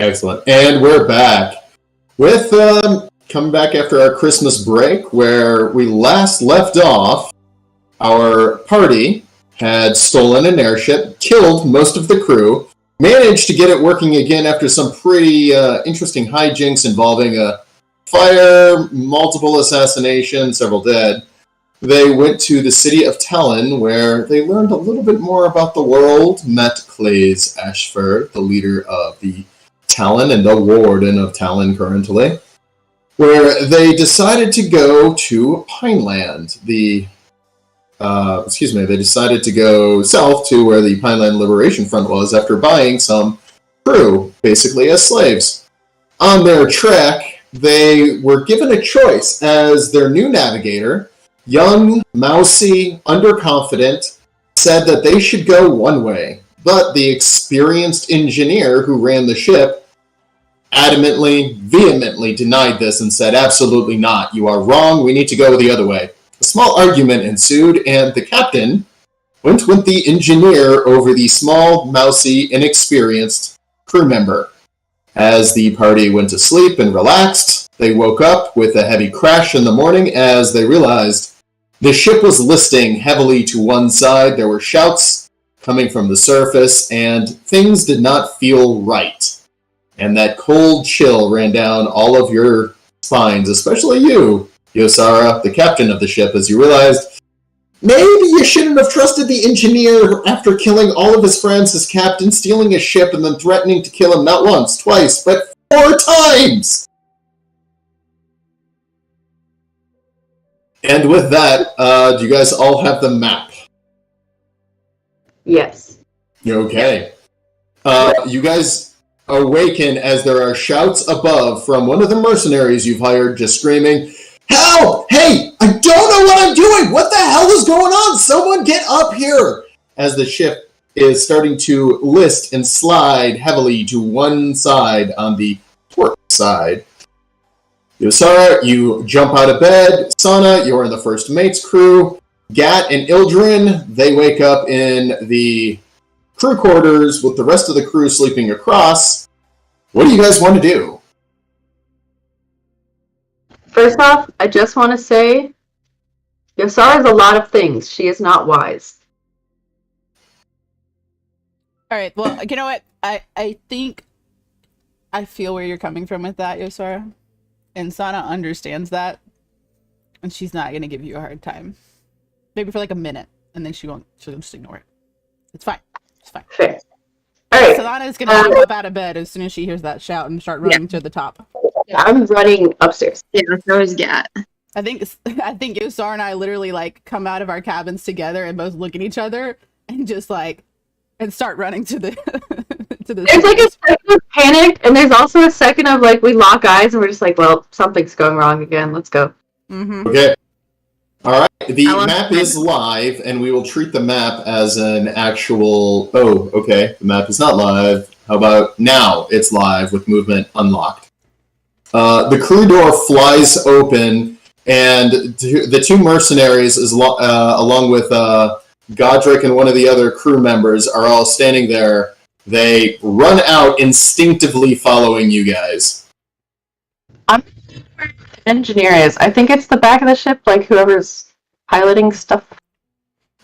Excellent. And we're back with coming back after our Christmas break, where we last left off. Our party had stolen an airship, killed most of the crew, managed to get it working again after some pretty interesting hijinks involving a fire, multiple assassinations, several dead. They went to the city of Talon, where they learned a little bit more about the world, met Clays Ashford, the leader of the Talon and the warden of Talon currently, where they decided to go to Pineland. They decided to go south to where the Pineland Liberation Front was after buying some crew, basically as slaves. On their trek, they were given a choice as their new navigator. Young, mousy, underconfident, said that they should go one way, but the experienced engineer who ran the ship vehemently denied this and said, absolutely not, you are wrong, we need to go the other way. A small argument ensued, and the captain went with the engineer over the small, mousy, inexperienced crew member. As the party went to sleep and relaxed, they woke up with a heavy crash in the morning as they realized the ship was listing heavily to one side. There were shouts coming from the surface, and things did not feel right. And that cold chill ran down all of your spines, especially you, Yosara, the captain of the ship, as you realized maybe you shouldn't have trusted the engineer after killing all of his friends, his captain, stealing his ship, and then threatening to kill him not once, twice, but 4 times! And with that, do you guys all have the map? Yes. Okay. You guys awaken as there are shouts above from one of the mercenaries you've hired just screaming, "Help! Hey! I don't know what I'm doing! What the hell is going on? Someone get up here!" As the ship is starting to list and slide heavily to one side on the port side. Yosara, you jump out of bed. Sana, you're in the first mate's crew. Gat and Ildrin, they wake up in the crew quarters with the rest of the crew sleeping across. What do you guys want to do? First off, I just want to say, Yosara is a lot of things. She is not wise. All right, well, you know what? I think I feel where you're coming from with that, Yosara. And Sana understands that. And she's not going to give you a hard time. Maybe for like a minute. And then she'll just ignore it. It's fine. It's fine. Fair. All right. Sana is going to jump up out of bed as soon as she hears that shout and start running to the top. Yeah, I'm running upstairs. Yeah, so is Gat. I think Yosara and I literally like come out of our cabins together and both look at each other and just like and start running to the to the. There's like a second of panic, and there's also a second of like we lock eyes and we're just like, well, something's going wrong again. Let's go. Mm-hmm. Okay. All right. The map is live, and we will treat the map as an actual. Oh, okay. The map is not live. How about now? It's live with movement unlocked. The crew door flies open, and the 2 mercenaries, along with Godric and one of the other crew members, are all standing there. They run out, instinctively following you guys. I'm where the engineer is. I think it's the back of the ship, like whoever's piloting stuff.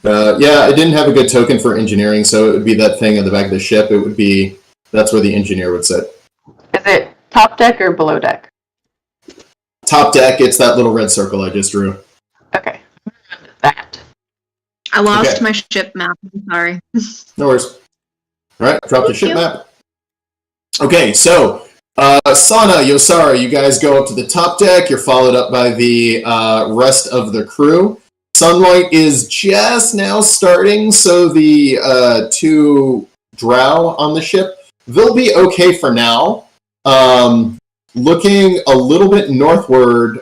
Yeah, I didn't have a good token for engineering, so it would be that thing at the back of the ship. It would be, that's where the engineer would sit. Is it top deck or below deck? Top deck, it's that little red circle I just drew. Okay. That. I lost my ship map. I'm sorry. No worries. All right, drop the ship map. Okay, so Sana, Yosara, you guys go up to the top deck. You're followed up by the rest of the crew. Sunlight is just now starting, so the 2 drow on the ship, they'll be okay for now. Looking a little bit northward,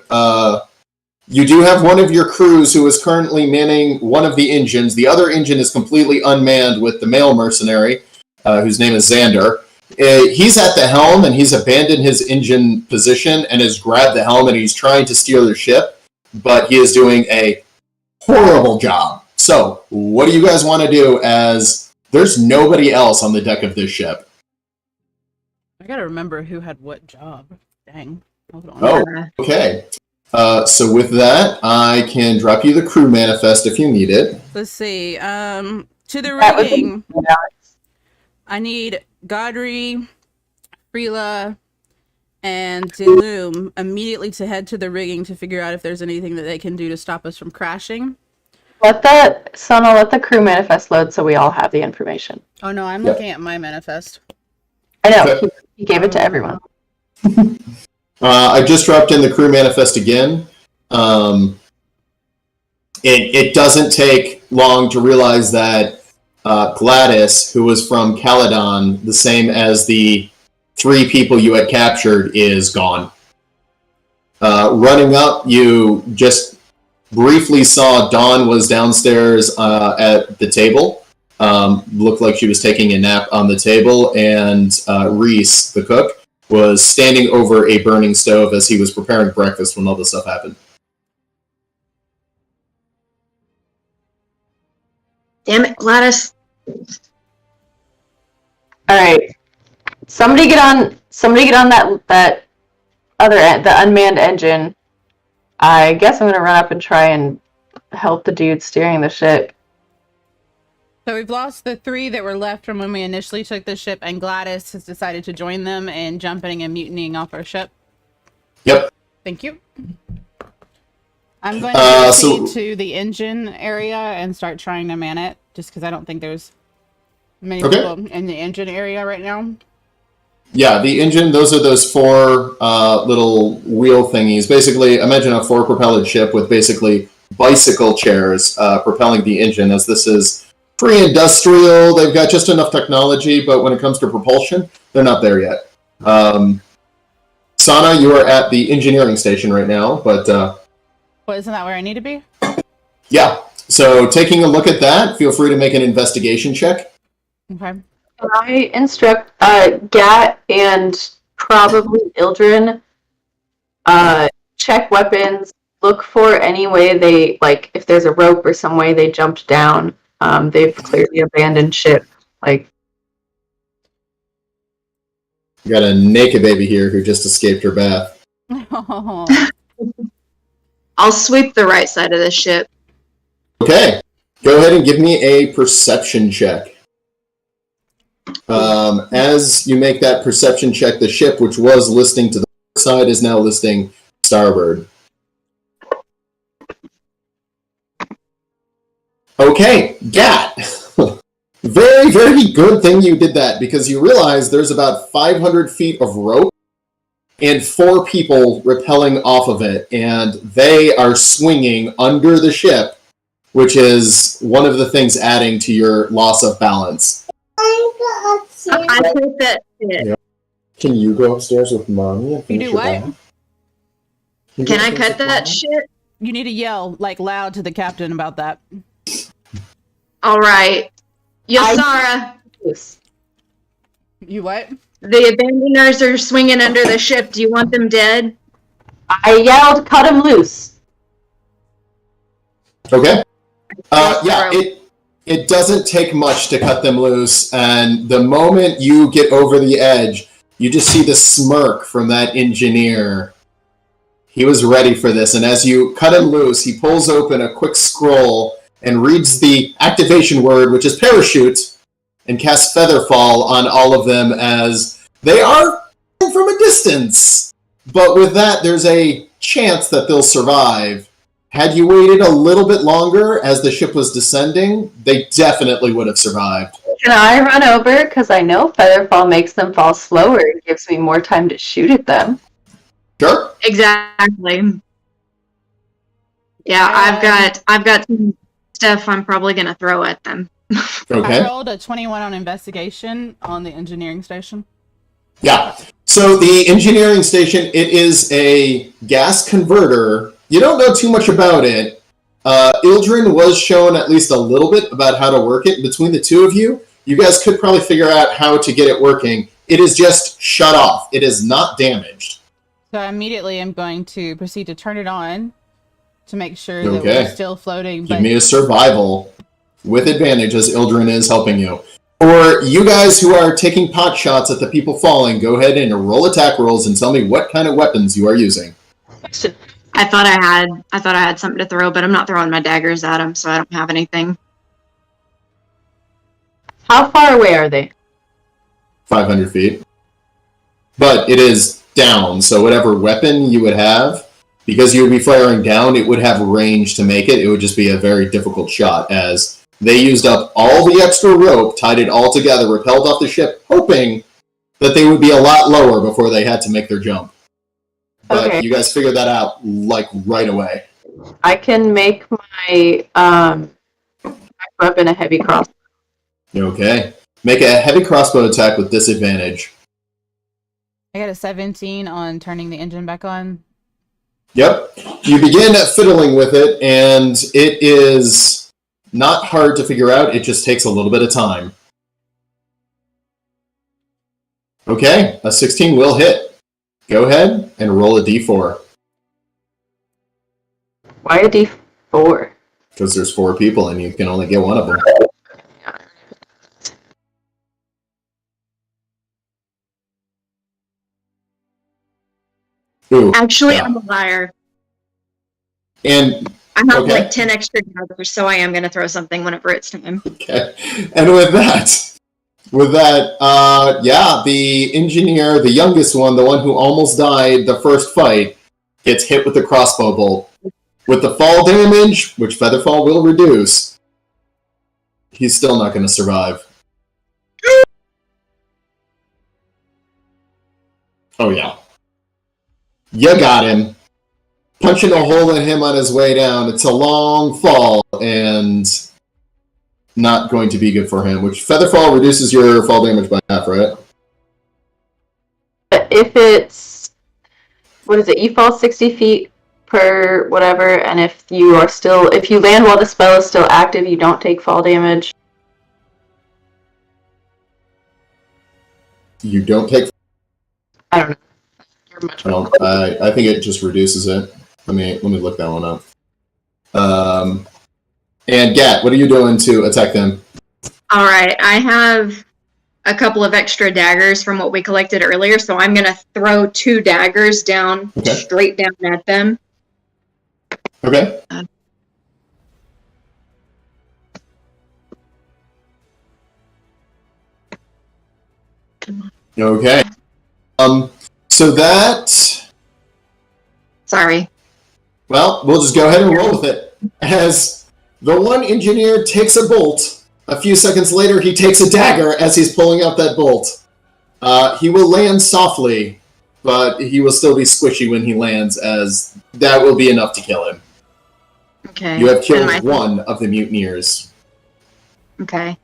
you do have one of your crews who is currently manning one of the engines. The other engine is completely unmanned with the male mercenary, whose name is Xander. He's at the helm, and he's abandoned his engine position and has grabbed the helm, and he's trying to steer the ship, but he is doing a horrible job. So, what do you guys want to do as there's nobody else on the deck of this ship? I gotta remember who had what job. Dang. Hold on. Oh, okay. So with that, I can drop you the crew manifest if you need it. Let's see. To the That would be- rigging, I need Godry, Freela, and Delume immediately to head to the rigging to figure out if there's anything that they can do to stop us from crashing. let the crew manifest load so we all have the information. Oh no, I'm Yeah. looking at my manifest. I know, Okay. he gave it to everyone. I just dropped in the crew manifest again. It doesn't take long to realize that Gladys, who was from Caledon, the same as the 3 people you had captured, is gone. Running up, you just briefly saw Dawn was downstairs at the table. Looked like she was taking a nap on the table, and Reese, the cook, was standing over a burning stove as he was preparing breakfast when all this stuff happened. Damn it, Gladys. All right, somebody get on that other the unmanned engine. I guess I'm gonna run up and try and help the dude steering the ship. So we've lost the 3 that were left from when we initially took the ship, and Gladys has decided to join them in jumping and mutinying off our ship. Yep. Thank you. I'm going to proceed to the engine area and start trying to man it, just because I don't think there's many people in the engine area right now. Yeah, the engine, those are those 4 little wheel thingies. Basically, imagine a 4-propellered ship with basically bicycle chairs propelling the engine, as this is pre-industrial. They've got just enough technology, but when it comes to propulsion, they're not there yet. Sana, you are at the engineering station right now, but Well, isn't that where I need to be? yeah. So taking a look at that, feel free to make an investigation check. Okay. Can I instruct Gat and probably Ildren check weapons, look for any way they, like, if there's a rope or some way they jumped down. They've clearly abandoned ship. Like, You got a naked baby here who just escaped her bath. I'll sweep the right side of the ship. Okay. Go ahead and give me a perception check. As you make that perception check, the ship, which was listing to the side, is now listing starboard. Okay, Gat. Very, very good thing you did that, because you realize there's about 500 feet of rope and 4 people rappelling off of it, and they are swinging under the ship, which is one of the things adding to your loss of balance. I think that shit. Yeah. Can you go upstairs with Mommy and You finish do your what? bath? Can I cut that shit? You need to yell, like, loud to the captain about that. All right. Yasara, You what? the abandoners are swinging under the ship. Do you want them dead? I yelled, cut him loose. Okay. Yeah, it doesn't take much to cut them loose, and the moment you get over the edge, you just see the smirk from that engineer. He was ready for this, and as you cut him loose, he pulls open a quick scroll and reads the activation word, which is parachute, and casts Featherfall on all of them as they are from a distance. But with that, there's a chance that they'll survive. Had you waited a little bit longer as the ship was descending, they definitely would have survived. Can I run over? Because I know Featherfall makes them fall slower and gives me more time to shoot at them. Sure. Exactly. Yeah, I've got some stuff I'm probably gonna throw at them. Okay. I rolled a 21 on investigation on the engineering station. Yeah. So the engineering station, it is a gas converter. You don't know too much about it. Ildren was shown at least a little bit about how to work it. Between the two of you, you guys could probably figure out how to get it working. It is just shut off. It is not damaged. So immediately I'm going to proceed to turn it on to make sure that Okay. we're still floating. Give me a survival with advantage as Ildren is helping you. For you guys who are taking pot shots at the people falling, go ahead and roll attack rolls and tell me what kind of weapons you are using. I thought I had something to throw, but I'm not throwing my daggers at them, so I don't have anything. How far away are they? 500 feet. But it is down, so whatever weapon you would have, because you would be firing down, it would have range to make it. It would just be a very difficult shot, as they used up all the extra rope, tied it all together, rappelled off the ship, hoping that they would be a lot lower before they had to make their jump. But Okay. you guys figured that out, like, right away. I can make my weapon a heavy crossbow. Okay. Make a heavy crossbow attack with disadvantage. I got a 17 on turning the engine back on. Yep. You begin fiddling with it, and it is not hard to figure out. It just takes a little bit of time. Okay, a 16 will hit. Go ahead and roll a d4. Why a D4? Because there's 4 people, and you can only get one of them. Ooh, Actually, yeah. I'm a liar. And I have Okay. like 10 extra daggers, so I am going to throw something whenever it's time. okay, and with that, yeah, the engineer, the youngest one, the one who almost died the first fight, gets hit with the crossbow bolt. With the fall damage, which Featherfall will reduce, he's still not going to survive. Oh yeah, you got him. Punching a hole in him on his way down. It's a long fall, and not going to be good for him, which Featherfall reduces your fall damage by half, right? If it's, what is it, you fall 60 feet per whatever, and if you land while the spell is still active, you don't take fall damage. You don't take... I don't know. You're much Well, I think it just reduces it. Let me look that one up. And Gat, what are you doing to attack them? All right, I have a couple of extra daggers from what we collected earlier, so I'm going to throw 2 daggers down, Okay. straight down at them. Okay. Okay. So that... Sorry. Well, we'll just go ahead and roll with it. As the one engineer takes a bolt, a few seconds later he takes a dagger as he's pulling out that bolt. He will land softly, but he will still be squishy when he lands, as that will be enough to kill him. Okay. You have killed And my- one of the mutineers. Okay.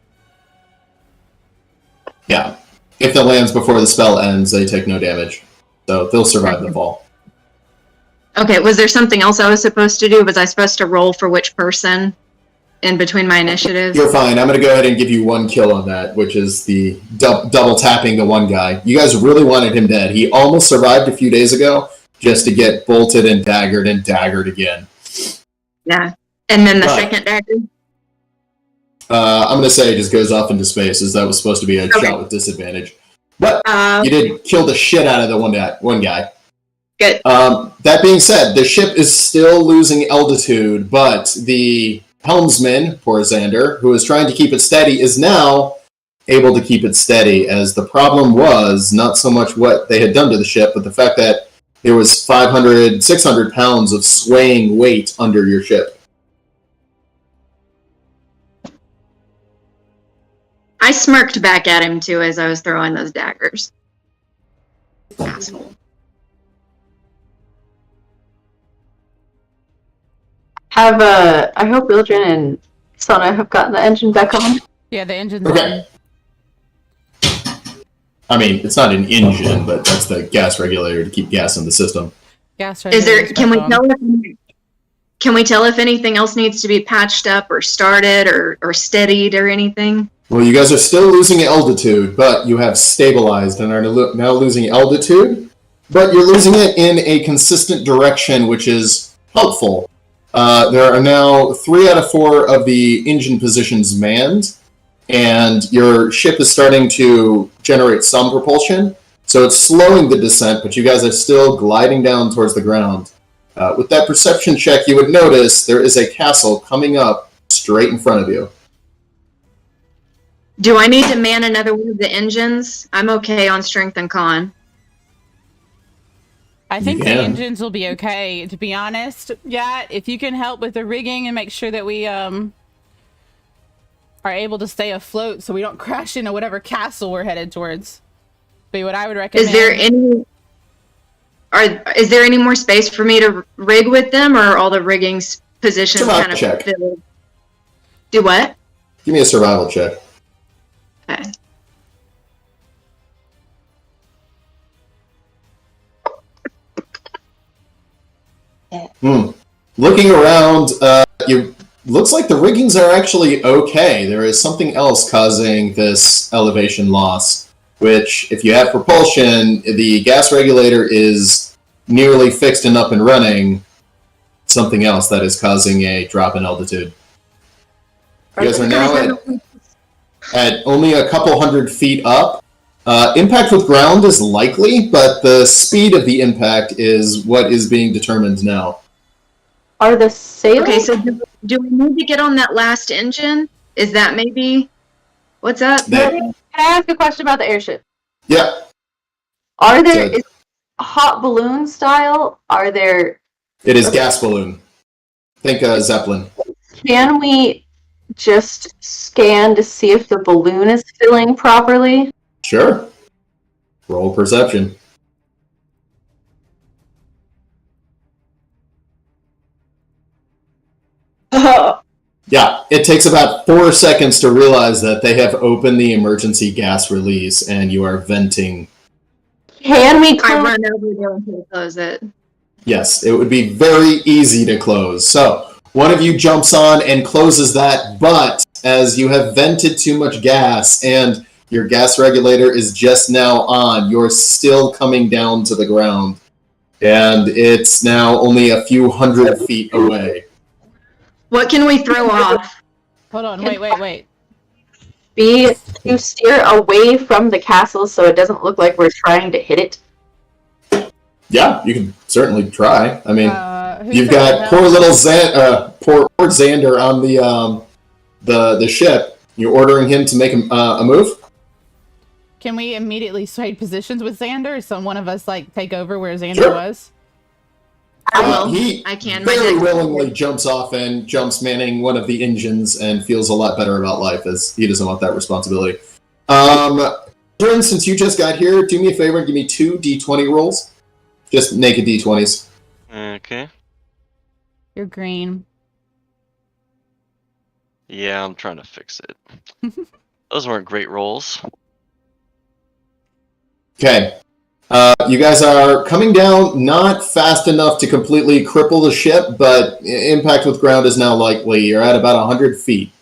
Yeah. If it lands before the spell ends, they take no damage. So they'll survive the fall. Okay, was there something else I was supposed to do? Was I supposed to roll for which person in between my initiatives? You're fine. I'm going to go ahead and give you 1 kill on that, which is the double tapping the one guy. You guys really wanted him dead. He almost survived a few days ago just to get bolted and daggered again. Yeah. And then the Right. second dagger? I'm going to say it just goes off into space, as that was supposed to be a Okay. shot with disadvantage. But you Okay. did kill the shit out of the one guy. Good. That being said, the ship is still losing altitude, but the helmsman, poor Xander, who is trying to keep it steady, is now able to keep it steady, as the problem was not so much what they had done to the ship, but the fact that there was 500, 600 pounds of swaying weight under your ship. I smirked back at him, too, as I was throwing those daggers. Asshole. I hope Ildren and Sana have gotten the engine back on. Yeah, the engine's Okay. I mean, it's not an engine, but that's the gas regulator to keep gas in the system. Gas Is there? regulator's Can we back on. tell? Can we tell if anything else needs to be patched up or started or steadied or anything? Well, you guys are still losing altitude, but you have stabilized and are now losing altitude, but you're losing it in a consistent direction, which is helpful. There are now 3 out of 4 of the engine positions manned, and your ship is starting to generate some propulsion. So it's slowing the descent, but you guys are still gliding down towards the ground. With that perception check, you would notice there is a castle coming up straight in front of you. Do I need to man another one of the engines? I'm okay on strength and con. I think the engines will be okay, to be honest. Yeah, if you can help with the rigging and make sure that we are able to stay afloat so we don't crash into whatever castle we're headed towards. Be what I would recommend. Is there any more space for me to rig with them, or are all the rigging's positions kind of filled? Do what? Give me a survival check. Okay. Looking around, looks like the riggings are actually okay. There is something else causing this elevation loss, which, if you have propulsion, the gas regulator is nearly fixed and up and running. Something else that is causing a drop in altitude. You guys are now at only a couple hundred feet up. Impact with ground is likely, but the speed of the impact is what is being determined now. Are the sails... Okay, so do we need to get on that last engine? Is that maybe... What's that? Can I ask a question about the airship? Yeah. Are there... Is hot balloon style? Are there... It is gas balloon. Think Zeppelin. Can we just scan to see if the balloon is filling properly? Sure. Roll perception. Yeah, it takes about 4 seconds to realize that they have opened the emergency gas release and you are venting. Can we I run over there and close it. Yes, it would be very easy to close. So, one of you jumps on and closes that, but as you have vented too much gas and your gas regulator is just now on, you're still coming down to the ground. And it's now only a few hundred feet away. What can we throw off? Hold on, wait. You steer away from the castle so it doesn't look like we're trying to hit it? Yeah, you can certainly try. I mean, you've got poor little poor Xander on the ship. You're ordering him to make a move? Can we immediately switch positions with Xander? So one of us take over where Xander was? I can. Very willingly jumps off and jumps manning one of the engines and feels a lot better about life as he doesn't want that responsibility. Jordan, since you just got here, do me a favor and give me 2 D20 rolls. Just naked D20s. Okay. You're green. Yeah, I'm trying to fix it. Those weren't great rolls. Okay. You guys are coming down, not fast enough to completely cripple the ship, but impact with ground is now likely. You're at about 100 feet.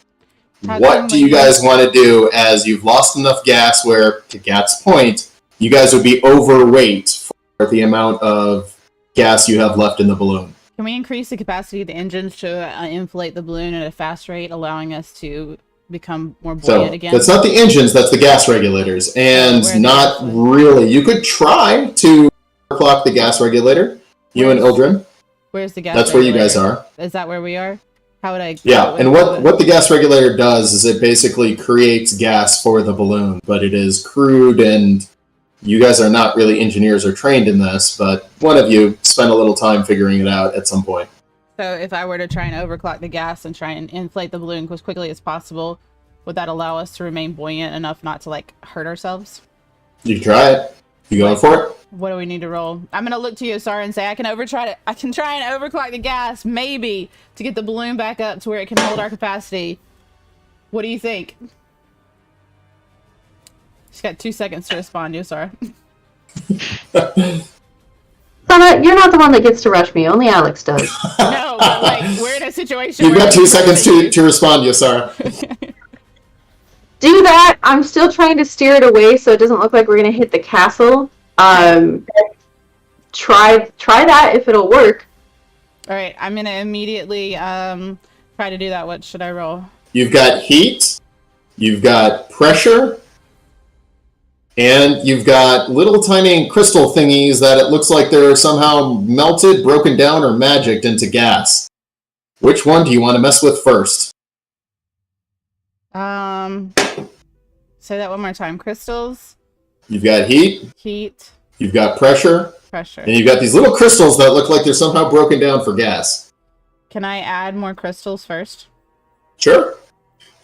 What do you guys want to do as you've lost enough gas where, to Gat's point, you guys would be overweight for the amount of gas you have left in the balloon? Can we increase the capacity of the engines to inflate the balloon at a fast rate, allowing us to become more buoyant again? That's not the engines, that's the gas regulators. And not really. You could try to overclock the gas regulator, you and Ildren. Where's the gas That's regulator? where you guys are. Is that where we are? How would I... Yeah, and what the gas regulator does is it basically creates gas for the balloon, but it is crude, and you guys are not really engineers or trained in this, but one of you spent a little time figuring it out at some point. So if I were to try and overclock the gas and try and inflate the balloon as quickly as possible, would that allow us to remain buoyant enough not to hurt ourselves? You can try it. You going for it? What do we need to roll? I'm gonna look to you, Sarah, and say I can try and overclock the gas, maybe, to get the balloon back up to where it can hold our capacity. What do you think? She's got 2 seconds to respond, you, Sarah. Sana, you're not the one that gets to rush me. Only Alex does. No, but we're in a situation. You've got 2 seconds to respond, you, Sarah. Do that. I'm still trying to steer it away so it doesn't look like we're gonna hit the castle. Try that if it'll work. All right, I'm gonna immediately try to do that. What should I roll? You've got heat, you've got pressure, and you've got little tiny crystal thingies that it looks like they're somehow melted, broken down, or magicked into gas. Which one do you want to mess with first? Say that one more time. Crystals. You've got heat. Heat. You've got pressure. Pressure. And you've got these little crystals that look like they're somehow broken down for gas. Can I add more crystals first? Sure.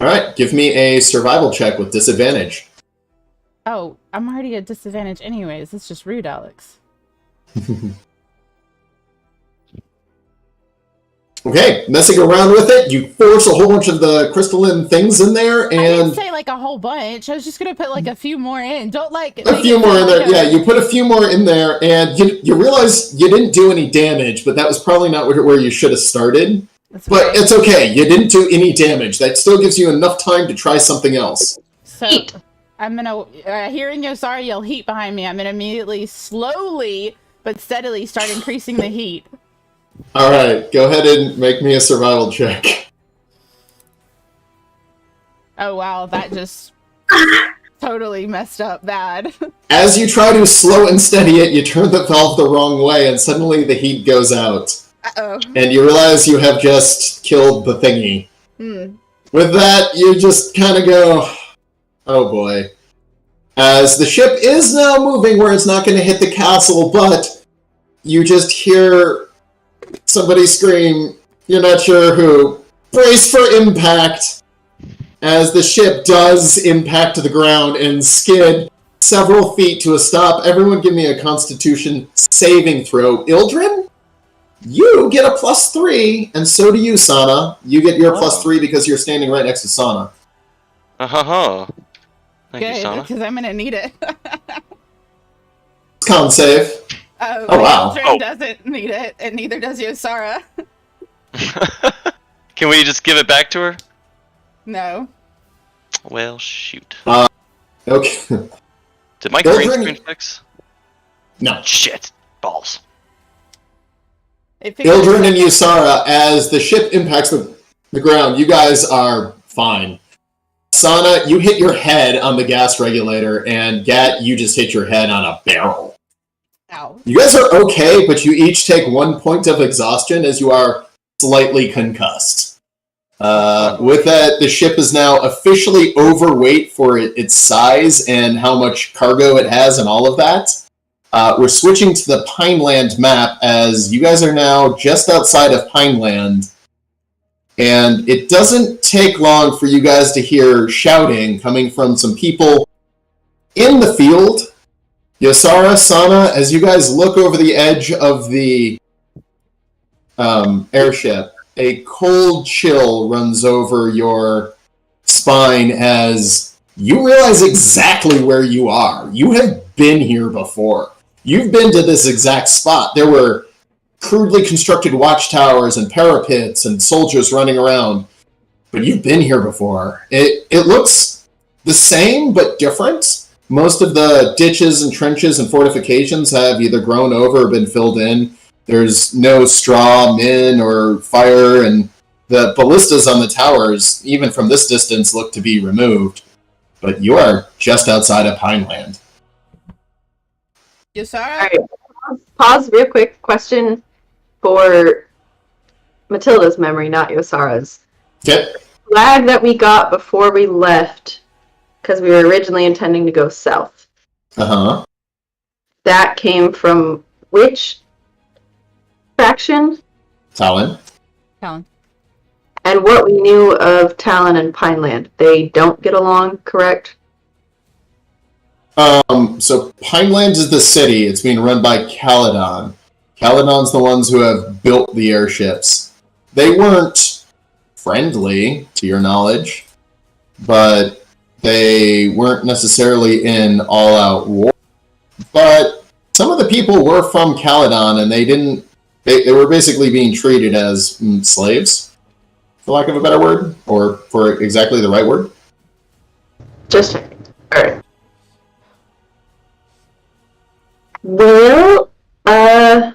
All right, give me a survival check with disadvantage. Oh, I'm already at disadvantage anyways. It's just rude, Alex. Okay, messing around with it, you force a whole bunch of the crystalline things in there, I didn't and say like a whole bunch. I was just gonna put like a few more in. Don't like a few more in there. Yeah, you put a few more in there, and you realize you didn't do any damage, but that was probably not where you should have started. That's But right. it's okay. You didn't do any damage. That still gives you enough time to try something else. So I'm gonna hearing Yosara yell heat behind me. I'm gonna immediately, slowly but steadily, start increasing the heat. All right, go ahead and make me a survival check. Oh wow, that just totally messed up bad. As you try to slow and steady it, you turn the valve the wrong way, and suddenly the heat goes out. Uh-oh. And you realize you have just killed the thingy. With that, you just kind of go, oh boy. As the ship is now moving where it's not going to hit the castle, but you just hear somebody scream, you're not sure who, brace for impact, as the ship does impact the ground and skid several feet to a stop. Everyone give me a Constitution saving throw. Ildren, you get a +3, and so do you, Sana. You get your +3 because you're standing right next to Sana. Thank you, Sana. Because I'm gonna need it. Con save. Oh wow. Ildren doesn't need it, and neither does Yosara. Can we just give it back to her? No. Well, shoot. Okay. Did my green Ildren- screen fix? No. Shit. Balls. Ildren and Yusara, as the ship impacts the ground, you guys are fine. Sana, you hit your head on the gas regulator, and Gat, you just hit your head on a barrel. Ow. You guys are okay, but you each take 1 point of exhaustion as you are slightly concussed. With that, the ship is now officially overweight for its size and how much cargo it has and all of that. We're switching to the Pineland map, as you guys are now just outside of Pineland. And it doesn't take long for you guys to hear shouting coming from some people in the field. Yosara, Sana, as you guys look over the edge of the airship, a cold chill runs over your spine as you realize exactly where you are. You have been here before. You've been to this exact spot. There were crudely constructed watchtowers and parapets and soldiers running around, but you've been here before. It looks the same, but different. Most of the ditches and trenches and fortifications have either grown over or been filled in. There's no straw, min, or fire, and the ballistas on the towers, even from this distance, look to be removed. But you are just outside of Pineland. Yosara? Alright, pause real quick. Question for Matilda's memory, not Yosara's. Okay. Flag that we got before we left, because we were originally intending to go south. Uh-huh. That came from which faction? Talon. Talon. And what we knew of Talon and Pineland. They don't get along, correct? So Pineland is the city. It's being run by Caledon. Caledon's the ones who have built the airships. They weren't friendly, to your knowledge, but they weren't necessarily in all-out war. But some of the people were from Caledon, and they were basically being treated as slaves, for lack of a better word, or for exactly the right word. Just alright. Well, I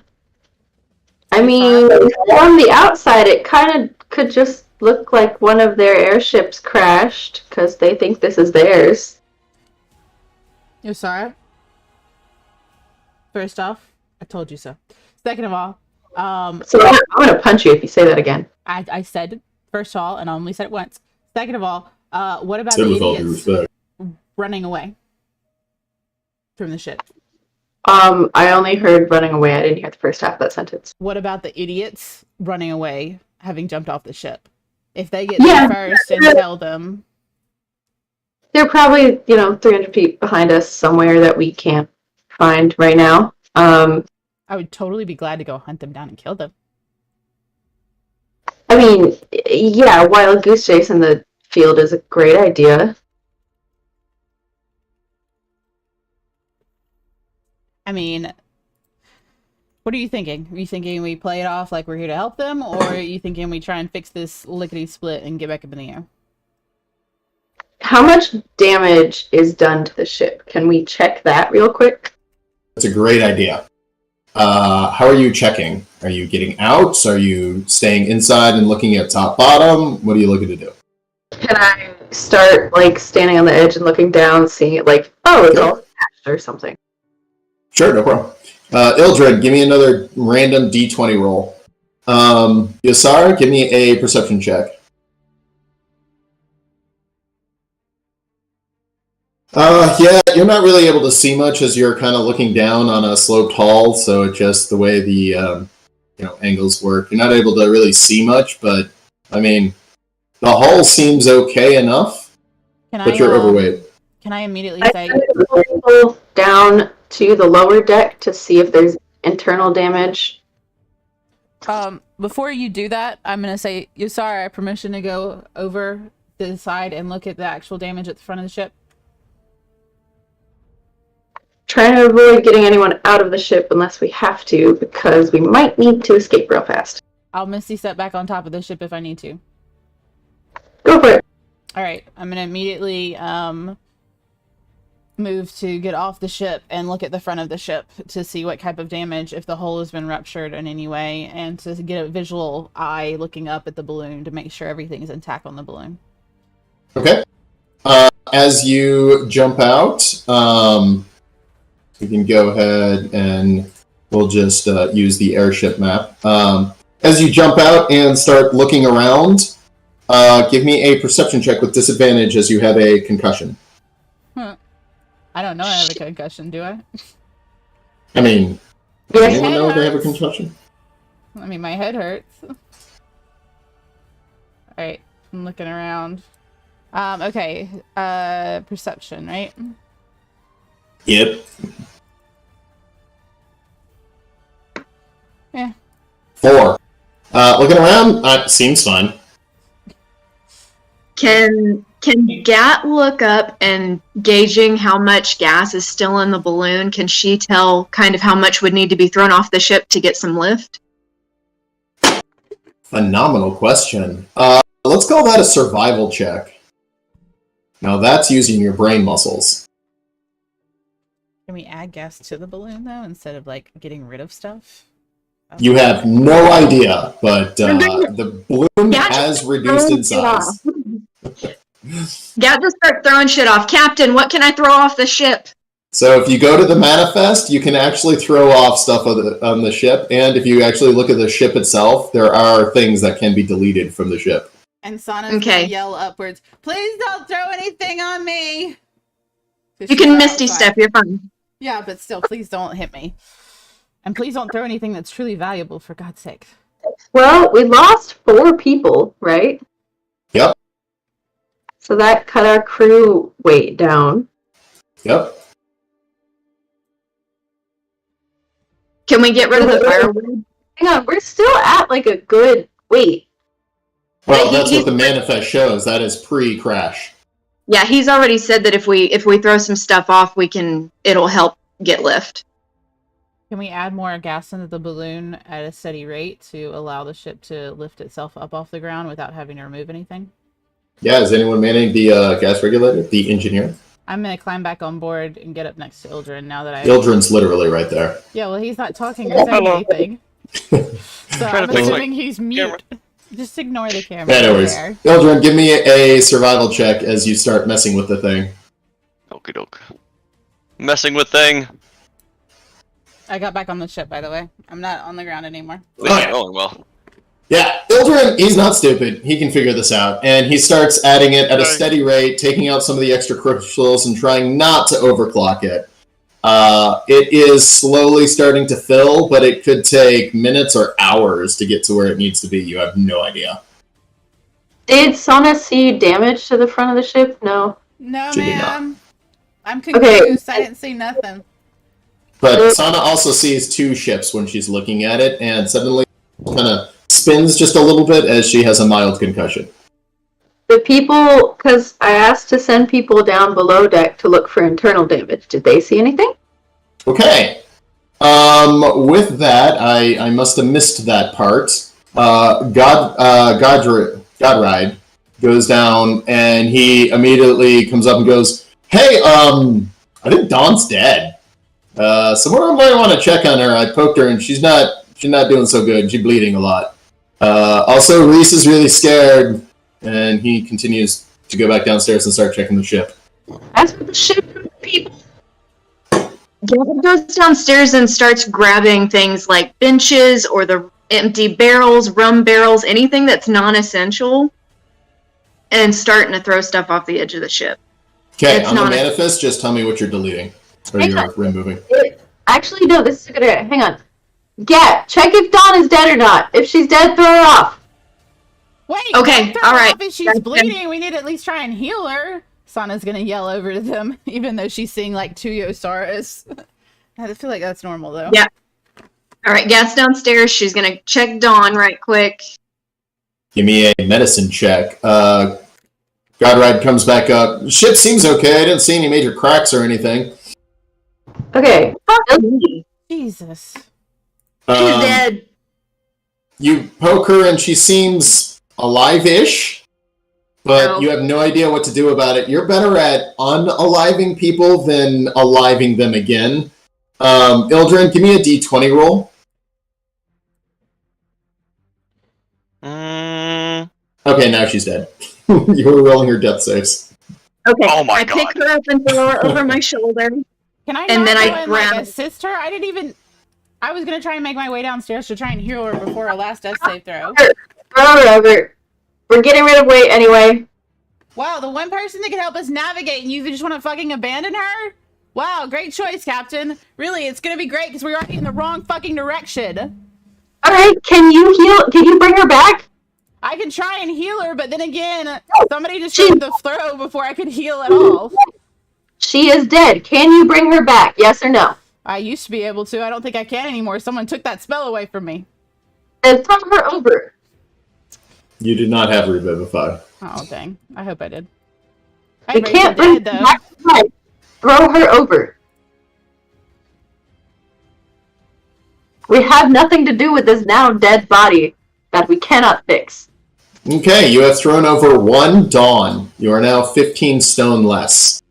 mean, from the outside, it kind of could just look like one of their airships crashed because they think this is theirs. Yosara? First off, I told you so. Second of all, So I'm going to punch you if you say that again. I said first of all, and I only said it once. Second of all, what about Said the with all due idiots respect. running away from the ship? I only heard running away. I didn't hear the first half of that sentence. What about the idiots running away, having jumped off the ship? If they get there first and tell them... They're probably, 300 feet behind us somewhere that we can't find right now. I would totally be glad to go hunt them down and kill them. I mean, yeah, wild goose chase in the field is a great idea. I mean, what are you thinking? Are you thinking we play it off like we're here to help them, or are you thinking we try and fix this lickety-split and get back up in the air? How much damage is done to the ship? Can we check that real quick? That's a great idea. How are you checking? Are you getting out? Are you staying inside and looking at top bottom? What are you looking to do? Can I start, standing on the edge and looking down, seeing it it's all attached or something? Sure, no problem. Ildred, give me another random d20 roll. Yosara, give me a perception check. Yeah, you're not really able to see much as you're kind of looking down on a sloped hull, so it's just the way the angles work. You're not able to really see much, but I mean, the hull seems okay enough, but you're overweight. Can I immediately say... I down to the lower deck to see if there's internal damage. Before you do that, I'm going to say, Yosara, I have permission to go over to the side and look at the actual damage at the front of the ship. Trying to avoid getting anyone out of the ship unless we have to, because we might need to escape real fast. I'll Misty step back on top of the ship if I need to. Go for it. Alright, I'm going to immediately move to get off the ship and look at the front of the ship to see what type of damage, if the hull has been ruptured in any way, and to get a visual eye looking up at the balloon to make sure everything is intact on the balloon. Okay. As you jump out, you can go ahead and we'll just use the airship map. As you jump out and start looking around, give me a perception check with disadvantage as you have a concussion. I don't know I have a concussion, do I? I mean, Yeah, does anyone know they have a concussion? I mean, my head hurts. Alright, I'm looking around. Okay, perception, right? Yep. Yeah. 4. Looking around, seems fine. Can Gat look up and gauging how much gas is still in the balloon? Can she tell kind of how much would need to be thrown off the ship to get some lift? Phenomenal question. Let's call that a survival check. Now that's using your brain muscles. Can we add gas to the balloon, though, instead of, getting rid of stuff? You have no idea, but the balloon has reduced in size. Gat just start throwing shit off. Captain, what can I throw off the ship? So if you go to the manifest, you can actually throw off stuff on the ship, and if you actually look at the ship itself, there are things that can be deleted from the ship. And Sana's gonna yell upwards, "Please don't throw anything on me!" You can Misty step, you're fine. Yeah, but still, please don't hit me. And please don't throw anything that's truly valuable, for God's sake. Well, we lost 4 people, right? Yep. So that cut our crew weight down. Yep. Can we get rid of the firewood? Hang on, we're still at a good weight. Well, that's what the manifest shows. That is pre-crash. Yeah, he's already said that if we throw some stuff off, it'll help get lift. Can we add more gas into the balloon at a steady rate to allow the ship to lift itself up off the ground without having to remove anything? Yeah, is anyone manning the gas regulator? The engineer? I'm going to climb back on board and get up next to Ildren now that Ildren's literally right there. Yeah, well, he's not talking or saying anything. So I'm assuming he's mute. Just ignore the camera. Anyways, There. Ildren, give me a survival check as you start messing with the thing. Okie doke. Messing with thing. I got back on the ship, by the way. I'm not on the ground anymore. This is going well. Yeah, Ildren, he's not stupid. He can figure this out. And he starts adding it at a steady rate, taking out some of the extra crystals and trying not to overclock it. It is slowly starting to fill, but it could take minutes or hours to get to where it needs to be. You have no idea. Did Sana see damage to the front of the ship? No. No, She did ma'am. I'm confused. I didn't see nothing. But Sana also sees two ships when she's looking at it, and suddenly kind of spins just a little bit as she has a mild concussion. The people, because I asked to send people down below deck to look for internal damage. Did they see anything? Okay. With that, I must have missed that part. Godride goes down, and he immediately comes up and goes, "Hey, I think Dawn's dead. Someone might want to check on her. I poked her, and she's not doing so good. She's bleeding a lot. Also, Reese is really scared." And he continues to go back downstairs and start checking the ship. As for the ship, people. Gavin goes downstairs and starts grabbing things like benches or the empty barrels, rum barrels, anything that's non-essential, and starting to throw stuff off the edge of the ship. Okay, on the manifest, just tell me what you're deleting. Or you're removing. Actually, no, this is a good idea. Hang on. Gat, check if Dawn is dead or not. If she's dead, throw her off. Wait, okay, all right. If she's bleeding, we need to at least try and heal her. Sana's gonna yell over to them, even though she's seeing like two Yosaurus. I feel like that's normal though. Yeah. All right, Gat's downstairs. She's gonna check Dawn right quick. Give me a medicine check. Godride comes back up. Ship seems okay. I didn't see any major cracks or anything. Okay. Jesus. She's dead. You poke her and she seems alive-ish, but you have no idea what to do about it. You're better at unaliving people than aliving them again. Ildren, give me a d20 roll. Okay, now she's dead. You were rolling her death saves. Okay, oh my God. I pick her up and throw her over my shoulder. Can I and then I grab assist her? I was gonna try and make my way downstairs to try and heal her before our last death save throw. Throw her over. We're getting rid of weight anyway. Wow, the one person that can help us navigate, and you just want to fucking abandon her? Wow, great choice, Captain. Really, it's gonna be great because we're already in the wrong fucking direction. Alright, can you bring her back? I can try and heal her, but then again, somebody just tried the throw before I could heal at all. She is dead. Can you bring her back? Yes or no? I used to be able to. I don't think I can anymore. Someone took that spell away from me. Then throw her over. You did not have Revivify. Oh, dang. I hope I did. You can't bring her back. Throw her over. We have nothing to do with this now dead body that we cannot fix. Okay, you have thrown over one Dawn. You are now 15 stone less.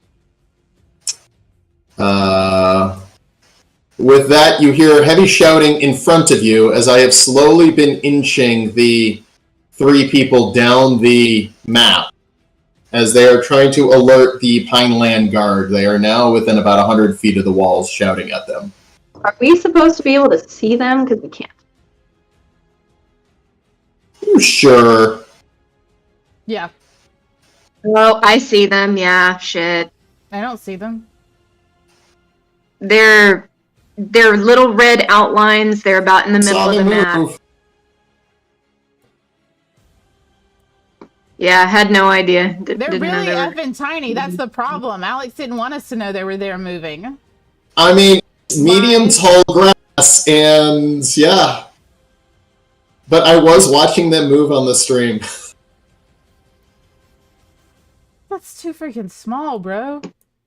With that, you hear heavy shouting in front of you as I have slowly been inching the three people down the map as they are trying to alert the Pineland guard. They are now within about 100 feet of the walls, shouting at them. Are we supposed to be able to see them? Because we can't. Sure. Yeah. Oh, I see them. Yeah, shit. I don't see them. They're little red outlines. They're about in the middle of the map. Yeah, I had no idea. They're really effing tiny. That's the problem. Alex didn't want us to know they were there moving. I mean, medium tall grass, and yeah. But I was watching them move on the stream. That's too freaking small, bro.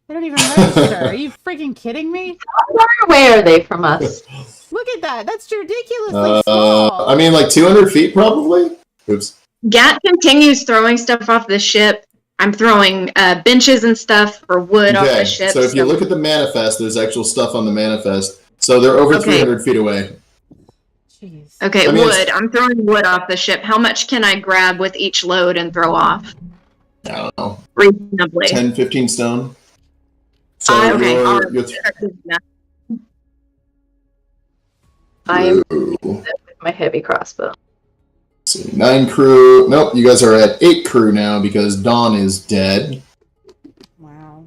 They don't even register. Are you freaking kidding me? How far away are they from us? Look at that. That's ridiculously small. I mean, like 200 feet, probably? Oops. Gat continues throwing stuff off the ship. I'm throwing benches and stuff or wood off the ship. So if you look at the manifest, there's actual stuff on the manifest. So they're over 300 feet away. Jeez. Okay, I mean, wood. I'm throwing wood off the ship. How much can I grab with each load and throw off? I don't know, Reasonably. 10, 15 stone. So Okay. you're I am Ooh. with my heavy crossbow. See, 9 crew. Nope, you guys are at 8 crew now because Dawn is dead. Wow.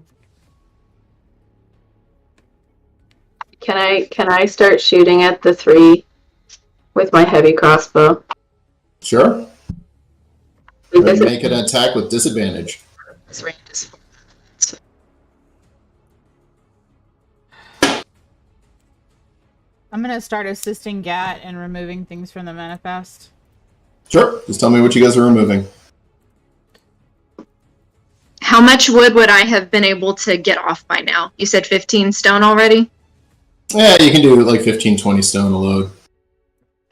Can I start shooting at the 3 with my heavy crossbow? Sure. Because Make an attack with disadvantage. its range is I'm gonna start assisting Gat and removing things from the manifest. Sure. Just tell me what you guys are removing. How much wood would I have been able to get off by now? You said 15 stone already? Yeah, you can do like 15, 20 stone a load.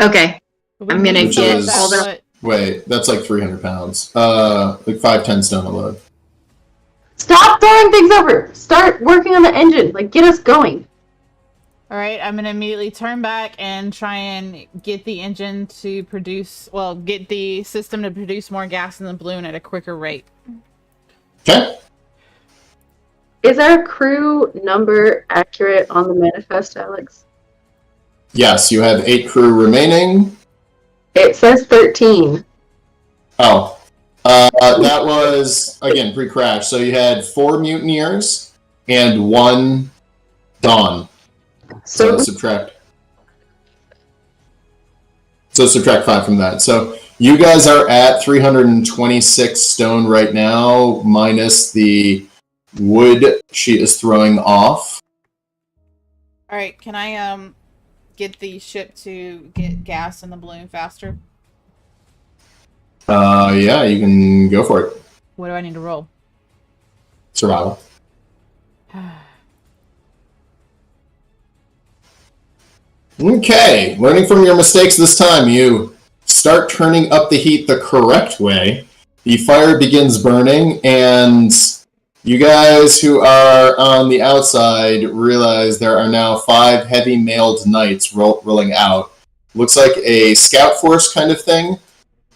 Okay. I'm gonna Which get is- all the. Wait, that's like 300 pounds. Like 5, 10 stone a load. Stop throwing things over! Start working on the engine. Like, get us going. All right, I'm gonna immediately turn back and try and get the engine to produce, well, get the system to produce more gas in the balloon at a quicker rate. Okay. Is our crew number accurate on the manifest, Alex? Yes, you have 8 crew remaining. It says 13. Oh. That was, again, pre-crash. So you had 4 mutineers and 1 Dawn. So subtract 5 from that. So you guys are at 326 stone right now, minus the wood she is throwing off. All right, can I get the ship to get gas in the balloon faster? Yeah, you can go for it. What do I need to roll? Survival. Okay, learning from your mistakes this time, you start turning up the heat the correct way. The fire begins burning, and you guys who are on the outside realize there are now 5 heavy mailed knights rolling out. Looks like a scout force kind of thing,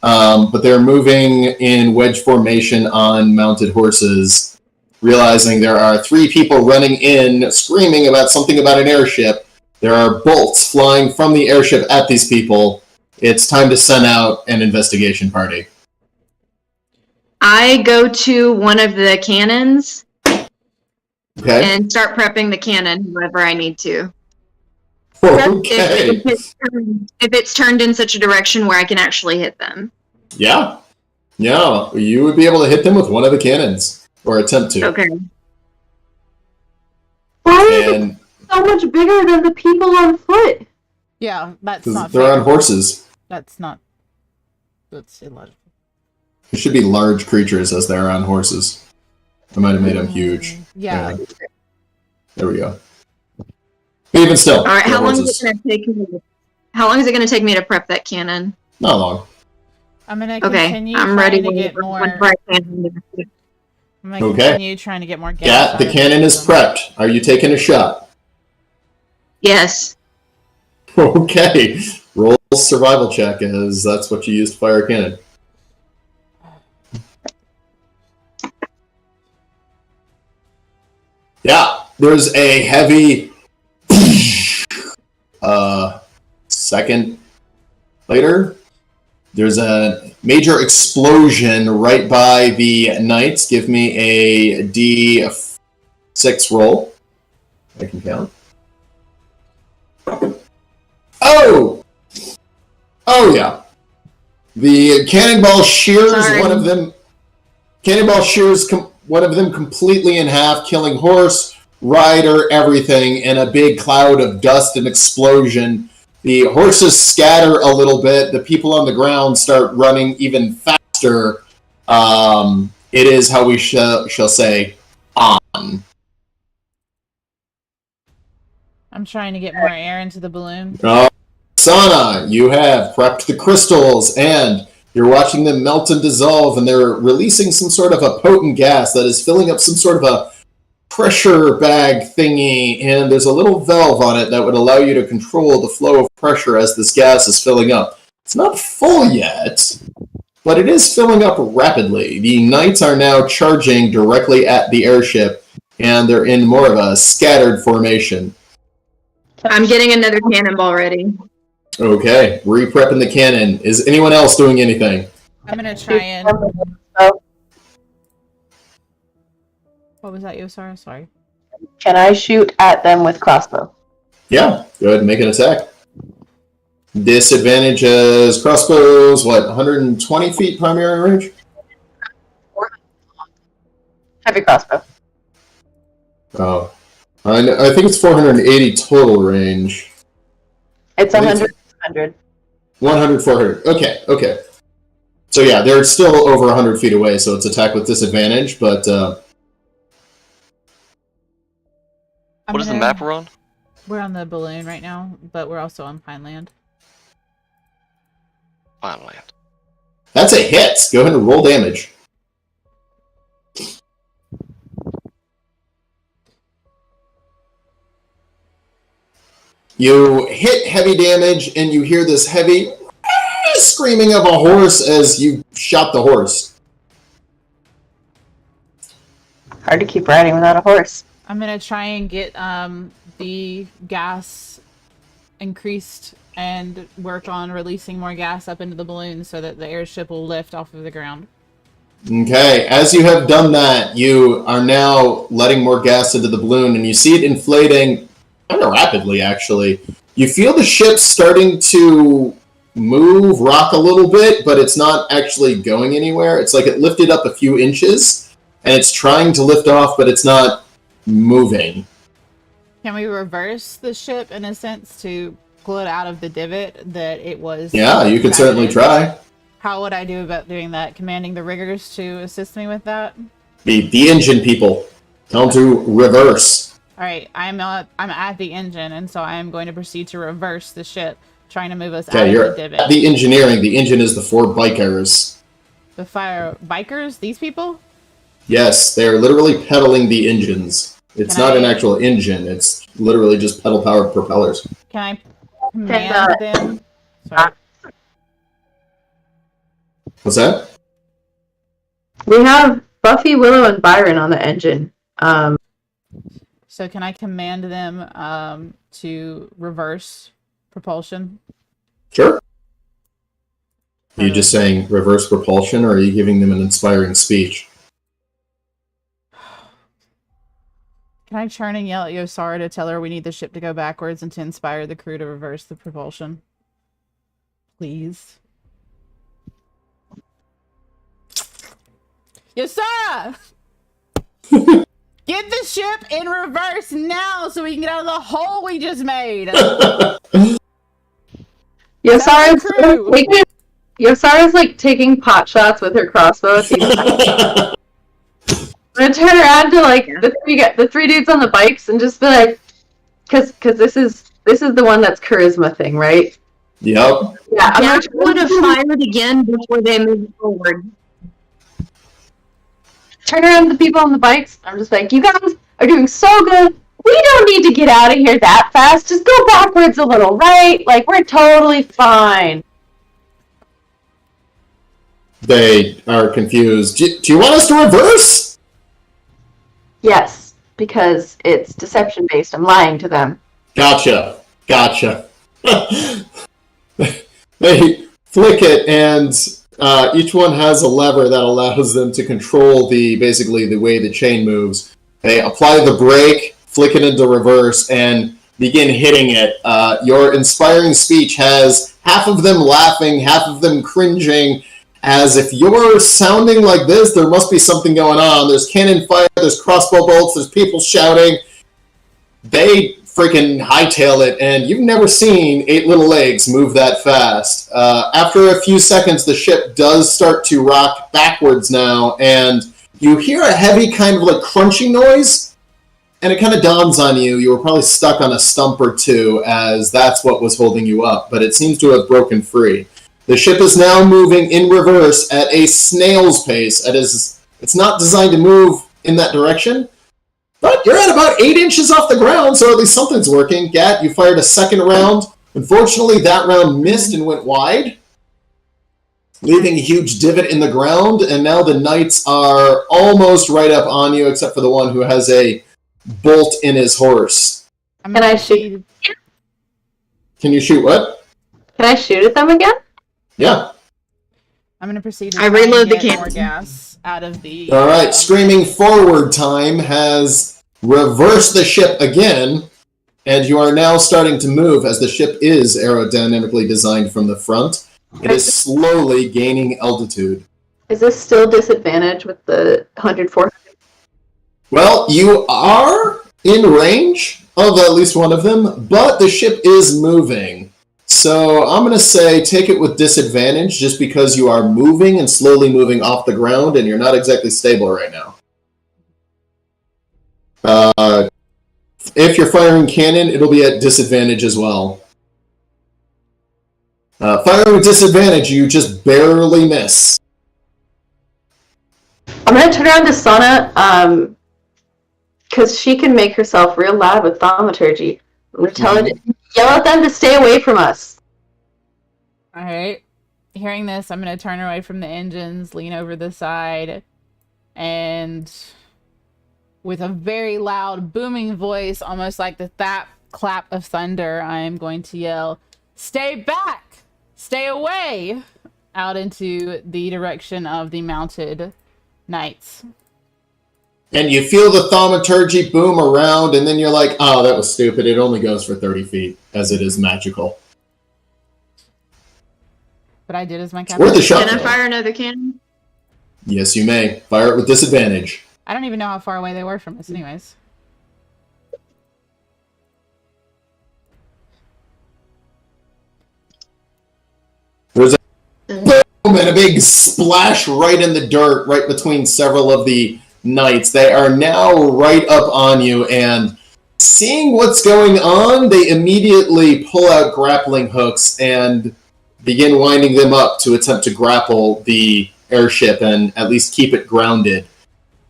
but they're moving in wedge formation on mounted horses, realizing there are 3 people running in, screaming about something about an airship. There are bolts flying from the airship at these people. It's time to send out an investigation party. I go to one of the cannons Okay? and start prepping the cannon whoever I need to. Okay. If it's turned in such a direction where I can actually hit them. Yeah. Yeah, you would be able to hit them with one of the cannons. Or attempt to. Okay. Why is it And so much bigger than the people on foot? Yeah, that's 'cause not they're fair. on horses. That's illogical. It should be large creatures as they're on horses. I might have made them huge. Yeah. There we go. But even still, All right. they're How long horses. is it going to take me to prep that cannon? Not long. I'm gonna Okay. continue I'm trying ready to get whenever more. I can. I'm gonna Okay. continue trying to get more gas. Yeah, out the of cannon is system. prepped. Are you taking a shot? Yes. Okay. Roll survival check, as that's what you used to fire a cannon. Yeah, there's a heavy second later. There's a major explosion right by the knights. Give me a D6 roll. I can count. Oh! Oh, yeah. The cannonball shears Sorry. one of them. Cannonball shears one of them completely in half, killing horse, rider, everything, in a big cloud of dust and explosion. The horses scatter a little bit. The people on the ground start running even faster. It is how we shall say on. I'm trying to get more air into the balloon. Sana, you have prepped the crystals, and you're watching them melt and dissolve, and they're releasing some sort of a potent gas that is filling up some sort of pressure bag thingy, and there's a little valve on it that would allow you to control the flow of pressure as this gas is filling up. It's not full yet, but it is filling up rapidly. The knights are now charging directly at the airship, and they're in more of a scattered formation. I'm getting another cannonball ready. Okay, re-prepping the cannon. Is anyone else doing anything? I'm gonna try and. What was that, Yosara? Sorry. Can I shoot at them with crossbow? Yeah, go ahead and make an attack. Disadvantage as crossbows, 120 feet primary range? Heavy crossbow. Oh. I think it's 480 total range. It's 100. 100. 100, 400. Okay. So yeah, they're still over 100 feet away, so it's attack with disadvantage, but... What is the map we're on? We're on the balloon right now, but we're also on Pineland. Pineland. That's a hit! Go ahead and roll damage. You hit heavy damage, and you hear this heavy screaming of a horse as you shot the horse. Hard to keep riding without a horse. I'm gonna try and get the gas increased and work on releasing more gas up into the balloon so that the airship will lift off of the ground. Okay, as you have done that, you are now letting more gas into the balloon, and you see it inflating kind of rapidly, actually. You feel the ship starting to move, rock a little bit, but it's not actually going anywhere. It's like it lifted up a few inches, and it's trying to lift off, but it's not moving. Can we reverse the ship, in a sense, to pull it out of the divot that it was? Yeah, you could certainly try. How would I do about doing that? Commanding the riggers to assist me with that? The engine people. Tell them to reverse. Alright, I'm at the engine, and so I am going to proceed to reverse the ship, trying to move us out of the divot. At the engineering. The engine is the 4 bikers. The fire bikers? These people? Yes, they are literally pedaling the engines. It's not an actual engine. It's literally just pedal-powered propellers. Can I command them? Sorry. What's that? We have Buffy, Willow, and Byron on the engine. So can I command them to reverse propulsion? Sure. Are you just saying reverse propulsion, or are you giving them an inspiring speech? Can I turn and yell at Yosara to tell her we need the ship to go backwards and to inspire the crew to reverse the propulsion? Please. Yosara! Get the ship in reverse now so we can get out of the hole we just made! Yosara's like taking pot shots with her crossbow. I'm gonna turn around to like the three dudes on the bikes and just be like, because this is the one that's charisma thing, right? Yep. Yeah, I would have fired again before they moved forward. Turn around to the people on the bikes. I'm just like, you guys are doing so good. We don't need to get out of here that fast. Just go backwards a little, right? Like, we're totally fine. They are confused. Do you want us to reverse? Yes, because it's deception-based. I'm lying to them. Gotcha. They flick it, and each one has a lever that allows them to control basically the way the chain moves. They apply the brake, flick it into reverse, and begin hitting it. Your inspiring speech has half of them laughing, half of them cringing, as if you're sounding like this, there must be something going on. There's cannon fire, there's crossbow bolts, there's people shouting. They freaking hightail it, and you've never seen 8 little legs move that fast. After a few seconds, the ship does start to rock backwards now, and you hear a heavy kind of like crunchy noise, and it kind of dawns on you. You were probably stuck on a stump or two, as that's what was holding you up, but it seems to have broken free. The ship is now moving in reverse at a snail's pace. It's not designed to move in that direction, But you're at about 8 inches off the ground, so at least something's working. Gat, you fired a second round. Unfortunately, that round missed and went wide, leaving a huge divot in the ground, and now the knights are almost right up on you, except for the one who has a bolt in his horse. Can I shoot? Can you shoot what? Can I shoot at them again? Yeah. I'm gonna proceed to I reload the get more cannon. gas out of the. All right, screaming forward time has reversed the ship again, and you are now starting to move as the ship is aerodynamically designed from the front. It is slowly gaining altitude. Is this still disadvantage with the 104? Well, you are in range of at least one of them, but the ship is moving. So I'm going to say take it with disadvantage just because you are moving and slowly moving off the ground and you're not exactly stable right now. If you're firing cannon, it'll be at disadvantage as well. Firing with disadvantage, you just barely miss. I'm going to turn around to Sana, because she can make herself real loud with thaumaturgy. I'm going to tell her to yell at them to stay away from us. Alright. Hearing this, I'm going to turn away from the engines, lean over the side, and with a very loud, booming voice, almost like the clap of thunder, I am going to yell, "Stay back! Stay away!" out into the direction of the mounted knights. And you feel the thaumaturgy boom around, and then you're like, oh, that was stupid. It only goes for 30 feet, as it is magical. But I did as my Where'd the captain. shot Can I go? fire another cannon? Yes, you may. Fire it with disadvantage. I don't even know how far away they were from us anyways. There's a boom and a big splash right in the dirt, right between several of the knights. They are now right up on you, and seeing what's going on, they immediately pull out grappling hooks and begin winding them up to attempt to grapple the airship and at least keep it grounded.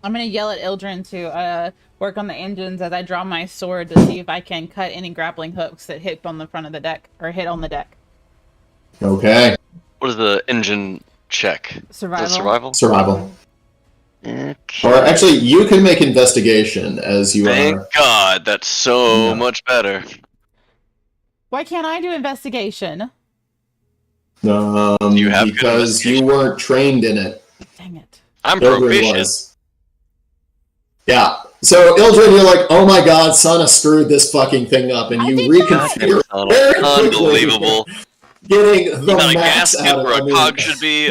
I'm going to yell at Ildren to work on the engines as I draw my sword to see if I can cut any grappling hooks that hit on the front of the deck, or hit on the deck. Okay. What is the engine check? Survival. Is it survival? Survival. Okay. Or actually, you can make investigation as you Thank are. God, that's so Yeah. much better. Why can't I do investigation? You have good because you investigation. weren't trained in it. Dang it. I'm Ildren proficient. was. Yeah. So Ildren, you're like, oh my god, Sana screwed this fucking thing up, and I you did reconfigure not. very quickly, Unbelievable. getting the Not a max gasket out of where it. a cog should be.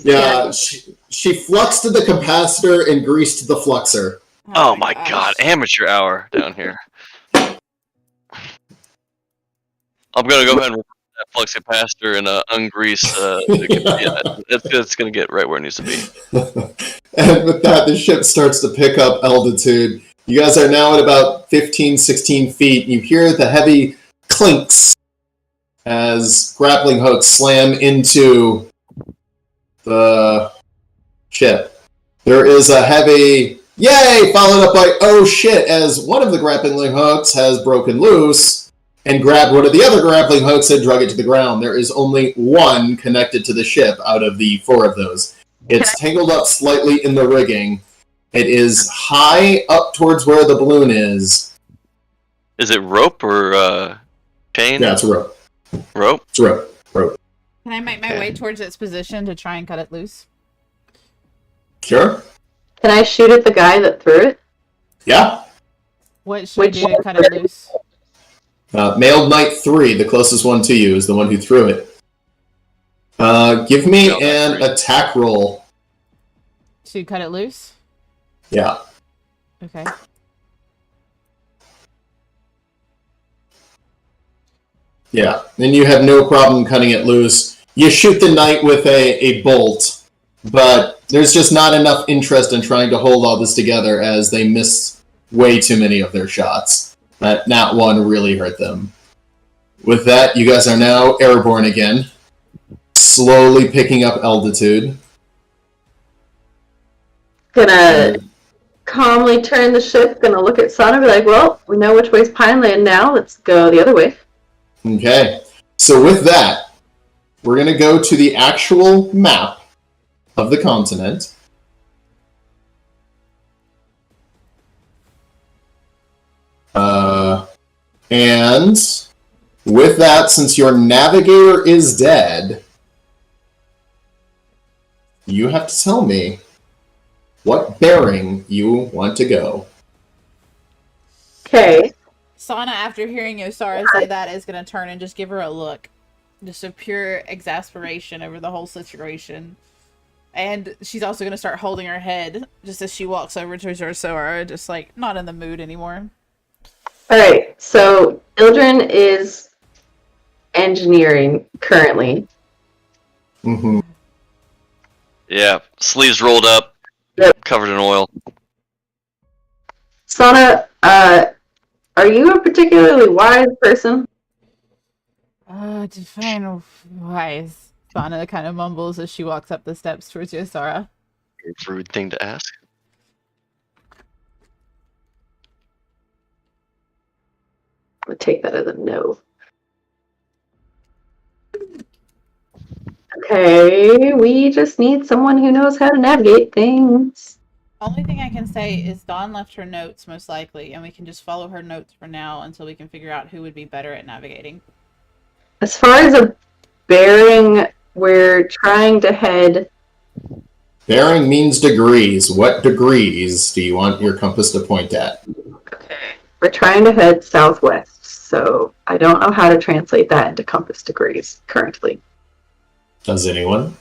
Yeah, she fluxed the capacitor and greased the fluxer. Oh my gosh. God, amateur hour down here. I'm gonna go ahead and remove that flux capacitor and ungrease. Yeah, it's gonna get right where it needs to be. And with that, the ship starts to pick up altitude. You guys are now at about 15, 16 feet. You hear the heavy clinks as grappling hooks slam into the ship. There is a heavy yay, followed up by oh shit, as one of the grappling hooks has broken loose and grabbed one of the other grappling hooks and drug it to the ground. There is only one connected to the ship out of the four of those. It's tangled up slightly in the rigging. It is high up towards where the balloon is. Is it rope or chain? Yeah, it's a rope. Rope? It's a rope. Rope. Can I make my way towards its position to try and cut it loose? Sure? Can I shoot at the guy that threw it? Yeah. What should I do to cut it loose? Mailed Knight 3, the closest one to you, is the one who threw it. Give me Mailed Knight an 3. attack roll. To cut it loose? Yeah. Okay. Yeah. Then you have no problem cutting it loose. You shoot the knight with a bolt, but there's just not enough interest in trying to hold all this together as they miss way too many of their shots. That nat one really hurt them. With that, you guys are now airborne again, slowly picking up altitude. Gonna calmly turn the ship, gonna look at Sana and be like, well, we know which way's Pineland now. Let's go the other way. Okay. So with that, we're going to go to the actual map of the continent. And with that, since your navigator is dead, you have to tell me what bearing you want to go. Okay. Sana, after hearing Yosara say that, is going to turn and just give her a look. Just a pure exasperation over the whole situation. And she's also going to start holding her head just as she walks over to Yosara, just like not in the mood anymore. Alright, so Ildren is engineering currently. Mm-hmm. Yeah, sleeves rolled up, covered in oil. Sana, are you a particularly wise person? Define wise. Sana kind of mumbles as she walks up the steps towards Yosara. Rude thing to ask. I'm gonna take that as a no. Okay, we just need someone who knows how to navigate things. Only thing I can say is Dawn left her notes, most likely, and we can just follow her notes for now until we can figure out who would be better at navigating. As far as a bearing, we're trying to head... Bearing means degrees. What degrees do you want your compass to point at? Okay. We're trying to head southwest, so I don't know how to translate that into compass degrees currently. Does anyone?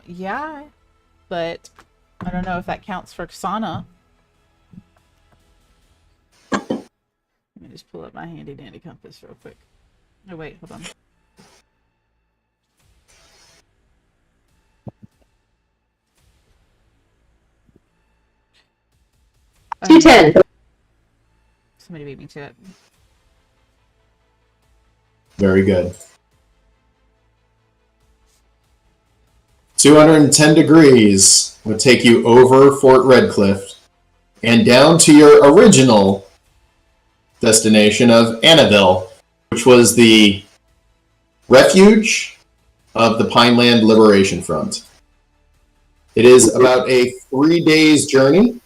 Yeah, but I don't know if that counts for Sana. Let me just pull up my handy dandy compass real quick. Oh wait, hold on. $210. Somebody beat me to it. Very good. 210 degrees would take you over Fort Redcliffe and down to your original destination of Annaville, which was the refuge of the Pineland Liberation Front. It is about a 3 days journey,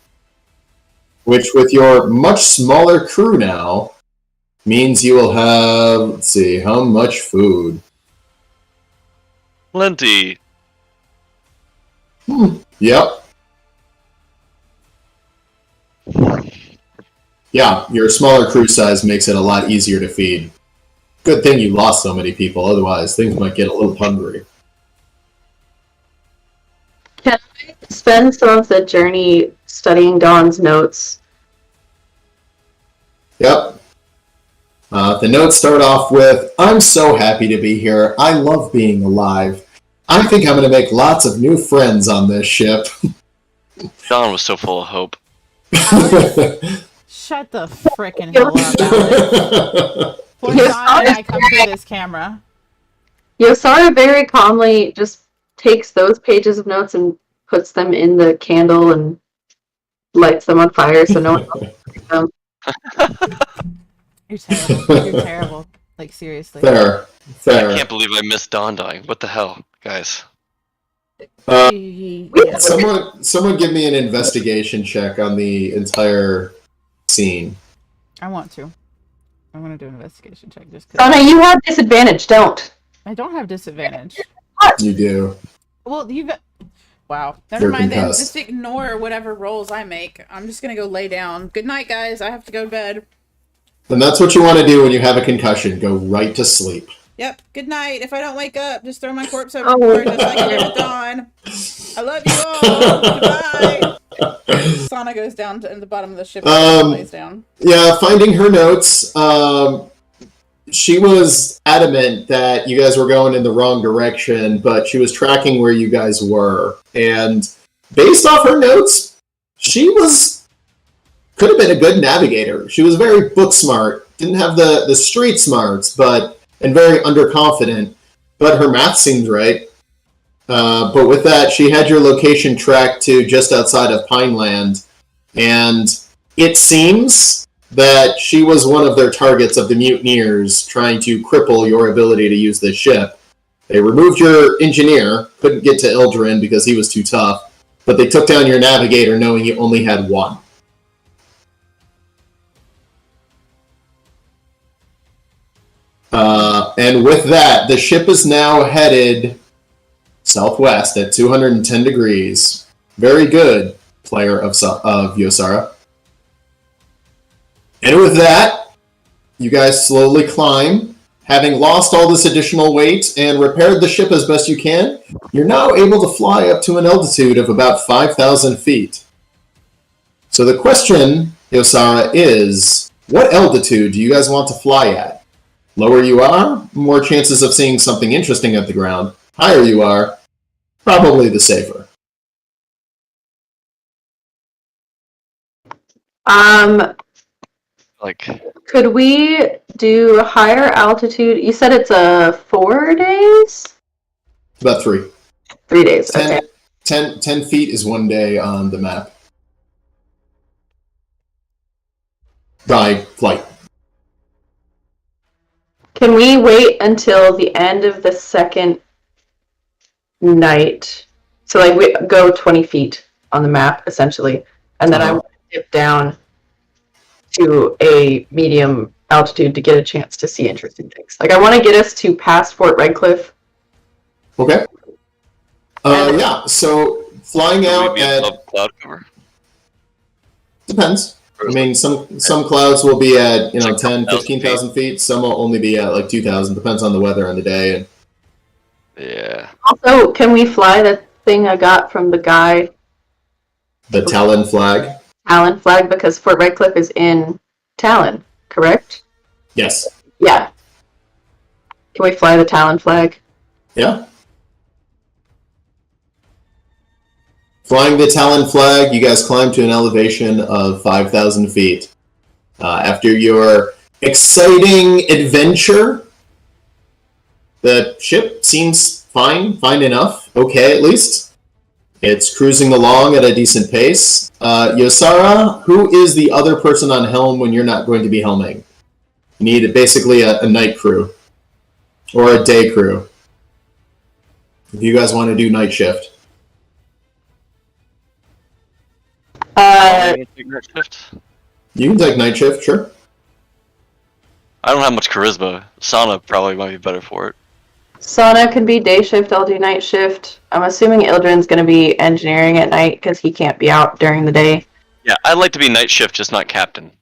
which with your much smaller crew now means you will have, let's see, how much food? Plenty. Yep. Yeah, your smaller crew size makes it a lot easier to feed. Good thing you lost so many people, otherwise things might get a little hungry. Can I spend some of the journey studying Dawn's notes? Yep. The notes start off with, I'm so happy to be here. I love being alive. I think I'm going to make lots of new friends on this ship. Dawn was so full of hope. Shut the frickin' hell up, Alex. Poor Dawn and I come through this camera. Yosara very calmly just takes those pages of notes and puts them in the candle and lights them on fire so no one else can see them. You're terrible. You're terrible. Like, seriously. Fair. I can't believe I missed Dawn dying. What the hell, guys? Someone give me an investigation check on the entire scene. I want to. I want to do an investigation check just because. Sana, you have disadvantage, don't. I don't have disadvantage. You do. Well, you got. Wow. Never You're mind then. concussed. Just ignore whatever rolls I make. I'm just gonna go lay down. Good night, guys. I have to go to bed. And that's what you want to do when you have a concussion. Go right to sleep. Yep. Good night. If I don't wake up, just throw my corpse overboard just like I did with Dawn. I love you all. Goodbye. Sana goes down to the bottom of the ship and lays down. Yeah, finding her notes, she was adamant that you guys were going in the wrong direction, but she was tracking where you guys were. And based off her notes, she could have been a good navigator. She was very book smart, didn't have the street smarts, and very underconfident, but her math seemed right. But with that, she had your location tracked to just outside of Pineland, And it seems that she was one of their targets of the mutineers trying to cripple your ability to use this ship. They removed your engineer, couldn't get to Ildren because he was too tough, but they took down your navigator knowing you only had one. And with that, the ship is now headed southwest at 210 degrees. Very good, player of Yosara. And with that, you guys slowly climb. Having lost all this additional weight and repaired the ship as best you can, you're now able to fly up to an altitude of about 5,000 feet. So the question, Yosara, is, what altitude do you guys want to fly at? Lower you are, more chances of seeing something interesting at the ground. Higher you are, probably the safer. Could we do a higher altitude? You said it's 4 days? About 3. 3 days, okay. 10 feet is 1 day on the map. By flight. Can we wait until the end of the second night? So, like, we go 20 feet on the map, essentially. And then I want to dip down to a medium altitude to get a chance to see interesting things. Like, I want to get us to past Fort Redcliffe. Okay. Yeah, so flying out at... cloud cover? Depends. I mean, some clouds will be at 10, 15,000 feet. Some will only be at like 2,000. Depends on the weather and the day. Yeah. Also, can we fly the thing I got from the guy? The Talon flag. Talon flag, because Fort Redcliffe is in Talon, correct? Yes. Yeah. Can we fly the Talon flag? Yeah. Flying the Talon flag, you guys climb to an elevation of 5,000 feet. After your exciting adventure, the ship seems fine enough, okay at least. It's cruising along at a decent pace. Yosara, who is the other person on helm when you're not going to be helming? You need basically a night crew. Or a day crew. If you guys want to do night shift. You can take night shift, sure. I don't have much charisma. Sana probably might be better for it. Sana can be day shift, I'll do night shift. I'm assuming Ildren's going to be engineering at night because he can't be out during the day. Yeah, I'd like to be night shift, just not captain.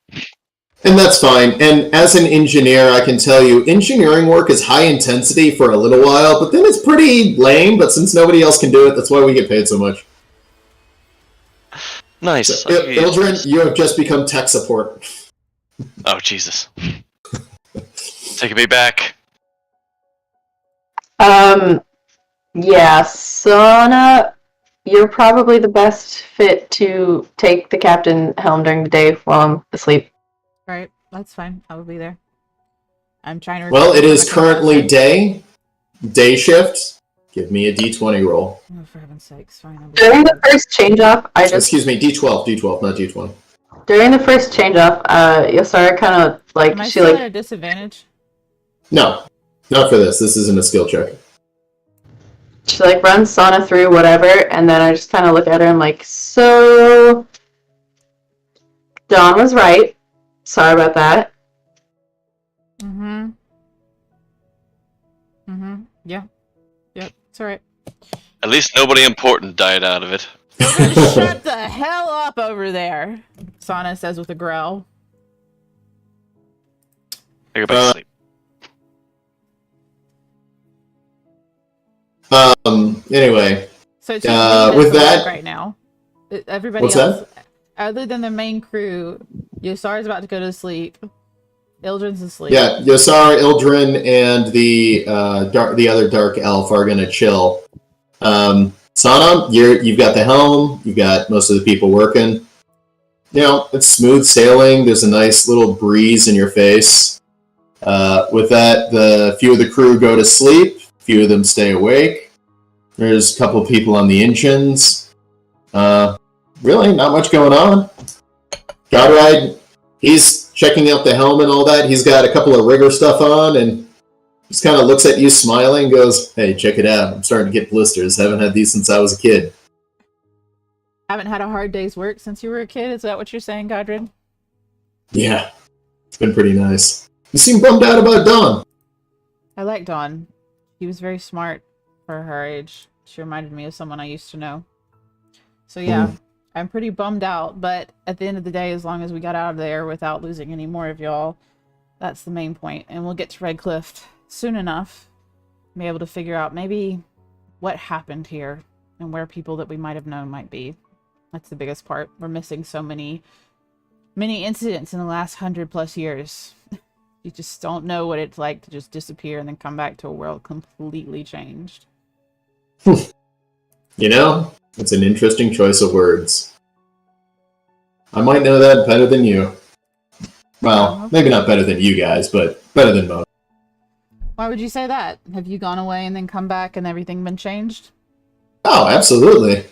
And that's fine. And as an engineer, I can tell you, engineering work is high intensity for a little while, but then it's pretty lame, but since nobody else can do it, that's why we get paid so much. Nice. So, Ildren, you have just become tech support. Oh, Jesus. Taking me back. Yeah, Sana, you're probably the best fit to take the captain helm during the day while I'm asleep. Alright, that's fine. I will be there. I'm trying to... Well, it is currently day shift. Give me a d20 roll. Oh, for heaven's sakes, fine. During the first change-off, Excuse me, d12, not d20. During the first change-off, Yosara kind of, like... Am I still at a disadvantage? No, not for this. This isn't a skill check. She, like, runs Sana through whatever, and then I just kind of look at her and like, so... Dawn was right. Sorry about that. Yeah. Yep, it's alright. At least nobody important died out of it. Shut the hell up over there, Sana says with a growl. I go back to sleep. Anyway. So with that right now, everybody what's else, that? other than the main crew, Yosara's about to go to sleep. Ildren's asleep. Yeah, Yosara, Ildren, and the other dark elf are gonna chill. Sana, you've got the helm. You've got most of the people working. You know, it's smooth sailing. There's a nice little breeze in your face. With that, the few of the crew go to sleep. Few of them stay awake. There's a couple of people on the engines. Really, not much going on. Godride, he's checking out the helm and all that. He's got a couple of rigger stuff on, and just kind of looks at you smiling and goes, hey, check it out. I'm starting to get blisters. Haven't had these since I was a kid. Haven't had a hard day's work since you were a kid? Is that what you're saying, Godred? Yeah, it's been pretty nice. You seem bummed out about Dawn. I like Dawn. He was very smart for her age. She reminded me of someone I used to know. So yeah, I'm pretty bummed out, but at the end of the day, as long as we got out of there without losing any more of y'all, that's the main point. And we'll get to Red Cliff soon enough. Be able to figure out maybe what happened here and where people that we might have known might be. That's the biggest part. We're missing so many incidents in the last 100+ years. You just don't know what it's like to just disappear and then come back to a world completely changed. You know, it's an interesting choice of words. I might know that better than you. Well, maybe not better than you guys, but better than most. Why would you say that? Have you gone away and then come back and everything been changed? Oh, absolutely.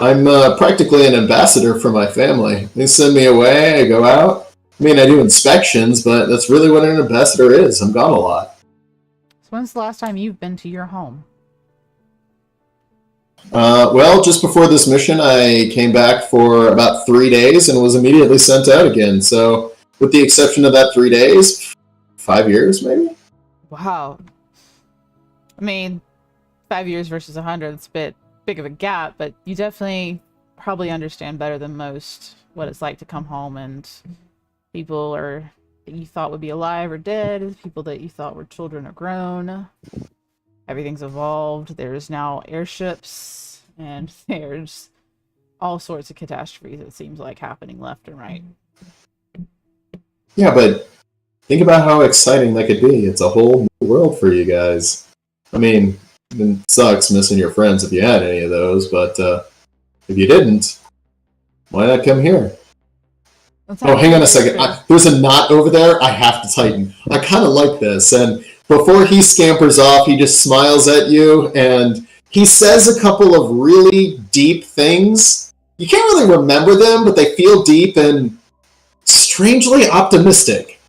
I'm practically an ambassador for my family. They send me away, I go out. I mean, I do inspections, but that's really what an ambassador is. I'm gone a lot. So when's the last time you've been to your home? Well, just before this mission, I came back for about 3 days and was immediately sent out again. So, with the exception of that 3 days, 5 years, maybe? Wow. I mean, 5 years versus 100, it's a bit big of a gap, but you definitely probably understand better than most what it's like to come home and people that you thought would be alive or dead, people that you thought were children are grown. Everything's evolved. There's now airships, and there's all sorts of catastrophes, it seems like, happening left and right. Yeah, but think about how exciting that could be. It's a whole new world for you guys. I mean, it sucks missing your friends if you had any of those, but if you didn't, why not come here? Oh, hang on a second. There's a knot over there. I have to tighten. I kind of like this. And before he scampers off, he just smiles at you, and he says a couple of really deep things. You can't really remember them, but they feel deep and strangely optimistic.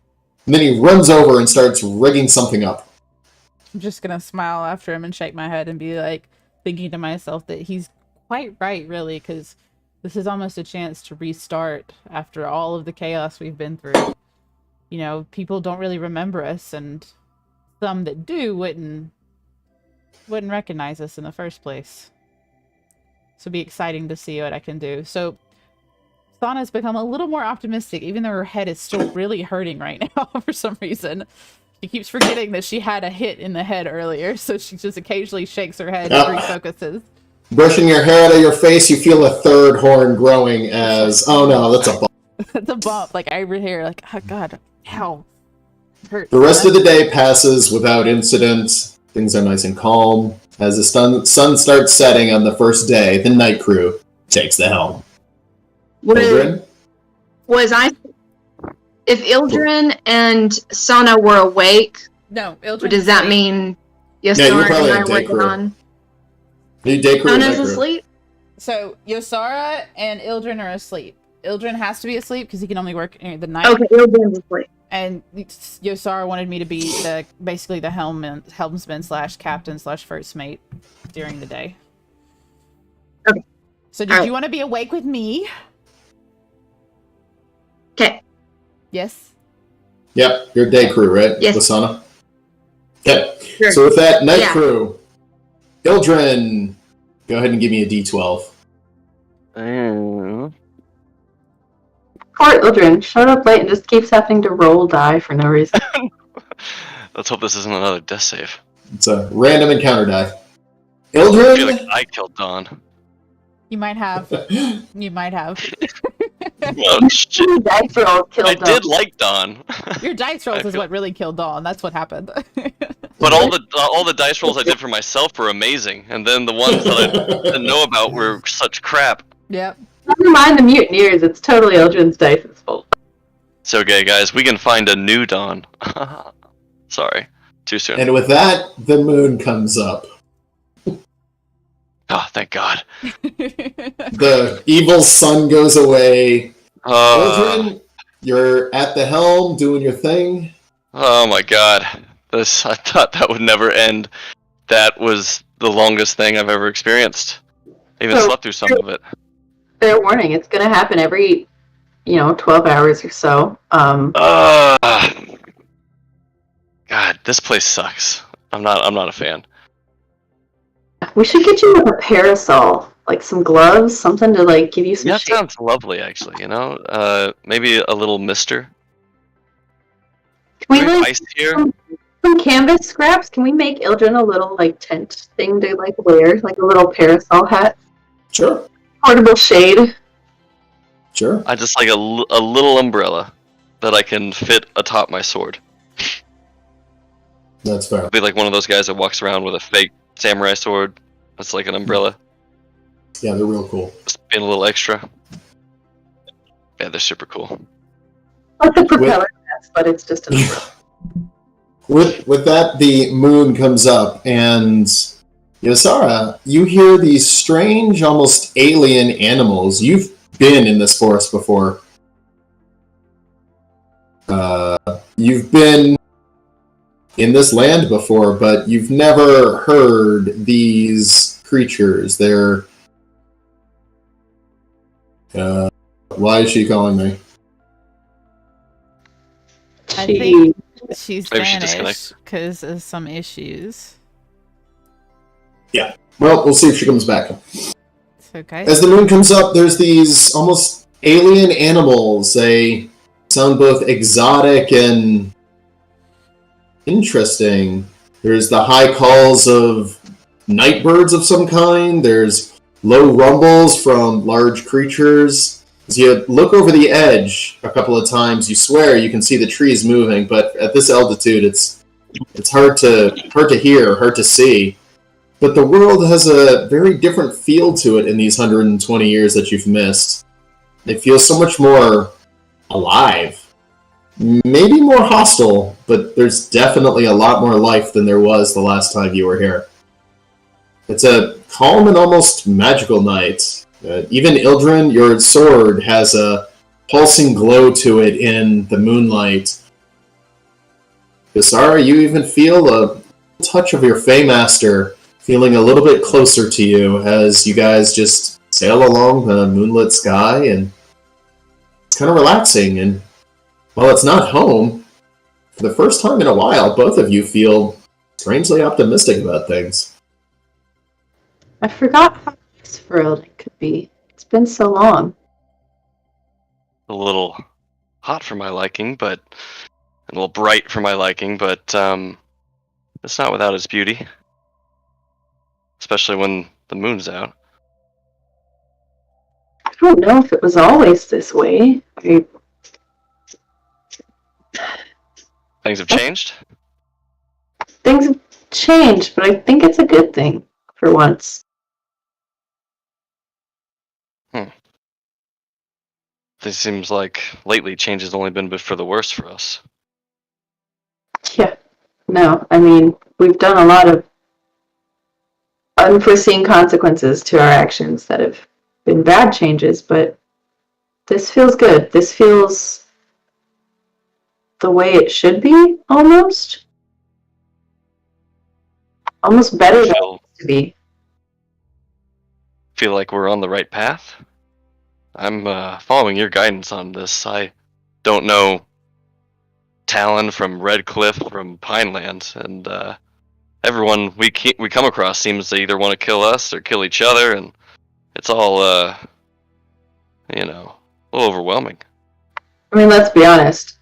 And then he runs over and starts rigging something up. I'm just going to smile after him and shake my head and be like, thinking to myself that he's quite right, really, because this is almost a chance to restart after all of the chaos we've been through. You know, people don't really remember us, and some that do wouldn't recognize us in the first place. So it'd be exciting to see what I can do. So Sana's become a little more optimistic, even though her head is still really hurting right now for some reason. She keeps forgetting that she had a hit in the head earlier, so she just occasionally shakes her head and refocuses. Brushing your hair out of your face, you feel a third horn growing as, oh no, that's a bump. That's a bump, like I read here, like, oh god, ow. Hurt. The rest of the day passes without incident. Things are nice and calm. As the sun starts setting on the first day, the night crew takes the helm. If Ildren and Sana were awake, no, Ildren does that mean Yosara and I were gone? Sana's asleep? So, Yosara and Ildren are asleep. Ildren has to be asleep because he can only work the night. Okay, Ildren's asleep. And Yosara wanted me to be basically the helmsman / captain / first mate during the day. Okay. So did you want to be awake with me? Okay. Yes? Yep, your day crew, right? Yes. Lasana? Okay. Sure. So with that, night crew. Ildren, go ahead and give me a D12. Poor Ildren, showed up late and just keeps having to roll die for no reason. Let's hope this isn't another death save. It's a random encounter die. Ildren? I feel like I killed Dawn. You might have. You might have. Oh, shit. Dice rolls killed I Dawn. did like Dawn. Your dice rolls is what really killed Dawn. That's what happened. But all the dice rolls I did for myself were amazing, and then the ones that I didn't know about were such crap. Yep. Never mind the mutineers, it's totally Ildren's dice' fault. It's okay, guys. We can find a new Dawn. Sorry. Too soon. And with that, the moon comes up. Oh, thank God. The evil sun goes away. Ildren, you're at the helm doing your thing. Oh my god. I thought that would never end. That was the longest thing I've ever experienced. I even slept through some of it. Fair warning, it's gonna happen every, 12 hours or so. God, this place sucks. I'm not a fan. We should get you a parasol, like some gloves, something to like give you some That shade. sounds lovely, actually. Maybe a little mister. Can we Drink like ice here? some canvas scraps? Can we make Ildren a little like tent thing to like wear, like a little parasol hat, Sure. portable shade? Sure. I just like a little umbrella that I can fit atop my sword. That's fair. I'll be like one of those guys that walks around with a fake samurai sword. That's like an umbrella. Yeah, they're real cool. Just being a little extra. Yeah, they're super cool. Like the propeller hats, but it's just an umbrella. With that, the moon comes up, and Yosara, you hear these strange, almost alien animals. You've been in this forest before. You've been in this land before, but you've never heard these creatures. They're... why is she calling me? I think she's vanished because of some issues. Yeah. Well, we'll see if she comes back. It's okay. As the moon comes up, there's these almost alien animals. They sound both exotic and interesting. There's the high calls of night birds of some kind. There's low rumbles from large creatures. As you look over the edge a couple of times, you swear you can see the trees moving, but at this altitude, it's hard to hear, hard to see. But the world has a very different feel to it in these 120 years that you've missed. It feels so much more alive. Maybe more hostile, but there's definitely a lot more life than there was the last time you were here. It's a calm and almost magical night. Even Ildren, your sword, has a pulsing glow to it in the moonlight. Yosara, you even feel a touch of your Feymaster feeling a little bit closer to you as you guys just sail along the moonlit sky, and it's kind of relaxing. And while it's not home, for the first time in a while, both of you feel strangely optimistic about things. I forgot how thrilled it could be. It's been so long. A little hot for my liking, but a little bright for my liking, but it's not without its beauty. Especially when the moon's out. I don't know if it was always this way. Things have changed? Things have changed, but I think it's a good thing for once. It seems like lately change has only been for the worse for us. Yeah. No, I mean, we've done a lot of unforeseen consequences to our actions that have been bad changes, but this feels good. This feels the way it should be, almost. Almost better than it used to be. Feel like we're on the right path? I'm following your guidance on this. I don't know Talon from Red Cliff from Pineland, and everyone we come across seems to either want to kill us or kill each other, and it's all, a little overwhelming. I mean, let's be honest.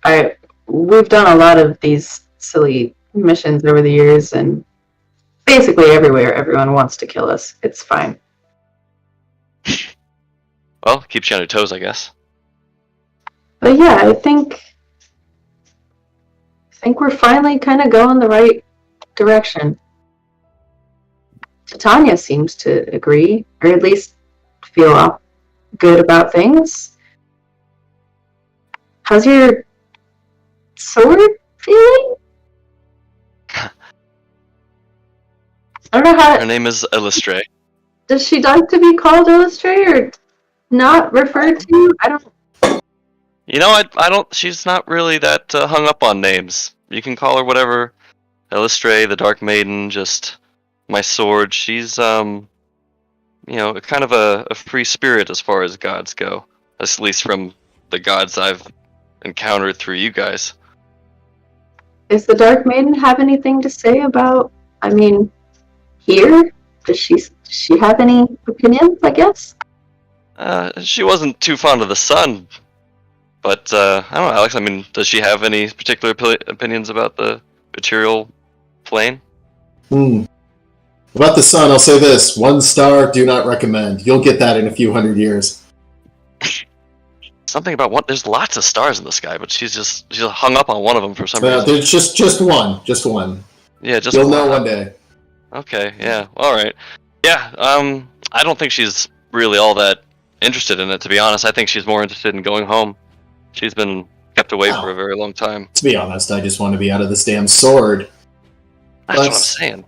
We've done a lot of these silly missions over the years, and basically everywhere everyone wants to kill us. It's fine. Well, keeps you on your toes, I guess. But yeah, I think we're finally kind of going the right direction. Titania seems to agree, or at least feel good about things. How's your sword feeling? Her I don't know how. name is Illustre. Does she like to be called Illustrator or not referred to? I don't. You know, I don't. She's not really that hung up on names. You can call her whatever. Elistray, the Dark Maiden, just my sword. She's kind of a free spirit as far as gods go. At least from the gods I've encountered through you guys. Does the Dark Maiden have anything to say about? I mean, here? Does she have any opinions? I guess. She wasn't too fond of the sun. But, I don't know, Alex, I mean, does she have any particular opinions about the material plane? About the sun, I'll say this. 1 star, do not recommend. You'll get that in a few hundred years. Something about there's lots of stars in the sky, but she's hung up on one of them for some reason. There's just one. Just one. Yeah, just You'll one. know one day. Okay, yeah, alright. Yeah, I don't think she's really all that interested in it, to be honest. I think she's more interested in going home. She's been kept away for a very long time. To be honest, I just want to be out of this damn sword. That's what I'm saying.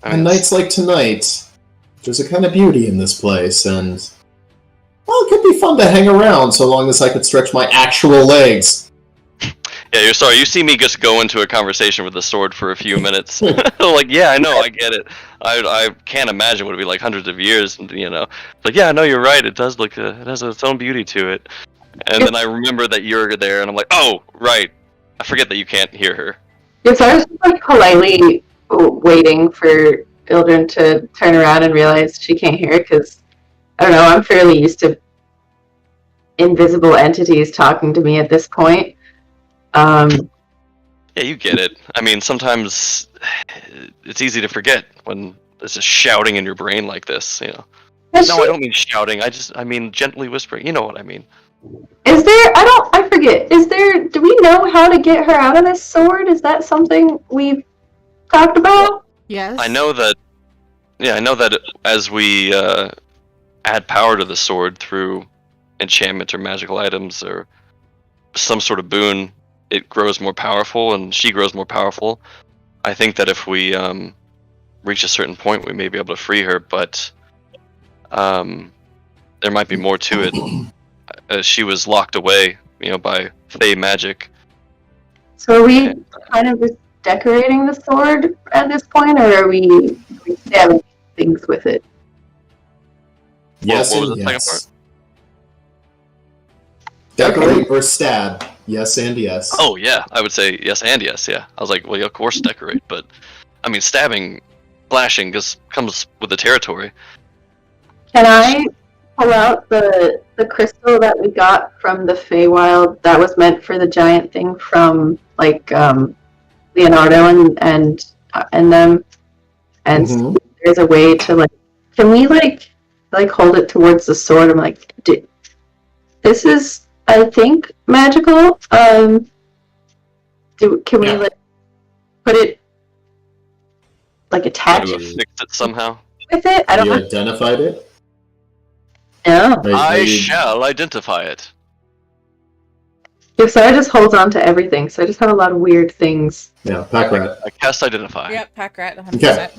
On nights like tonight, there's a kind of beauty in this place, and well, it could be fun to hang around so long as I could stretch my actual legs. Yeah, you're sorry. You see me just go into a conversation with the sword for a few minutes. Like, yeah, I know, I get it. I can't imagine what it'd be like hundreds of years, and like, yeah, I know you're right. It does look, it has its own beauty to it. And then I remember that you're there, and I'm like, oh, right. I forget that you can't hear her. Yes, I was just like politely waiting for Ildren to turn around and realize she can't hear it, because I don't know, I'm fairly used to invisible entities talking to me at this point. Yeah, you get it. I mean, sometimes it's easy to forget when there's just shouting in your brain like this, No, I don't mean shouting. I mean gently whispering. You know what I mean. Is there, I forget, do we know how to get her out of this sword? Is that something we've talked about? Yes. I know that as we add power to the sword through enchantment or magical items or some sort of boon, it grows more powerful and she grows more powerful. I think that if we reach a certain point, we may be able to free her, but there might be more to it. She was locked away, by Fey magic. So are we kind of just decorating the sword at this point, or are we stabbing things with it? Yes, what was and the yes. second part? Decorate or stab? Yes and yes. Oh yeah, I would say yes and yes. Yeah, I was like, well, yeah, of course decorate, but I mean, stabbing, flashing just comes with the territory. Can I pull out the crystal that we got from the Feywild that was meant for the giant thing from Leonardo and them, and see if there's a way to can we hold it towards the sword? I'm like, this is, I think, magical. Can we put it attach it? Fix it somehow. With it? I don't You know. identified it? No. I shall identify it. Yeah, so I just hold on to everything. So I just have a lot of weird things. Yeah, pack rat. I cast identify. Yep, pack rat, 100%. Okay.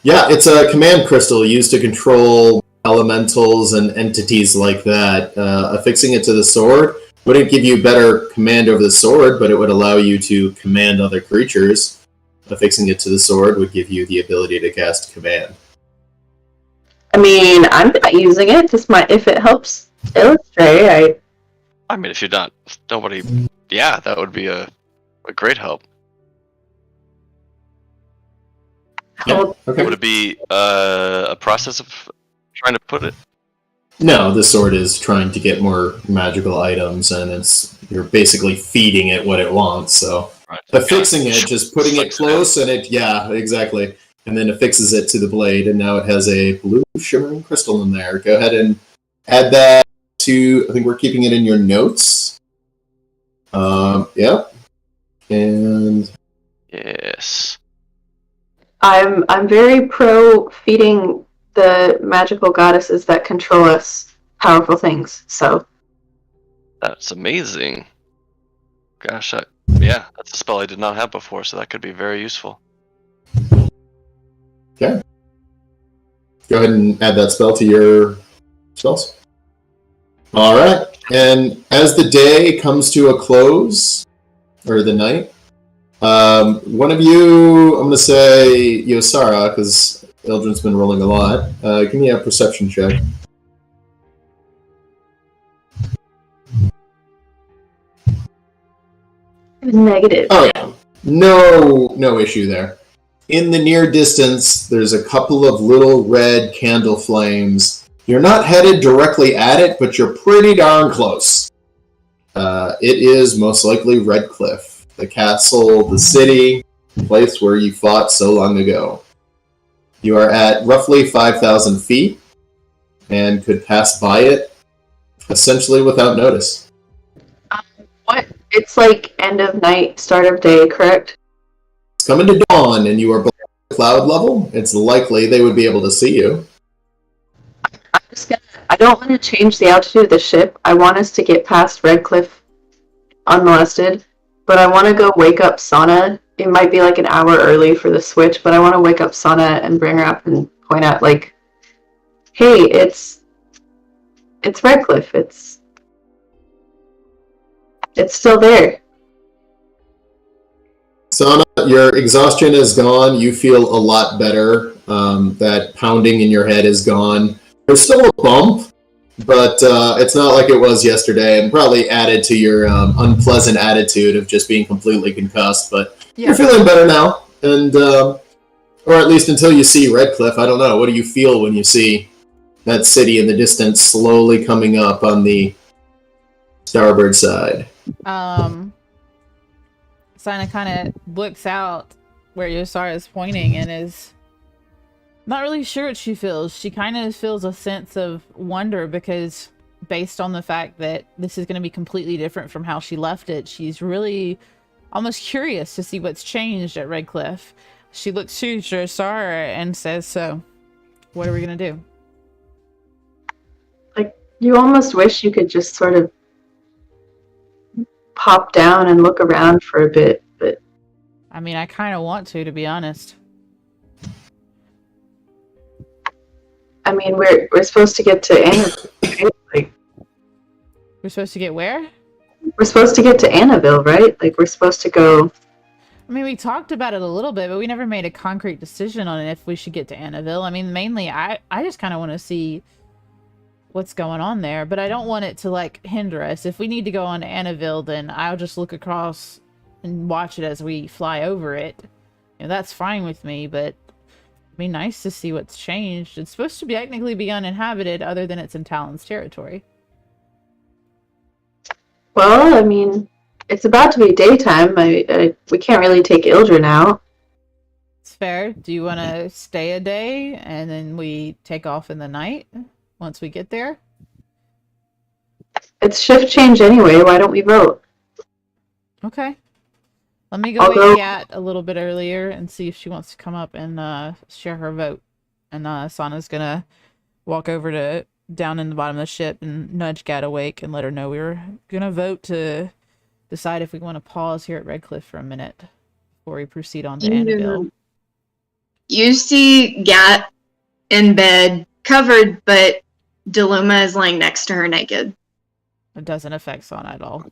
Yeah, it's a command crystal used to control elementals and entities like that. Affixing it to the sword wouldn't give you better command over the sword, but it would allow you to command other creatures. Affixing it to the sword would give you the ability to cast command. I mean, I'm not using it. Just if it helps illustrate, I mean, if you're not, nobody. Yeah, that would be a great help. Yeah, okay. Would it be a process of trying to put it? No, the sword is trying to get more magical items, and you're basically feeding it what it wants. So affixing it, just putting it close, and exactly, and then affixes it to the blade, and now it has a blue shimmering crystal in there. Go ahead and add that to. I think we're keeping it in your notes. Yep, and yes. I'm very pro feeding the magical goddesses that control us powerful things. So that's amazing. Gosh, that's a spell I did not have before, so that could be very useful. Okay. Go ahead and add that spell to your spells. All right. And as the day comes to a close, or the night, one of you, I'm going to say Yosara, because Ildren's been rolling a lot. Give me a perception check. Negative. Oh, yeah. No issue there. In the near distance, there's a couple of little red candle flames. You're not headed directly at it, but you're pretty darn close. It is most likely Redcliffe, the castle, the city, the place where you fought so long ago. You are at roughly 5,000 feet and could pass by it essentially without notice. What? It's like end of night, start of day, correct? It's coming to dawn and you are below cloud level. It's likely they would be able to see you. I don't want to change the altitude of the ship. I want us to get past Redcliffe unmolested, but I want to go wake up Sana. It might be like an hour early for the switch, but I want to wake up Sana and bring her up and point out, like, hey, it's Redcliffe. It's still there. Sana, your exhaustion is gone. You feel a lot better. That pounding in your head is gone. There's still a bump, but it's not like it was yesterday, and probably added to your unpleasant attitude of just being completely concussed. But you're feeling better now, and or at least until you see Redcliffe. I don't know. What do you feel when you see that city in the distance slowly coming up on the starboard side? Sana kind of looks out where Yosara is pointing and is not really sure what she feels. She kind of feels a sense of wonder because based on the fact that this is going to be completely different from how she left it, she's really almost curious to see what's changed at Redcliffe. She looks to Yosara and says, so, what are we going to do? Like, you almost wish you could just sort of pop down and look around for a bit, but I mean, I kind of want to be honest. I mean, we're supposed to get to Annabelle, right? Like, We're supposed to get where? we're supposed to get to Annabelle, right? Like, we're supposed to go. I mean, we talked about it a little bit, but we never made a concrete decision on if we should get to Annabelle. I mean, mainly, I just kind of want to see what's going on there, but I don't want it to, like, hinder us. If we need to go on to Annabelle, then I'll just look across and watch it as we fly over it. You know, that's fine with me, but it'd be nice to see what's changed. It's supposed to be technically be uninhabited other than it's in Talon's territory. Well, I mean, it's about to be daytime. We can't really take Ildren out. It's fair. Do you want to stay a day and then we take off in the night once we get there? It's shift change anyway. Why don't we vote? Okay. Let me go wake Kat a little bit earlier and see if she wants to come up and share her vote. And Sana's gonna walk over to down in the bottom of the ship and nudge Kat awake and let her know we were gonna vote to decide if we want to pause here at Redcliffe for a minute before we proceed on to Annabelle. You see Gat in bed, covered, but Deluma is laying next to her naked. It doesn't affect Sana at all.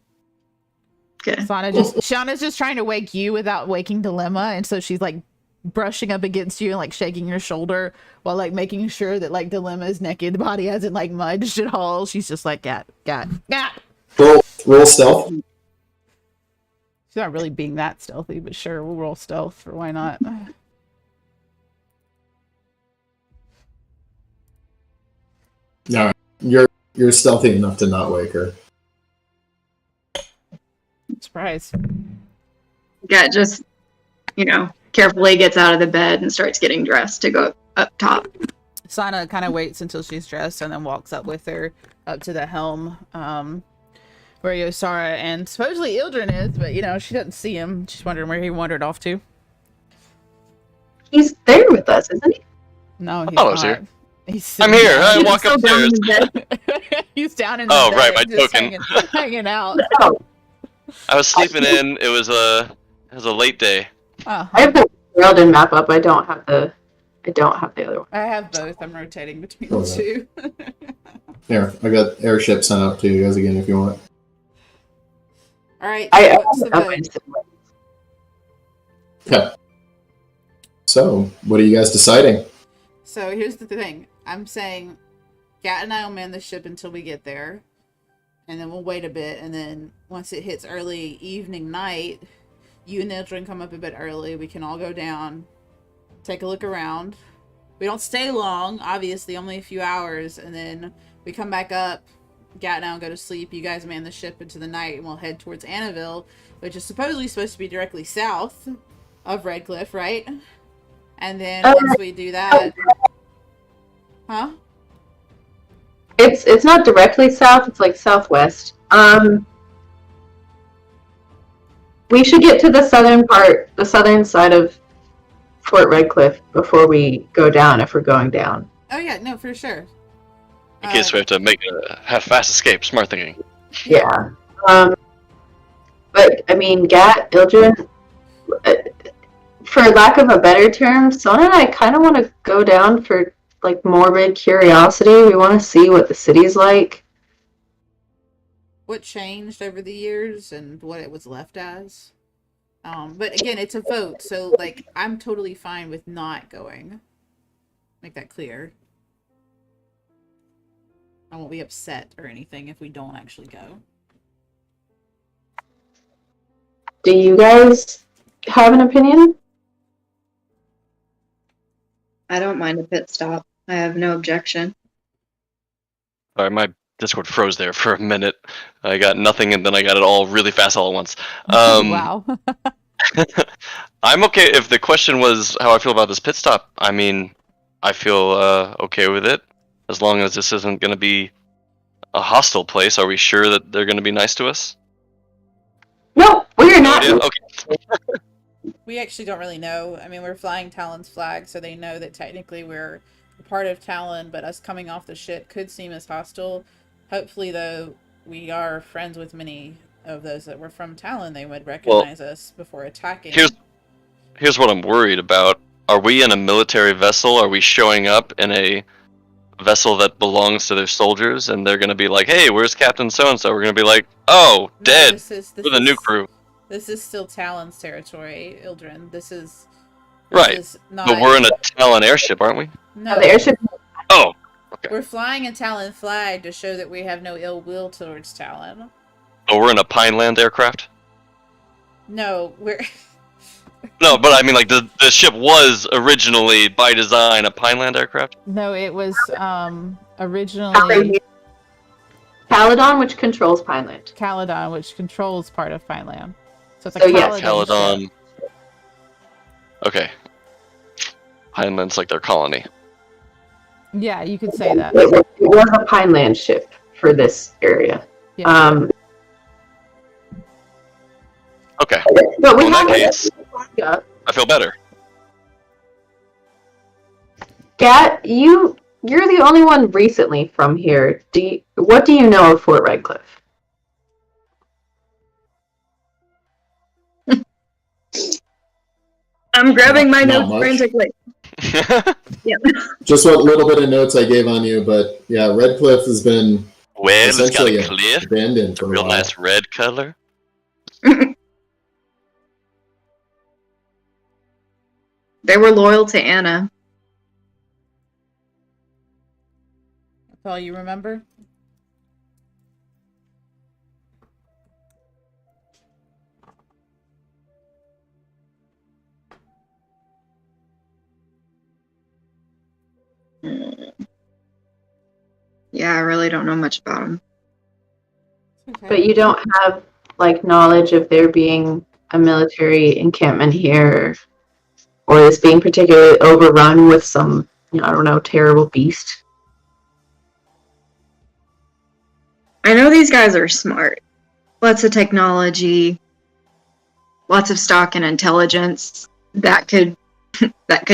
Okay. Shauna's just trying to wake you without waking Dilemma, and so she's like brushing up against you and like shaking your shoulder while like making sure that like Dilemma's naked body hasn't like mudged at all. She's just like Gat. Roll stealth. She's not really being that stealthy, but sure, we'll roll stealth for why not. All right, you're stealthy enough to not wake her. Surprise. Gat just, carefully gets out of the bed and starts getting dressed to go up top. Sana kind of waits until she's dressed and then walks up with her up to the helm, where Yosara and supposedly Ildren is, but she doesn't see him. She's wondering where he wandered off to. He's there with us, isn't he? No, he's not. Here. I'm here. I walk upstairs. He's down in the bed. Right, my just token. hanging out. I was sleeping in. It was a late day. I have the Heralded map up. I don't have the other one. I have both. I'm rotating between the two. Here, I got airship sent up to you guys again if you want. All right. So what's the vote? Okay. So, what are you guys deciding? So here's the thing. I'm saying Gat and I will man the ship until we get there. And then we'll wait a bit. And then once it hits early evening, night, you and Ildren come up a bit early. We can all go down, take a look around. We don't stay long, obviously, only a few hours. And then we come back up. Gat and I will go to sleep. You guys man the ship into the night. And we'll head towards Annaville, which is supposedly supposed to be directly south of Redcliffe, right? And then once we do that... Huh? It's not directly south, it's like southwest. We should get to the southern side of Fort Redcliffe before we go down, if we're going down. Oh yeah, no, for sure. In case we have to have fast escape. Smart thinking. Yeah. But, I mean, Gat, Ildren, for lack of a better term, Sona and I kind of want to go down for, like, morbid curiosity. We want to see what the city's like. What changed over the years and what it was left as. But again, it's a vote, so, like, I'm totally fine with not going. Make that clear. I won't be upset or anything if we don't actually go. Do you guys have an opinion? I don't mind a pit stop. I have no objection. Sorry, my Discord froze there for a minute. I got nothing, and then I got it all really fast all at once. Wow. I'm okay. If the question was how I feel about this pit stop, I mean, I feel okay with it. As long as this isn't going to be a hostile place. Are we sure that they're going to be nice to us? No, we're No not. idea? Okay. We actually don't really know. I mean, we're flying Talon's flag, so they know that technically we're a part of Talon, but us coming off the ship could seem as hostile. Hopefully, though, we are friends with many of those that were from Talon. They would recognize us before attacking. Here's what I'm worried about. Are we in a military vessel? Are we showing up in a vessel that belongs to their soldiers, and they're going to be like, hey, where's Captain So-and-so? We're going to be like, oh, dead. We're the new crew. This is still Talon's territory, Ildren. This is not... But we're in a Talon airship, aren't we? No, The airship. Oh, okay. we're flying a Talon flag to show that we have no ill will towards Talon. Oh, we're in a Pineland aircraft? No, we're... No, but I mean, like, the ship was originally, by design, a Pineland aircraft? No, it was originally Caledon, which controls Pineland. Caledon, which controls part of Pineland. So it's a So, yes. Caledon ship. Caledon. Okay. Pineland's like their colony. Yeah, you could say that. It was a Pineland ship for this area. Yeah. Okay. But we Well, in have that case, Yeah. I feel better. Gat, you're the only one recently from here. What do you know of Fort Redcliffe? I'm grabbing my Not notes much. frantically. Just what little bit of notes I gave on you, but yeah, Redcliffe has been Well, it's got essentially a cliff. abandoned It's a for a real while. nice red color. They were loyal to Anna. That's all you remember? Yeah, I really don't know much about them. Okay. But you don't have, like, knowledge of there being a military encampment here, or this being particularly overrun with some, I don't know, terrible beast. I know these guys are smart. Lots of technology, lots of stock and intelligence that could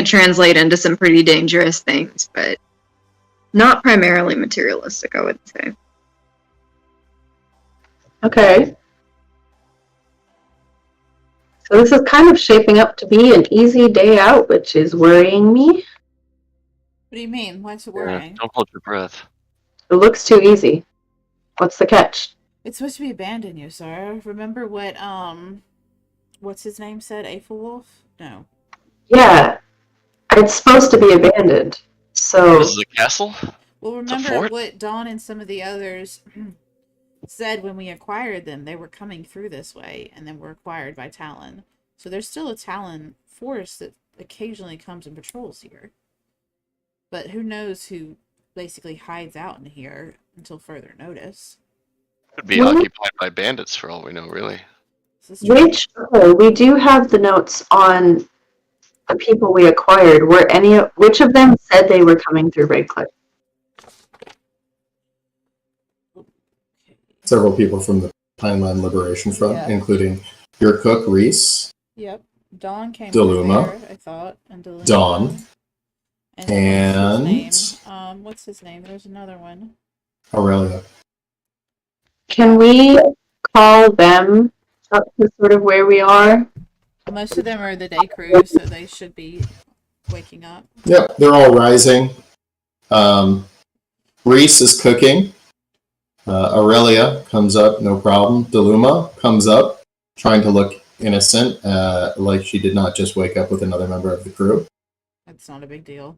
translate into some pretty dangerous things, but not primarily materialistic, I would say. Okay. So this is kind of shaping up to be an easy day out, which is worrying me. What do you mean? What's it Yeah, worrying? don't hold your breath. It looks too easy. What's the catch? It's supposed to be abandoned, Yosara. Remember what, what's his name said? Aethelwolf? No. Yeah, it's supposed to be abandoned. So This is a castle? Well, It's a remember fort? what Dawn and some of the others said when we acquired them. They were coming through this way, and then were acquired by Talon. So there's still a Talon force that occasionally comes and patrols here. But who knows who basically hides out in here until further notice. Could be occupied by bandits for all we know, really. we do have the notes on the people we acquired. Which of them said they were coming through Redcliffe? Several people from the Pineland Liberation Front, including your cook, Reese. Yep. Dawn came Deluma. through there, I thought. And Deluma. Dawn. And what's his name? There's another one. Aurelia. Can we call them up to sort of where we are? Most of them are the day crew, so they should be waking up. Yep, they're all rising. Reese is cooking. Aurelia comes up, no problem. Deluma comes up, trying to look innocent, like she did not just wake up with another member of the crew. That's not a big deal.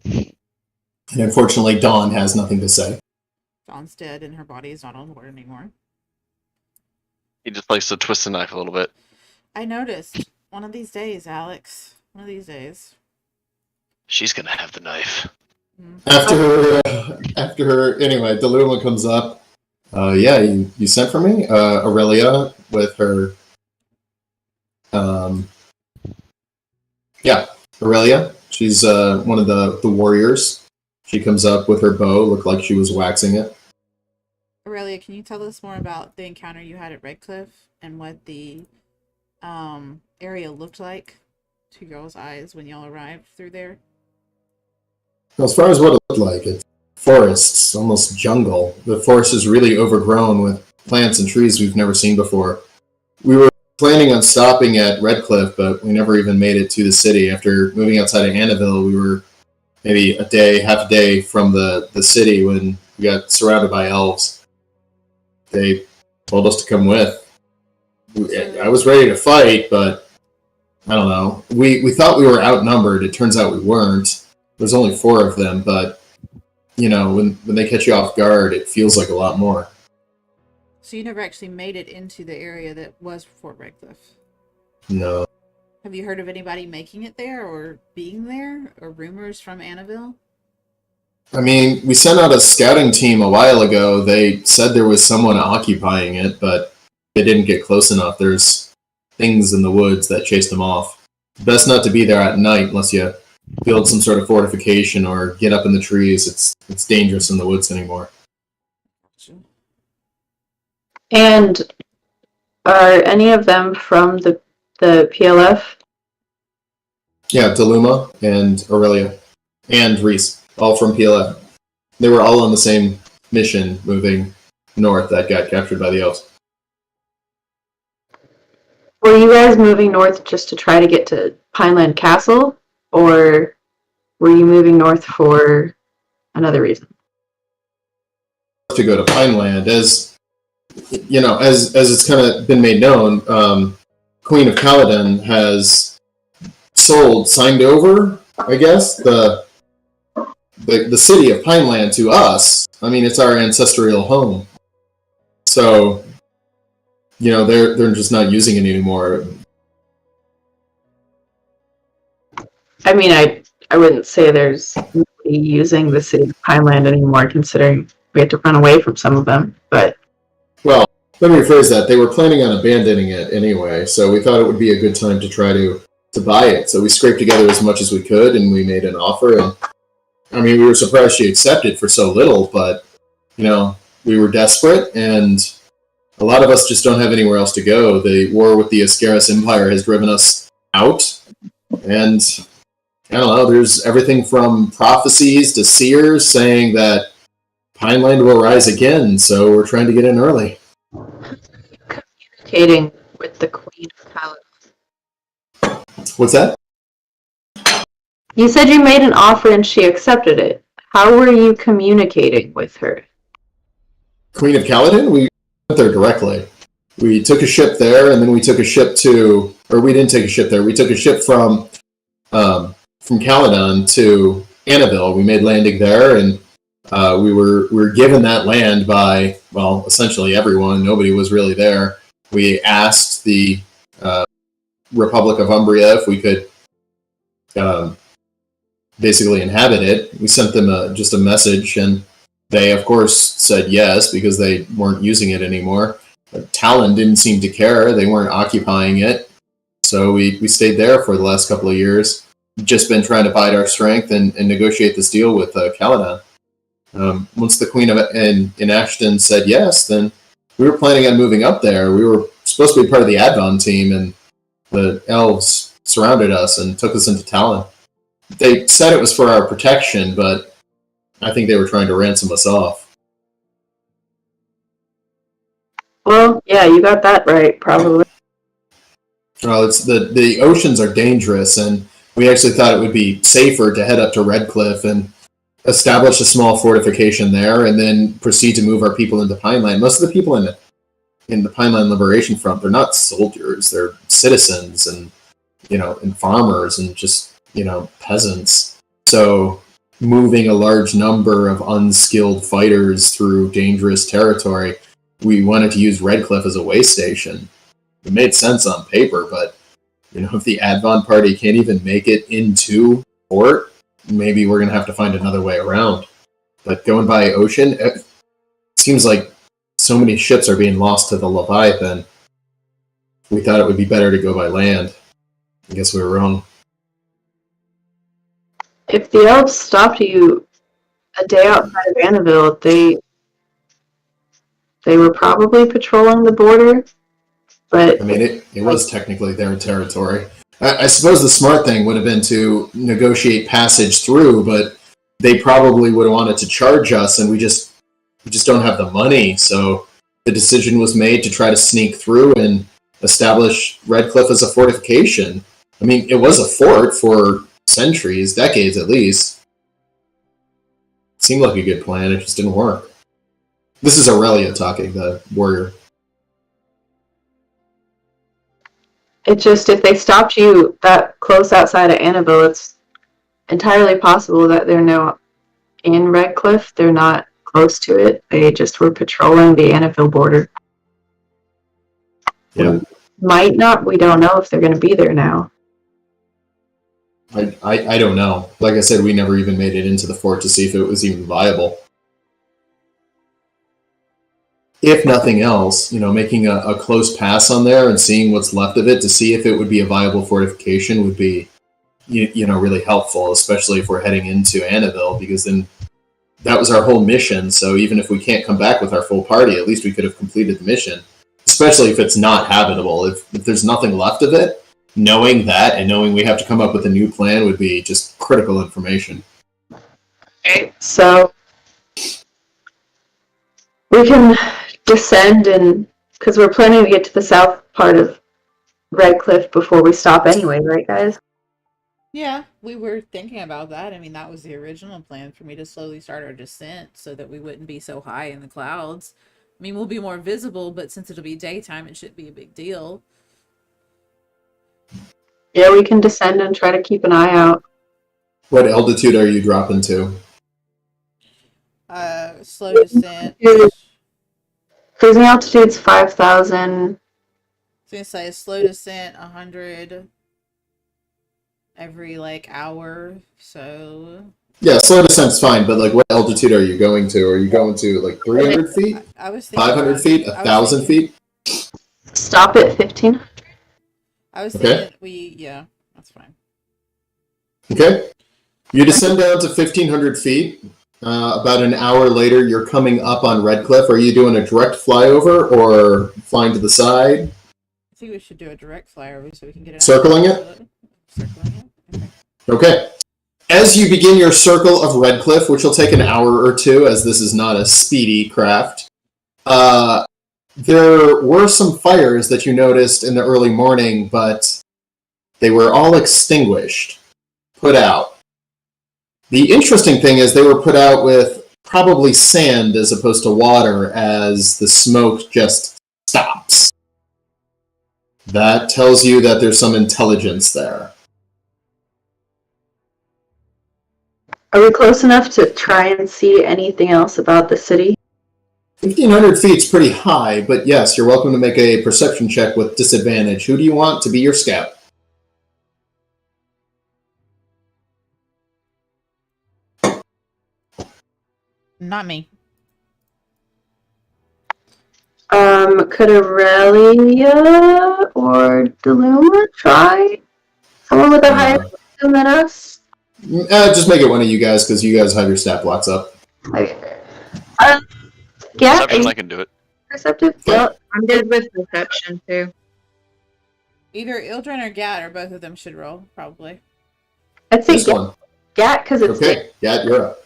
And unfortunately, Dawn has nothing to say. Dawn's dead, and her body is not on board anymore. He just likes to twist the knife a little bit. I noticed. One of these days, Alex. One of these days. She's gonna have the knife. After her, anyway, Deluma comes up. Yeah, you sent for me? Aurelia with her... yeah, Aurelia. She's one of the warriors. She comes up with her bow, looked like she was waxing it. Aurelia, can you tell us more about the encounter you had at Redcliffe and what the area looked like to y'all's eyes when y'all arrived through there? Well, as far as what it looked like, it's forests, almost jungle. The forest is really overgrown with plants and trees we've never seen before. We were planning on stopping at Redcliffe, but we never even made it to the city. After moving outside of Annabelle, we were maybe half a day from the city when we got surrounded by elves. They told us to come with. I was ready to fight, but I don't know. We thought we were outnumbered. It turns out we weren't. There's only 4 of them, but you know, when they catch you off guard, it feels like a lot more. So you never actually made it into the area that was Fort Redcliffe? No. Have you heard of anybody making it there or being there, or rumors from Annabelle? I mean, we sent out a scouting team a while ago. They said there was someone occupying it, but they didn't get close enough. There's things in the woods that chased them off. Best not to be there at night unless you build some sort of fortification or get up in the trees. It's dangerous in the woods anymore. And are any of them from the PLF? Yeah, Deluma and Aurelia and Reese, all from PLF. They were all on the same mission moving north that got captured by the elves. Were you guys moving north just to try to get to Pineland Castle, or were you moving north for another reason? To go to Pineland, as you know, as it's kind of been made known, Queen of Caledon has signed over, I guess, the city of Pineland to us. I mean, it's our ancestral home. So, you know, they're just not using it anymore. I mean, I wouldn't say there's nobody using the city of Pineland anymore, considering we had to run away from some of them, but... Well, let me rephrase that. They were planning on abandoning it anyway, so we thought it would be a good time to try to buy it. So we scraped together as much as we could, and we made an offer. And I mean, we were surprised she accepted for so little, but, you know, we were desperate, and a lot of us just don't have anywhere else to go. The war with the Ascaris Empire has driven us out, and I don't know, there's everything from prophecies to seers saying that Pineland will rise again, so we're trying to get in early. Communicating with the Queen of Caledon. What's that? You said you made an offer and she accepted it. How were you communicating with her? Queen of Caledon, we went there directly. We took a ship there, and then we took a ship we didn't take a ship there. We took a ship from Caledon to Annabelle. We made landing there, and we were given that land by, well, essentially everyone. Nobody was really there. We asked the Republic of Umbria if we could basically inhabit it. We sent them just a message, and they, of course, said yes because they weren't using it anymore. But Talon didn't seem to care. They weren't occupying it. So we stayed there for the last couple of years. Just been trying to bide our strength and negotiate this deal with Caledon. Once the Queen in Ashton said yes, then we were planning on moving up there. We were supposed to be part of the Advon team, and the elves surrounded us and took us into Talon. They said it was for our protection, but I think they were trying to ransom us off. Well, yeah, you got that right, probably. Well, it's the oceans are dangerous, and we actually thought it would be safer to head up to Redcliffe and establish a small fortification there, and then proceed to move our people into Pineland. Most of the people in the Pineland Liberation Front, they're not soldiers; they're citizens and farmers and just peasants. So moving a large number of unskilled fighters through dangerous territory, we wanted to use Redcliffe as a way station. It made sense on paper, but if the Advon party can't even make it into port, maybe we're going to have to find another way around. But going by ocean, it seems like so many ships are being lost to the Leviathan. We thought it would be better to go by land. I guess we were wrong. If the elves stopped you a day outside of Annabelle, they were probably patrolling the border, but... I mean, it was technically their territory. I suppose the smart thing would have been to negotiate passage through, but they probably would have wanted to charge us, and we just don't have the money, so the decision was made to try to sneak through and establish Redcliffe as a fortification. I mean, it was a fort for centuries, decades at least. It seemed like a good plan, it just didn't work. This is Aurelia talking, the warrior. It's just, if they stopped you that close outside of Annabelle, it's entirely possible that they're now in Redcliffe. They're not close to it. They just were patrolling the Annabelle border. Yeah. Might not. We don't know if they're going to be there now. I don't know. Like I said, we never even made it into the fort to see if it was even viable. If nothing else, making a close pass on there and seeing what's left of it to see if it would be a viable fortification would be, really helpful, especially if we're heading into Annabelle, because then that was our whole mission. So even if we can't come back with our full party, at least we could have completed the mission, especially if it's not habitable. If there's nothing left of it, knowing that and knowing we have to come up with a new plan would be just critical information. Okay, so we can descend, and because we're planning to get to the south part of Redcliffe before we stop anyway, right, guys? Yeah, we were thinking about that. I mean, that was the original plan, for me to slowly start our descent so that we wouldn't be so high in the clouds. I mean, we'll be more visible, but since it'll be daytime, it shouldn't be a big deal. Yeah, we can descend and try to keep an eye out. What altitude are you dropping to? Slow descent. Cruising altitude's 5,000. I was gonna say a slow descent, 100 every hour. So yeah, slow descent's fine, but what altitude are you going to? Are you going to 300 feet? I was thinking 500 feet? 1,000 feet? Stop at 15. I was thinking yeah, that's fine. Okay. You descend down to 1,500 feet. About an hour later, you're coming up on Redcliffe. Are you doing a direct flyover or flying to the side? I think we should do a direct flyover so we can get it. Circling it? Circling it? Okay. As you begin your circle of Redcliffe, which will take an hour or two, as this is not a speedy craft, there were some fires that you noticed in the early morning, but they were all extinguished, put out. The interesting thing is they were put out with probably sand as opposed to water as the smoke just stops. That tells you that there's some intelligence there. Are we close enough to try and see anything else about the city? 1,500 feet's pretty high, but yes, you're welcome to make a perception check with disadvantage. Who do you want to be your scout? Not me. Could Aurelia or Deluma try? Someone with a higher perception than us? Just make it one of you guys, because you guys have your stat blocks up. Yeah, Perception, I can do it. perceptive? Yeah. I'm good with perception too. Either Ildren or Gat, or both of them should roll, probably. I'd say This one. Gat, because it's Okay, Gat, you're up.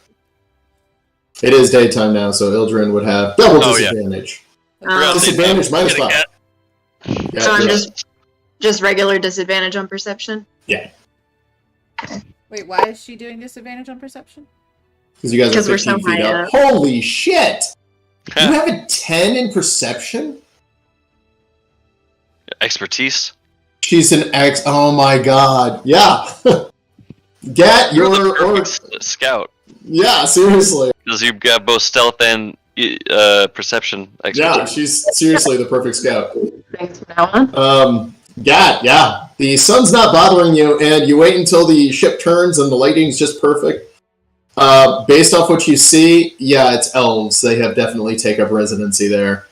It is daytime now, so Ildren would have double disadvantage. Disadvantage minus 5. So I'm just regular disadvantage on perception? Yeah. Wait, why is she doing disadvantage on perception? Because you guys are 'Cause we're 15 so feet high up. up. Holy shit! You have a 10 in perception? Expertise. She's an X. Oh my god. Yeah. Gat, You're the you're... perfect scout. Yeah, seriously. Because you've got both stealth and perception expertise. Yeah, she's seriously the perfect scout. Thanks from now on. Gat, yeah. The sun's not bothering you, and you wait until the ship turns and the lighting's just perfect. Based off what you see, yeah, it's elves. They have definitely taken up residency there.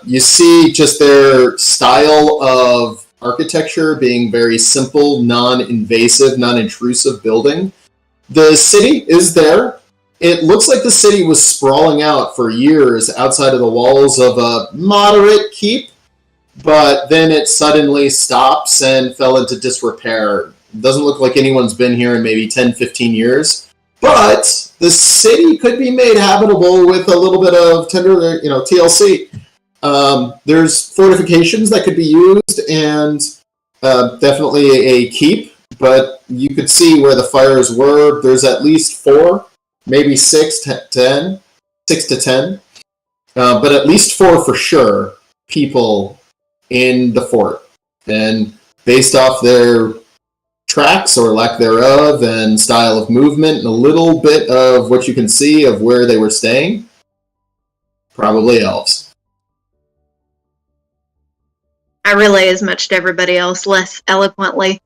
You see just their style of architecture being very simple, non-invasive, non-intrusive building. The city is there. It looks like the city was sprawling out for years outside of the walls of a moderate keep, but then it suddenly stops and fell into disrepair. It doesn't look like anyone's been here in maybe 10, 15 years. But the city could be made habitable with a little bit of tender, TLC. There's fortifications that could be used, and definitely a keep. But you could see where the fires were. There's at least 4, maybe 6 to 10. But at least 4 for sure people in the fort. And based off their tracks or lack thereof and style of movement and a little bit of what you can see of where they were staying, probably elves. I relay as much to everybody else, less eloquently.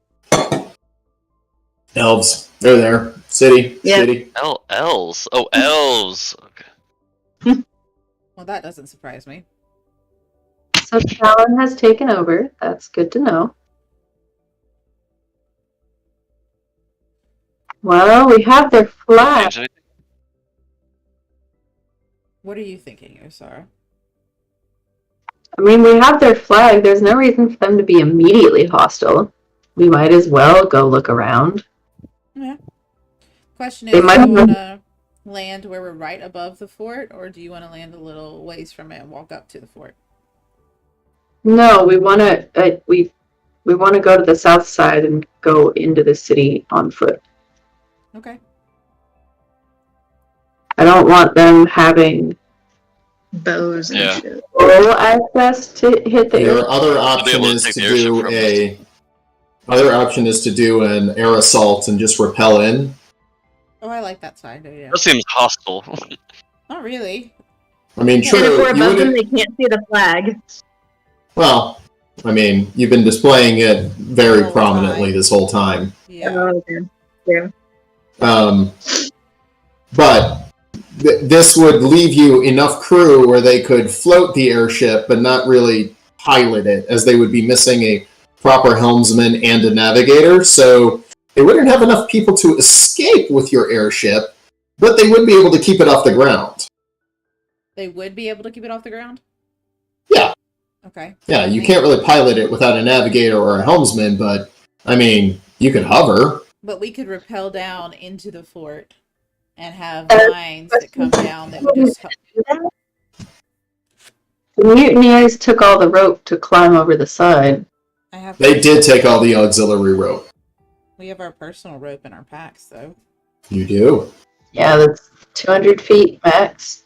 Elves. They're there. City. Yeah. City. Elves. Oh, elves. Okay. Well, that doesn't surprise me. So Talon has taken over. That's good to know. Well, we have their flag. Change anything? What are you thinking, Osara? I mean, we have their flag. There's no reason for them to be immediately hostile. We might as well go look around. Yeah. Question is, They do might you have- want to land where we're right above the fort, or do you want to land a little ways from it and walk up to the fort? No, we want to. We want to go to the south side and go into the city on foot. Okay. I don't want them having Bows and Yeah. shit. full access to hit the Your other They'll be option able to is take to the airship do from an air assault and just repel in. Oh, I like that side. Yeah. That seems hostile. Not really. I mean, And if true. we're You above them, wouldn't. they can't see the flag. Well, I mean, you've been displaying it very The whole prominently time. this whole time. Yeah. Oh, okay. Yeah. But this would leave you enough crew where they could float the airship but not really pilot it, as they would be missing a proper helmsman and a navigator. So they wouldn't have enough people to escape with your airship, but they would be able to keep it off the ground. They would be able to keep it off the ground? Yeah. Okay. Yeah, you can't really pilot it without a navigator or a helmsman, but, I mean, you can hover. But we could rappel down into the fort and have lines that come down that would just help. The mutineers took all the rope to climb over the side. They did take all the auxiliary rope. We have our personal rope in our packs, though. You do. Yeah, that's 200 feet max.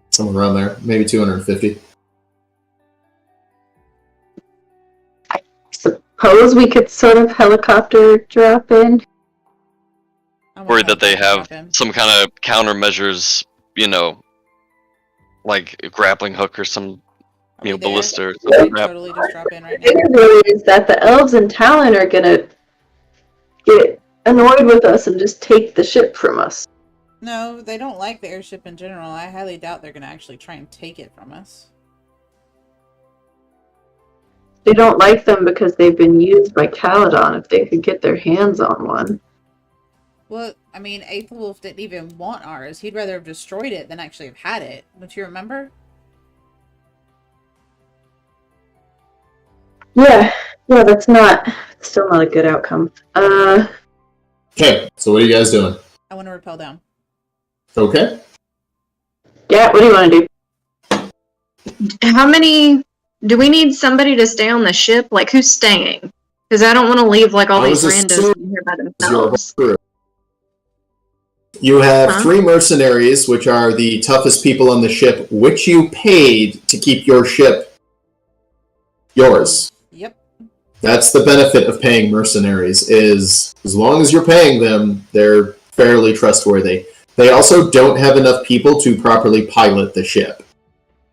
Somewhere around there. Maybe 250. Suppose we could sort of helicopter drop in. Worried that they have some kind of countermeasures, like a grappling hook or some, ballista or something. Totally just drop in right The now. thing really is that the elves and Talon are gonna get annoyed with us and just take the ship from us. No, they don't like the airship in general. I highly doubt they're gonna actually try and take it from us. They don't like them because they've been used by Caledon if they could get their hands on one. Well, I mean, Aethelwulf didn't even want ours. He'd rather have destroyed it than actually have had it. Don't you remember? Yeah, that's still not a good outcome. Okay, so what are you guys doing? I want to rappel down. Okay. Yeah, what do you want to do? How many... Do we need somebody to stay on the ship? Like, who's staying? Because I don't want to leave, like, all these randos in here by themselves. You have 3 mercenaries, which are the toughest people on the ship, which you paid to keep your ship yours. Yep. That's the benefit of paying mercenaries, is as long as you're paying them, they're fairly trustworthy. They also don't have enough people to properly pilot the ship.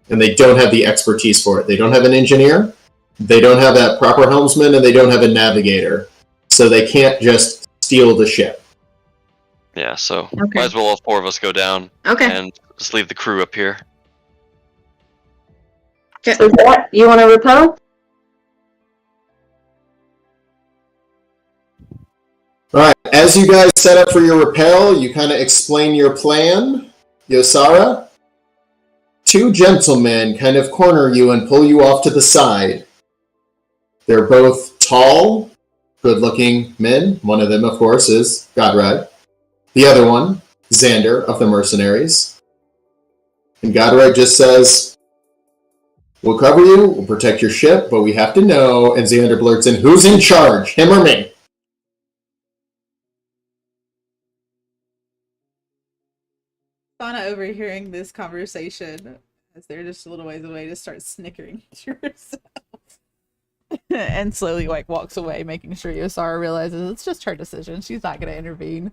And they don't have the expertise for it. They don't have an engineer, they don't have that proper helmsman, and they don't have a navigator. So they can't just steal the ship. Yeah, so might as well all 4 of us go down and just leave the crew up here. So that, you want to repel? Alright, as you guys set up for your rappel, you kind of explain your plan. Yosara, 2 gentlemen kind of corner you and pull you off to the side. They're both tall, good-looking men. One of them, of course, is Godride. The other one, Xander of the Mercenaries. And Godride just says, "We'll cover you, we'll protect your ship, but we have to know," and Xander blurts in, "Who's in charge, him or me?" Sana, overhearing this conversation, as they're just a little ways away, just starts snickering to herself. And slowly, walks away, making sure Yosara realizes it's just her decision. She's not going to intervene.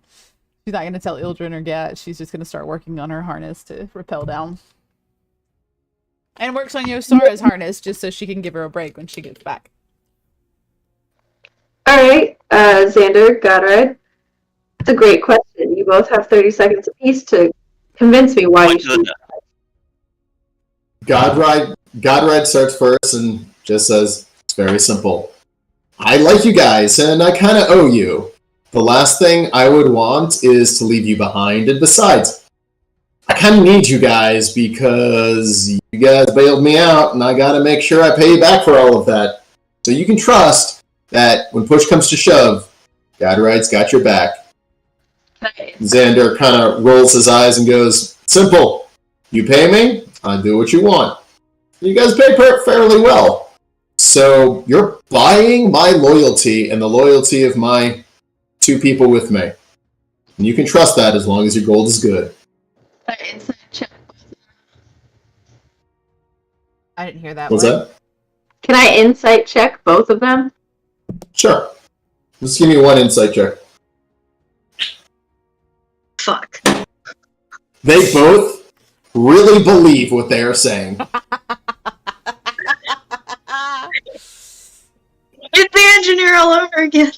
She's not going to tell Ildren or Gat. She's just going to start working on her harness to rappel down. And works on Yosara's harness just so she can give her a break when she gets back. Alright, Xander, Godride. That's a great question. You both have 30 seconds apiece to convince me why you should. Godride starts first and just says, "It's very simple. I like you guys, and I kind of owe you. The last thing I would want is to leave you behind, and besides, I kind of need you guys because you guys bailed me out, and I got to make sure I pay you back for all of that. So you can trust that when push comes to shove, Godride's got your back." Xander kind of rolls his eyes and goes, "Simple. You pay me, I do what you want. You guys pay fairly well. So you're buying my loyalty and the loyalty of my 2 people with me. And you can trust that as long as your gold is good." I didn't hear that. What's that? Can I insight check both of them? Sure. Just give me 1 insight check. Fuck. They both really believe what they are saying. It's the engineer all over again.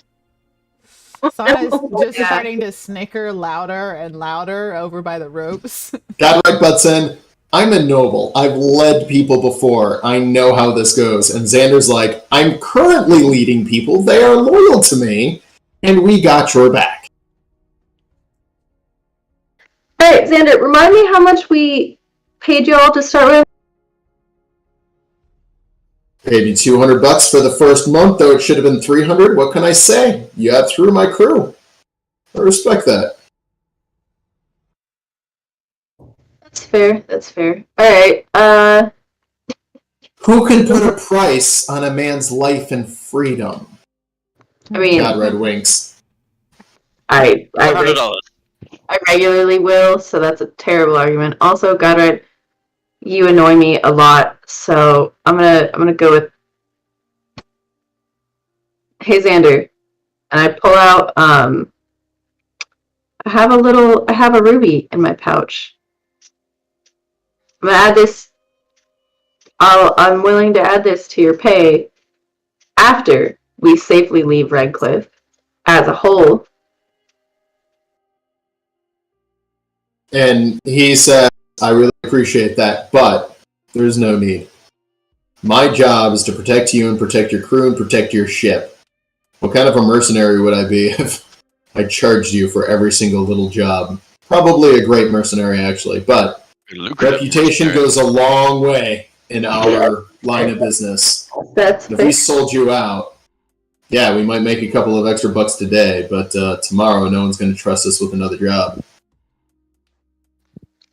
Sana's just starting to snicker louder and louder over by the ropes. Godride butts in, "I'm a noble. I've led people before. I know how this goes." And Xander's like, "I'm currently leading people. They are loyal to me, and we got your back." Alright, Xander, remind me how much we paid you all to start with? Paid you $200 for the first month, though it should have been $300. What can I say? You got through my crew. I respect that. That's fair. Alright, Who can put a price on a man's life and freedom? I mean, Godride winks. I $100. regularly will, so that's a terrible argument. Also, Godred, you annoy me a lot, so I'm gonna go with Hey Xander, and I pull out I have a ruby in my pouch. I'm gonna add this. I'm willing to add this to your pay after we safely leave Redcliffe as a whole. And he says, I really appreciate that, but there's no need. My job is to protect you and protect your crew and protect your ship. What kind of a mercenary would I be if I charged you for every single little job? Probably a great mercenary, actually, but reputation goes a long way in our line of business. That's If we sold you out, yeah, we might make a couple of extra bucks today, but tomorrow no one's going to trust us with another job.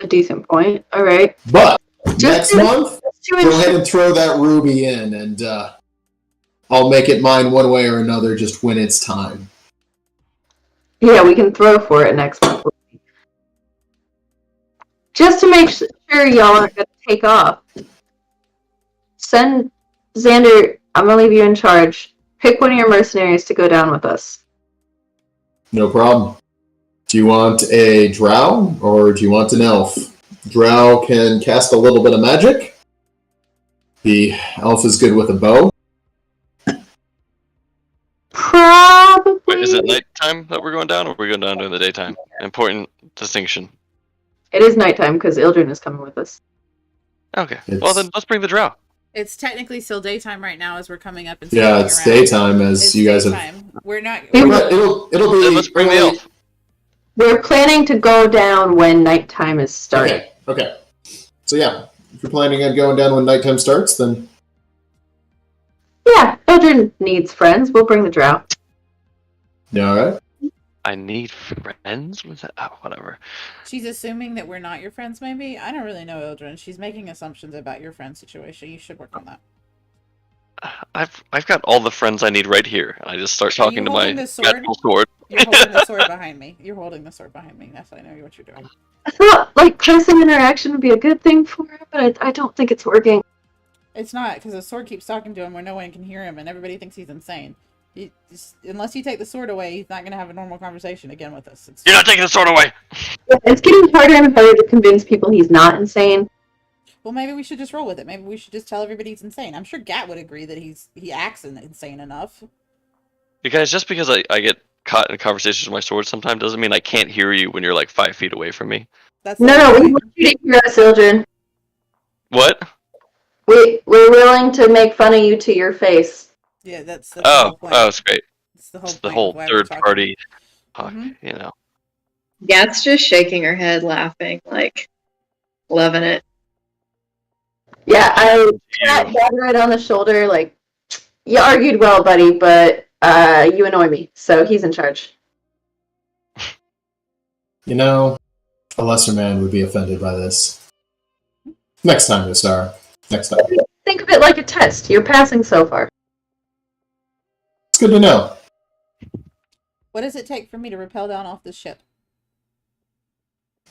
a decent point. All right. But next month, go ahead and throw that ruby in, and I'll make it mine one way or another just when it's time. Yeah, we can throw for it next month. Just to make sure y'all aren't going to take off. Send Xander, I'm going to leave you in charge. Pick one of your mercenaries to go down with us. No problem. Do you want a drow or do you want an elf? Drow can cast a little bit of magic. The elf is good with a bow. Probably. Wait, is it nighttime that we're going down, or are we going down during the daytime? Important distinction. It is nighttime because Ildren is coming with us. Okay. Well, then let's bring the drow. It's technically still daytime right now as we're coming up and yeah, it's around. daytime as It's you guys daytime. have. We're not. It'll be. Then let's bring the elf. We're planning to go down when nighttime is starting. Okay. So yeah, if you're planning on going down when nighttime starts, then Yeah, Ildren needs friends. We'll bring the drow. yeah, all right. I need friends? What's that? Oh, whatever. She's assuming that we're not your friends, maybe? I don't really know, Ildren. She's making assumptions about your friend situation. You should work on that. I've got all the friends I need right here. And I just start talking to my magical sword. You're holding the sword behind me. You're holding the sword behind me. That's how I know what you're doing. I thought, like, closing interaction would be a good thing for her, but I don't think it's working. It's not, because the sword keeps talking to him where no one can hear him, and everybody thinks he's insane. Unless you take the sword away, he's not going to have a normal conversation again with us. You're not taking the sword away! It's getting harder and harder to convince people he's not insane. Well, maybe we should just roll with it. Maybe we should just tell everybody he's insane. I'm sure Gat would agree that he acts insane enough. You guys, just because I get caught in conversations with my sword sometimes doesn't mean I can't hear you when you're like 5 feet away from me. No, we want you to hear us, Ildren. What? We're willing to make fun of you to your face. Yeah, that's the whole point. Oh, it's great. It's the It's whole, the whole third party talk, you know. Gat's just shaking her head, laughing, like, loving it. Yeah, I pat Godred on the shoulder, like, you argued well, buddy, but you annoy me, so he's in charge. You know, a lesser man would be offended by this. Next time, Star. Next time. Think of it like a test. You're passing so far. It's good to know. What does it take for me to rappel down off this ship?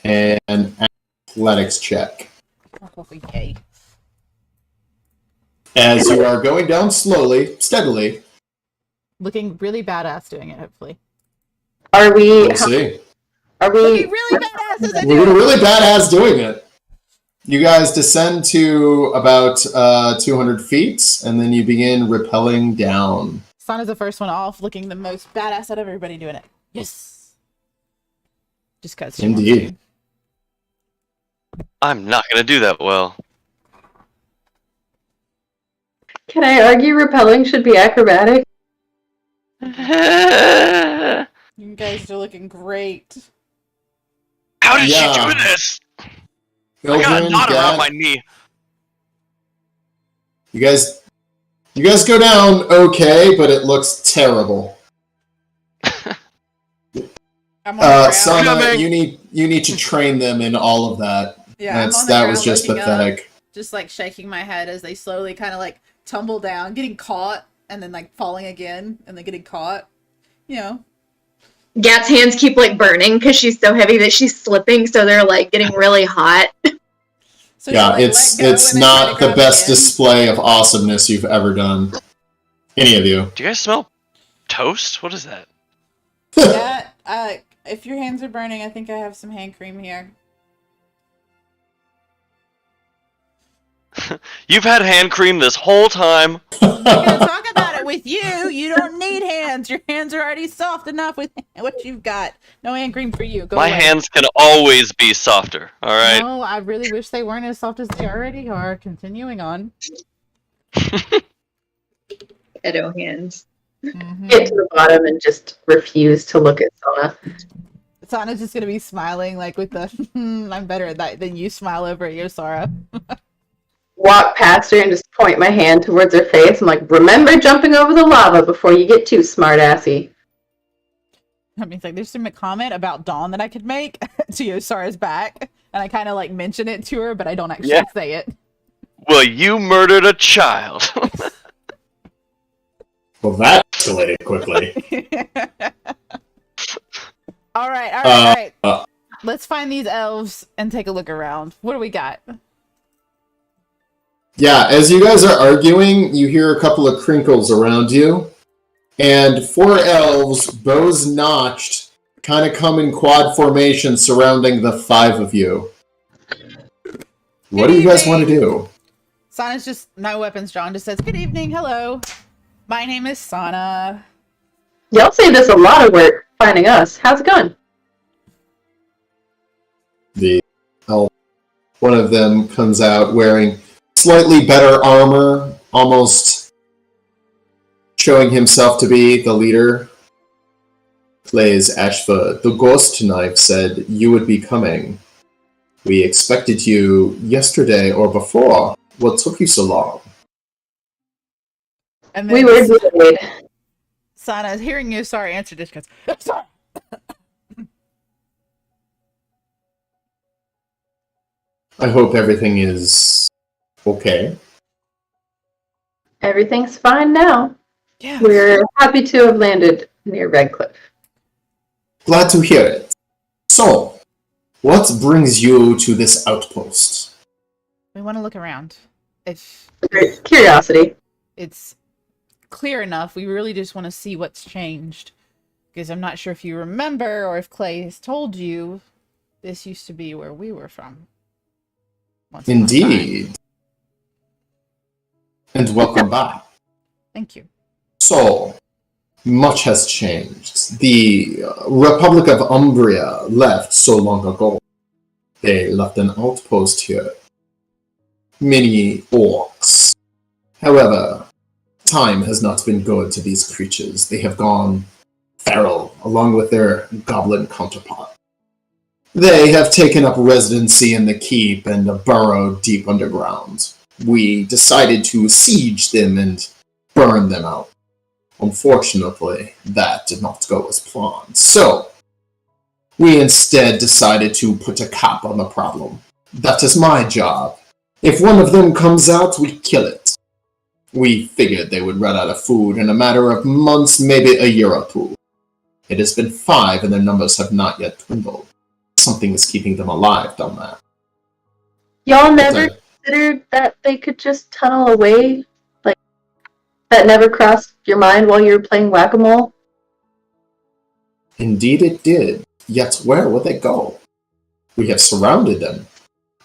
An athletics check. Oh, yay. As you are going down slowly, steadily. Looking really badass doing it, hopefully. Are we... We'll see. Are we... Looking really badass as I We're do it! really badass doing it. You guys descend to about 200 feet, and then you begin rappelling down. Sana's the first one off, looking the most badass out of everybody doing it. Yes! Just cause she Indeed. wants to. I'm not going to do that well. Can I argue rappelling should be acrobatic? How You guys are looking great. did Yeah. she do this? I got a Ildren, knot around Gat, my knee. You guys go down okay, but it looks terrible. I'm on the ground. Sana, Coming. you need to train them in all of that. Yeah, I'm on the That ground was just looking up, pathetic. just like shaking my head as they slowly kind of like tumble down, getting caught, and then like falling again, and then getting caught. You know, Gat's hands keep like burning because she's so heavy that she's slipping, so they're like getting really hot. So Yeah, she, like, it's let go it's and then try not to the grab best again? display of awesomeness you've ever done. Any of you. Do you guys smell toast? What is that? Yeah, if your hands are burning, I think I have some hand cream here. You've had hand cream this whole time. I'm not gonna talk about it with you. You don't need hands. Your hands are already soft enough with what you've got. No hand cream for you. Go My away. hands can always be softer. All right. No, I really wish they weren't as soft as they already are. Continuing on. Edo hands. Mhm. Get to the bottom and just refuse to look at Sona. Sana's just gonna be smiling like with the I'm better at that than you smile over at Yosara. Walk past her and just point my hand towards her face. I'm like, remember jumping over the lava before you get too smart-assy. That means like there's some comment about Dawn that I could make to Yosara's back, and I kind of like mention it to her, but I don't actually say it. Well, you murdered a child. Well, that escalated quickly. All right. Let's find these elves and take a look around. What do we got? Yeah, as you guys are arguing, you hear a couple of crinkles around you, and 4 elves, bows notched, kind of come in quad formation surrounding the 5 of you. What do you guys want to do? Sana's just no weapons drawn. Just says, "Good evening, hello. My name is Sana." Y'all saved us a lot of work finding us. How's it going? The elf, one of them comes out wearing slightly better armor, almost showing himself to be the leader. Plays Ashva. The ghost knife said you would be coming. We expected you yesterday or before. What took you so long? And We then were delayed. Sana, hearing Yosara answer this, goes, "Sorry." I hope everything is okay. Everything's fine now. Yeah. We're happy to have landed near Redcliffe. Glad to hear it. So, what brings you to this outpost? We want to look around. If Curiosity. it's clear enough, we really just want to see what's changed. Because I'm not sure if you remember or if Clay has told you, this used to be where we were from. Once upon a time. Indeed. And welcome back. Thank you. So, much has changed. The Republic of Umbria left so long ago. They left an outpost here. Many orcs. However, time has not been good to these creatures. They have gone feral, along with their goblin counterpart. They have taken up residency in the keep and burrowed deep underground. We decided to siege them and burn them out. Unfortunately, that did not go as planned. So, we instead decided to put a cap on the problem. That is my job. If one of them comes out, we kill it. We figured they would run out of food in a matter of months, maybe a year or two. It has been 5 and their numbers have not yet dwindled. Something is keeping them alive down there. Y'all never considered that they could just tunnel away? Like, that never crossed your mind while you were playing whack-a-mole? Indeed it did. Yet where would they go? We have surrounded them.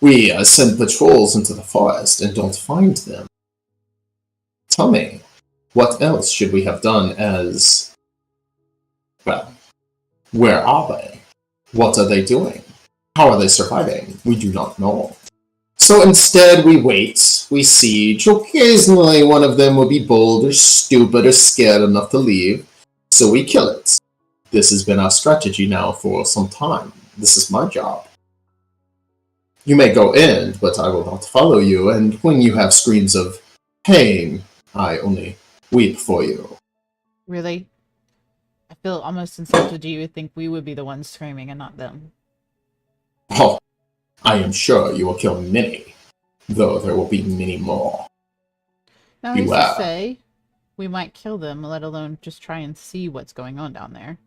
We send patrols into the forest and don't find them. Tell me, what else should we have done as... Well, where are they? What are they doing? How are they surviving? We do not know. So instead we wait, we siege. Occasionally one of them will be bold or stupid or scared enough to leave, so we kill it. This has been our strategy now for some time. This is my job. You may go in, but I will not follow you, and when you have screams of pain, I only weep for you. Really? I feel almost insulted you would think we would be the ones screaming and not them. Oh, I am sure you will kill many, though there will be many more. Now, who's to say we might kill them, let alone just try and see what's going on down there.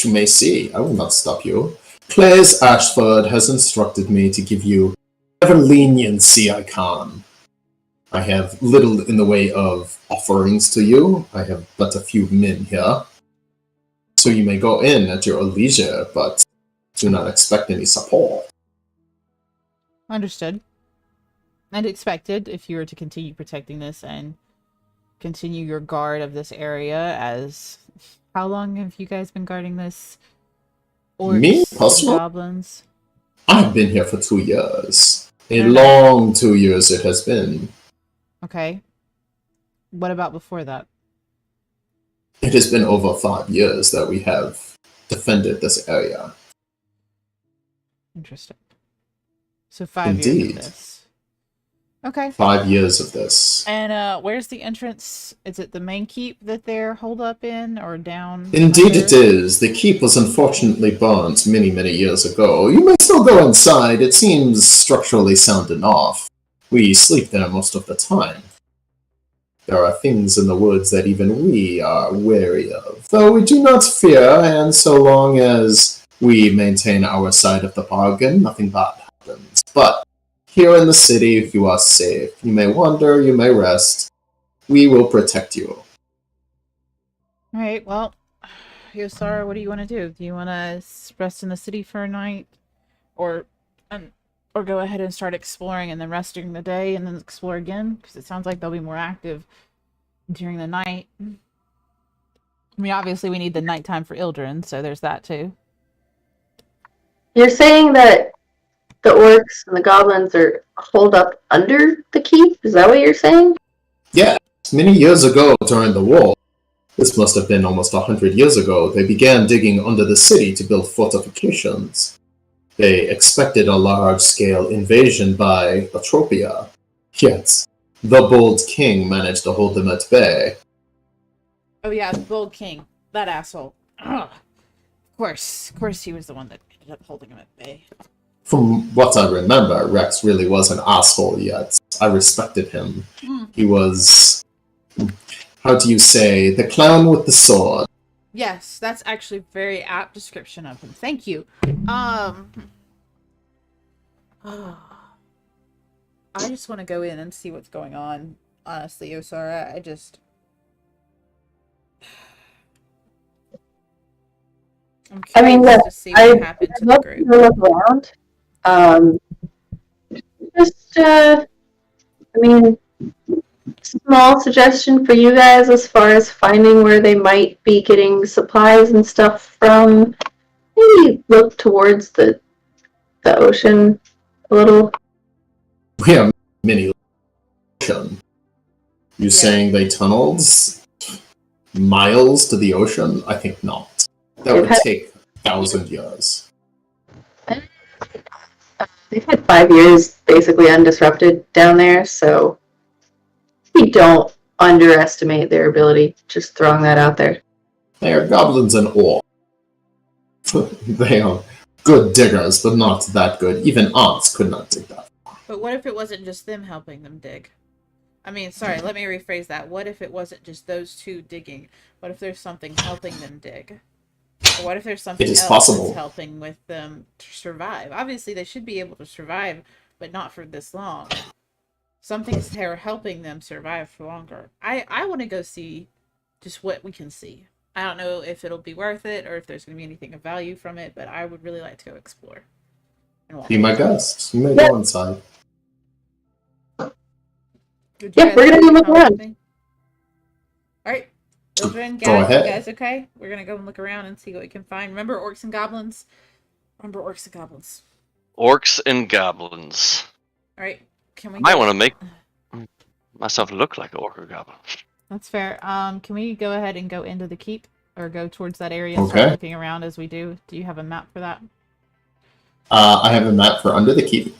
You may see, I will not stop you. Claes Ashford has instructed me to give you whatever leniency I can. I have little in the way of offerings to you. I have but a few men here. So you may go in at your leisure, but do not expect any support. Understood. And expected if you were to continue protecting this and continue your guard of this area. As how long have you guys been guarding this? Orcs Me, and personally? goblins? I've been here for 2 years. A Fair long 2 years it has been. Okay. What about before that? It has been over 5 years that we have defended this area. Interesting. So 5 years Indeed. of this. Okay. 5 years of this. And where's the entrance? Is it the main keep that they're holed up in, or down? Indeed under? it is. The keep was unfortunately burnt many, many years ago. You may still go inside. It seems structurally sound enough. We sleep there most of the time. There are things in the woods that even we are wary of, though we do not fear, and so long as we maintain our side of the bargain, nothing bad happens. But here in the city, you are safe. You may wander, you may rest. We will protect you. Alright, well, Yosara, what do you want to do? Do you want to rest in the city for a night? Or go ahead and start exploring and then rest during the day and then explore again? Because it sounds like they'll be more active during the night. I mean, obviously we need the nighttime for Ildren, so there's that too. You're saying that the orcs and the goblins are holed up under the keep? Is that what you're saying? Yes, many years ago during the war, this must have been almost 100 years ago, they began digging under the city to build fortifications. They expected a large-scale invasion by Atropia. Yet, the bold king managed to hold them at bay. Oh yeah, the Bold King. That asshole. Ugh. Of course he was the one that ended up holding him at bay. From what I remember, Rex really was an asshole, yet I respected him. He was, how do you say, the clown with the sword. Yes, that's actually a very apt description of him. Thank you. I just want to go in and see what's going on. Honestly, Osara, I'm curious to see what happened to the group. Look around. Small suggestion for you guys as far as finding where they might be getting supplies and stuff from. Maybe look towards the ocean a little. We have many ocean. You saying they tunneled miles to the ocean? I think not. That would take 1,000 years. They've had 5 years basically undisrupted down there, so we don't underestimate their ability. Just throwing that out there. They are goblins and orcs. They are good diggers, but not that good. Even ants could not dig that. But what if it wasn't just them helping them dig? I mean, sorry, let me rephrase that. What if it wasn't just those two digging? What if there's something helping them dig? Or what if there's something else that's helping with them to survive? Obviously, they should be able to survive, but not for this long. Something's there helping them survive for longer. I want to go see just what we can see. I don't know if it'll be worth it or if there's going to be anything of value from it, but I would really like to go explore. Be my guest. You may go inside. Yeah, we're gonna go look around. Alright. Children, Go guys, ahead. you guys okay? We're gonna go and look around and see what we can find. Remember orcs and goblins? Orcs and goblins. Alright. Can we I want to make myself look like an orc or goblin. That's fair. Can we go ahead and go into the keep? Or go towards that area and start looking around as we do? Do you have a map for that? I have a map for under the keep.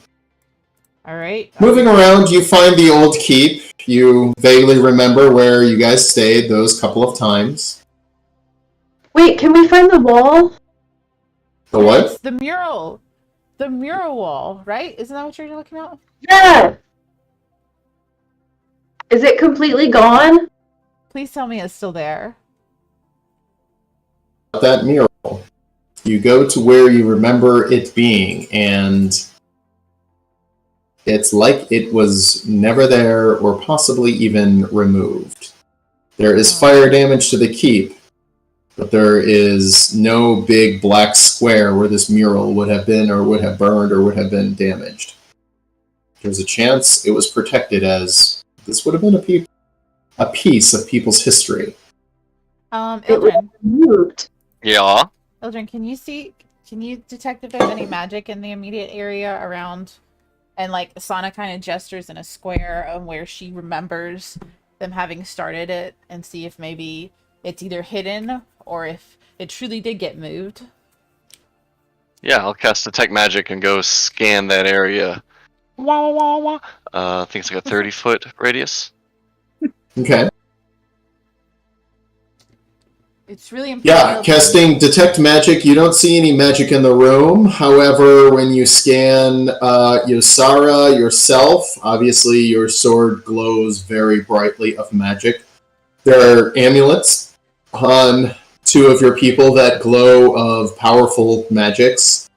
Alright. Moving around, you find the old keep. You vaguely remember where you guys stayed those couple of times. Wait, can we find the wall? The what? It's the mural. The mural wall, right? Isn't that what you're looking at? Yeah! Is it completely gone? Please tell me it's still there. That mural. You go to where you remember it being, and it's like it was never there or possibly even removed. There is fire damage to the keep, but there is no big black square where this mural would have been or would have burned or would have been damaged. There's a chance it was protected, as this would have been a piece of people's history. Ildren. Moved. Yeah. Ildren, can you detect if there's any magic in the immediate area around? And like Sana kind of gestures in a square of where she remembers them having started it, and see if maybe it's either hidden or if it truly did get moved. Yeah, I'll cast Detect Magic and go scan that area. Wah, wah, wah. I think it's like a 30-foot radius. Okay. It's really important. Yeah, casting Detect Magic, you don't see any magic in the room. However, when you scan Yosara yourself, obviously your sword glows very brightly of magic. There are amulets on 2 of your people that glow of powerful magics.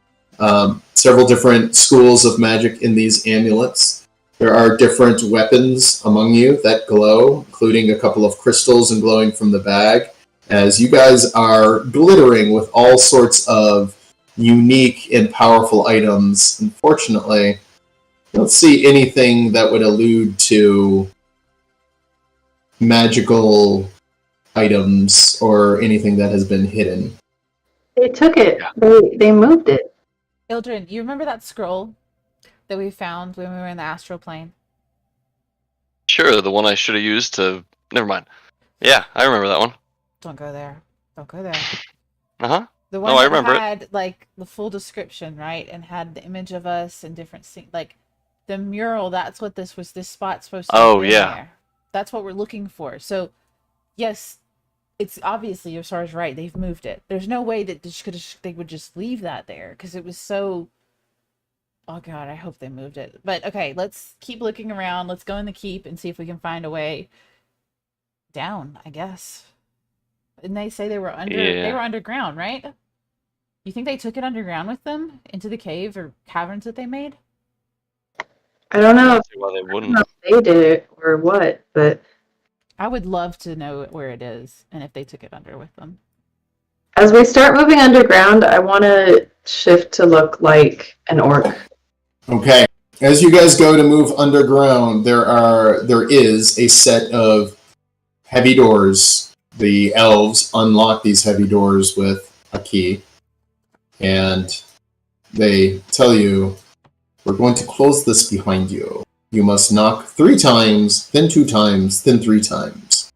Several different schools of magic in these amulets. There are different weapons among you that glow, including a couple of crystals and glowing from the bag, as you guys are glittering with all sorts of unique and powerful items. Unfortunately, I don't see anything that would allude to magical items or anything that has been hidden. They took it. Yeah. They moved it. Ildren, you remember that scroll that we found when we were in the astral plane? Sure, the one I should have used to... Never mind. Yeah, I remember that one. Don't go there. Don't go there. Uh-huh. The one I that remember it. had like the full description, right? And had the image of us and different things. Like the mural, that's what this spot's supposed to Oh, be yeah. there. That's what we're looking for. So, yes, it's obviously Yosara's right. They've moved it. There's no way that they would just leave that there because it was so... Oh god, I hope they moved it. But okay, let's keep looking around. Let's go in the keep and see if we can find a way down, I guess. And they say they were underground, right? You think they took it underground with them into the cave or caverns that they made? I don't know See why they if wouldn't. they did it or what, but I would love to know where it is and if they took it under with them. as we start moving underground, I want to shift to look like an orc. Okay. As you guys go to move underground, there is a set of heavy doors. The elves unlock these heavy doors with a key, and they tell you, "We're going to close this behind you. You must knock 3 times, then 2 times, then 3 times.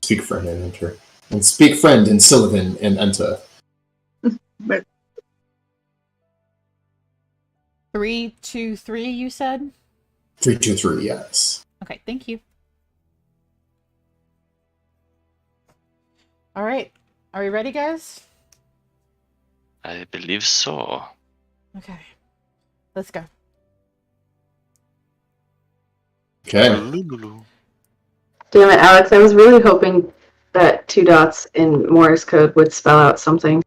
Speak friend and enter. And speak friend in Sylvan and enter." 3, 2, 3, you said? 3, 2, 3, yes. Okay, thank you. All right. Are we ready, guys? I believe so. Okay. Let's go. Okay. Damn it, Alex, I was really hoping that 2 dots in Morse code would spell out something.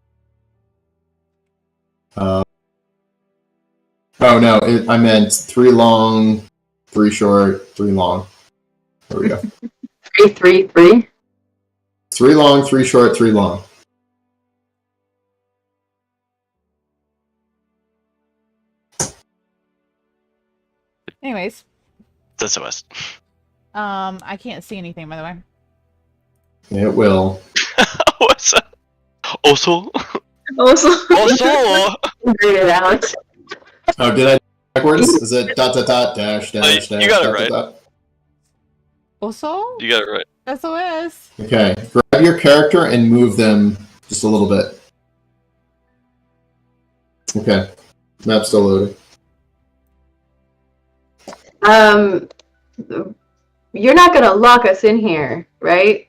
Oh no, I meant 3 long, 3 short, 3 long. There we go. 3, 3, 3? 3 long, 3 short, 3 long. Anyways, That's us. I can't see anything, by the way. It will. What's that? Also? Also, Also? Read it, Alex. Oh, did I backwards? Is it dot dot dot dash dash dash? You got it dot, right. dot, dot? Also, You got it right. SOS. Okay, grab your character and move them just a little bit. Okay, map's still loading. You're not gonna lock us in here, right?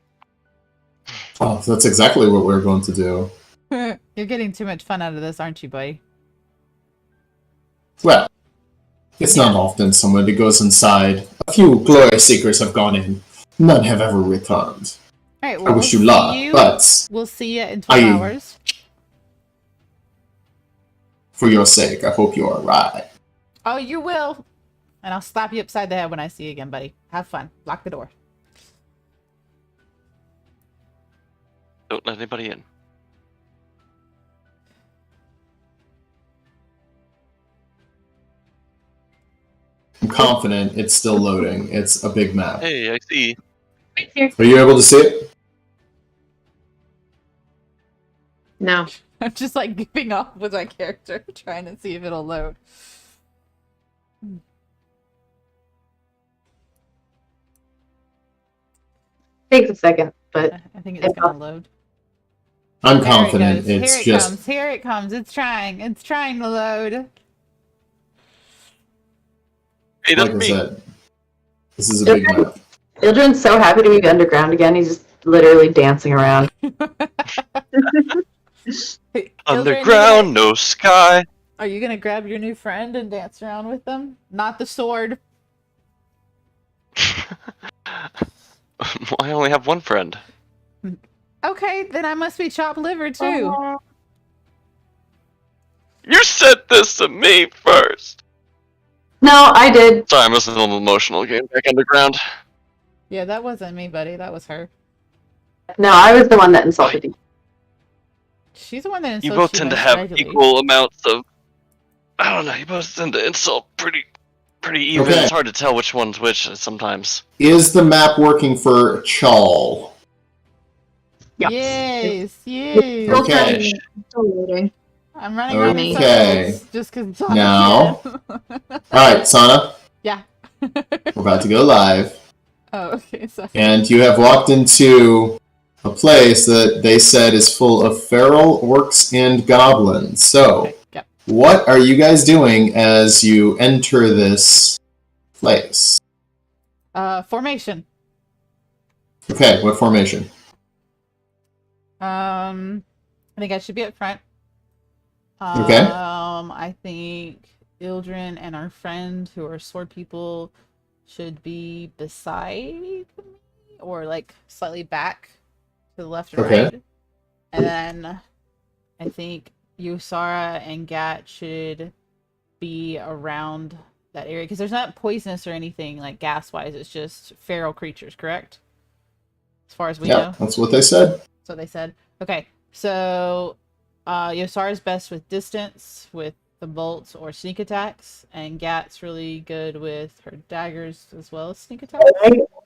Oh, that's exactly what we're going to do. You're getting too much fun out of this, aren't you, buddy? Well, it's not often somebody goes inside. A few glory seekers have gone in. None have ever returned. All right. I Well, wish you luck, but we'll see you in 12 hours. For your sake, I hope you are right. Oh, you will. And I'll slap you upside the head when I see you again, buddy. Have fun. Lock the door. Don't let anybody in. I'm confident it's still loading. It's a big map. Hey, I see. Are you able to see it? No. I'm just like goofing off with my character, trying to see if it'll load. Takes a second, but I think it's gonna load. I'm There confident. it goes. It's Here it just comes. Here it comes. It's trying. It's trying to load. Hey, like that's I me. said. This is a big map. Ildren's so happy to be underground again. He's just literally dancing around. Underground, no sky. Are you gonna grab your new friend and dance around with them? Not the sword. I only have one friend. Okay, then I must be chopped liver too. You said this to me first. No, I did. Sorry, I'm just a little emotional. Getting back underground. Yeah, that wasn't me, buddy. That was her. No, I was the one that insulted you. She's the one that insults You both tend to have regularly. equal amounts of. I don't know. You both tend to insult pretty even. Okay. It's hard to tell which one's which sometimes. Is the map working for Chal? Yes, yes. Okay. Still loading. I'm running around in Okay. circles just because it's on Now. the Alright, Sana. Yeah. We're about to go live. Oh, okay, sorry. And you have walked into a place that they said is full of feral orcs and goblins. So, Okay, yep. what are you guys doing as you enter this place? Formation. Okay, what formation? I think I should be up front. Okay. I think Ildren and our friend who are sword people should be beside me, or like slightly back to the left or Okay. right. And then I think Yusara and Gat should be around that area because there's not poisonous or anything like gas wise. It's just feral creatures, correct? As far as we know. That's what they said. So they said. Okay, so Yosara's best with distance, with the bolts or sneak attacks, and Gat's really good with her daggers as well as sneak attacks.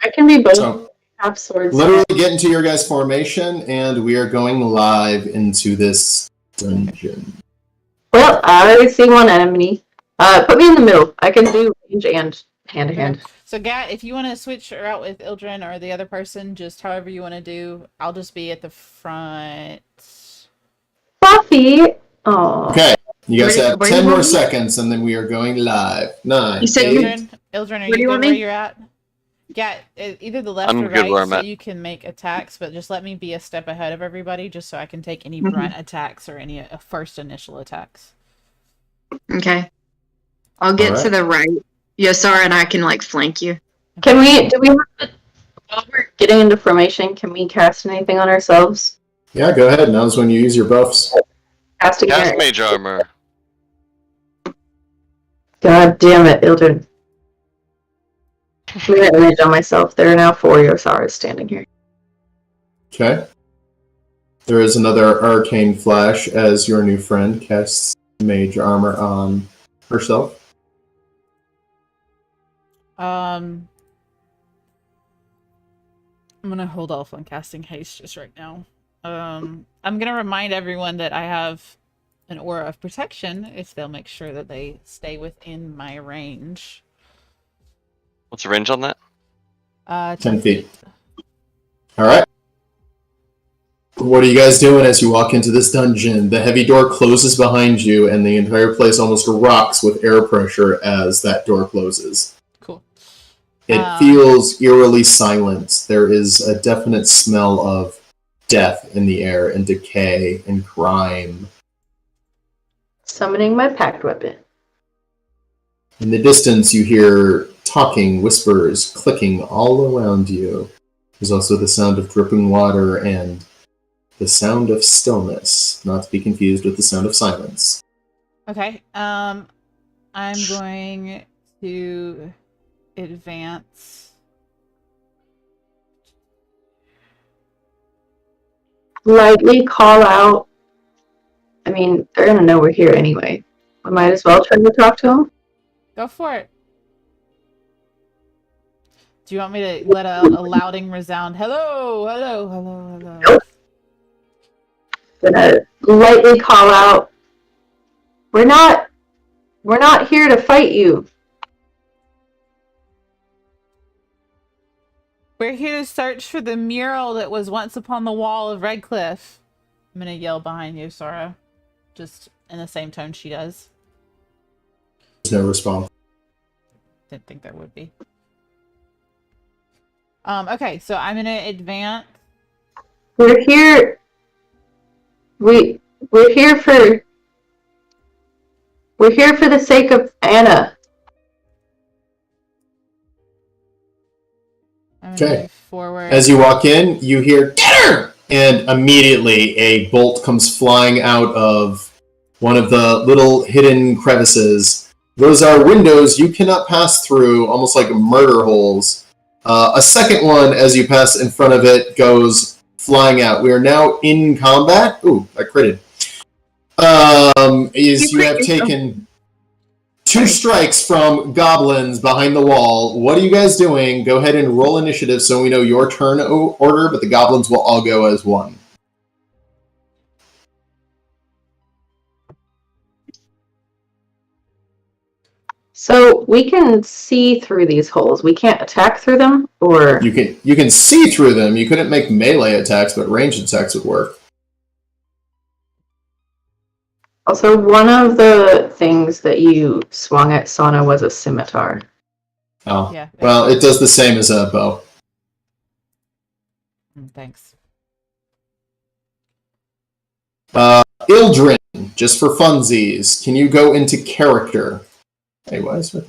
I can be both. So, Have swords. literally get into your guys' formation, and we are going live into this dungeon. Well, I see one enemy. Put me in the middle. I can do range and hand to hand. So Gat, if you want to switch her out with Ildren or the other person, just however you want to do, I'll just be at the front. Buffy. Oh. Okay, you guys Where- have where 10 you more want me? seconds, and then we are going live. 9, You said 8, you- Ildren, are Where you do you good want where me? you're at? Gat, either the left I'm or good right, where I'm so at. you can make attacks, but just let me be a step ahead of everybody, just so I can take any Mhm. brunt attacks or any first initial attacks. Okay. I'll get Alright. to the right. Yosara and I can like flank you. Do we have to, while we're getting into formation, can we cast anything on ourselves? Yeah, go ahead. Now's when you use your buffs. Casting Cast it. mage armor. God damn it, Ildren. I'm gonna image on myself. There are now 4 Yosaras standing here. Okay. There is another arcane flash as your new friend casts mage armor on herself. I'm gonna hold off on casting haste just right now. I'm gonna remind everyone that I have an aura of protection if they'll make sure that they stay within my range. What's the range on that? 10 feet. Alright. What are you guys doing as you walk into this dungeon? The heavy door closes behind you, and the entire place almost rocks with air pressure as that door closes. Cool. It feels eerily silent. There is a definite smell of death in the air, and decay, and crime. Summoning my packed weapon. In the distance, you hear talking, whispers, clicking all around you. There's also the sound of dripping water and the sound of stillness, not to be confused with the sound of silence. Okay. I'm going to advance. Lightly call out. I mean, they're gonna know we're here anyway. We might as well try to talk to them. Go for it. Do you want me to let out a louding resound? Hello, hello, hello, hello. Nope. Gonna lightly call out. We're not here to fight you. We're here to search for the mural that was once upon the wall of Redcliffe. I'm gonna yell behind you, Sora. Just in the same tone she does. There's no response. Didn't think there would be. Okay, so I'm gonna advance. We're here. We're here for the sake of Anna. I'm gonna Okay. move forward. As you walk in, you hear "Get her!" and immediately a bolt comes flying out of one of the little hidden crevices. Those are windows you cannot pass through, almost like murder holes. A second one, as you pass in front of it, goes flying out. We are now in combat. Ooh, I critted. You have taken 2 strikes from goblins behind the wall. What are you guys doing? Go ahead and roll initiative so we know your turn order, but the goblins will all go as one. So we can see through these holes. We can't attack through them, or You can see through them. You couldn't make melee attacks, but ranged attacks would work. also one of the things that you swung at Sana was a scimitar. Oh, Yeah. well, it does the same as a bow. Thanks. Ildrin, just for funsies, can you go into character? Hey, why is it?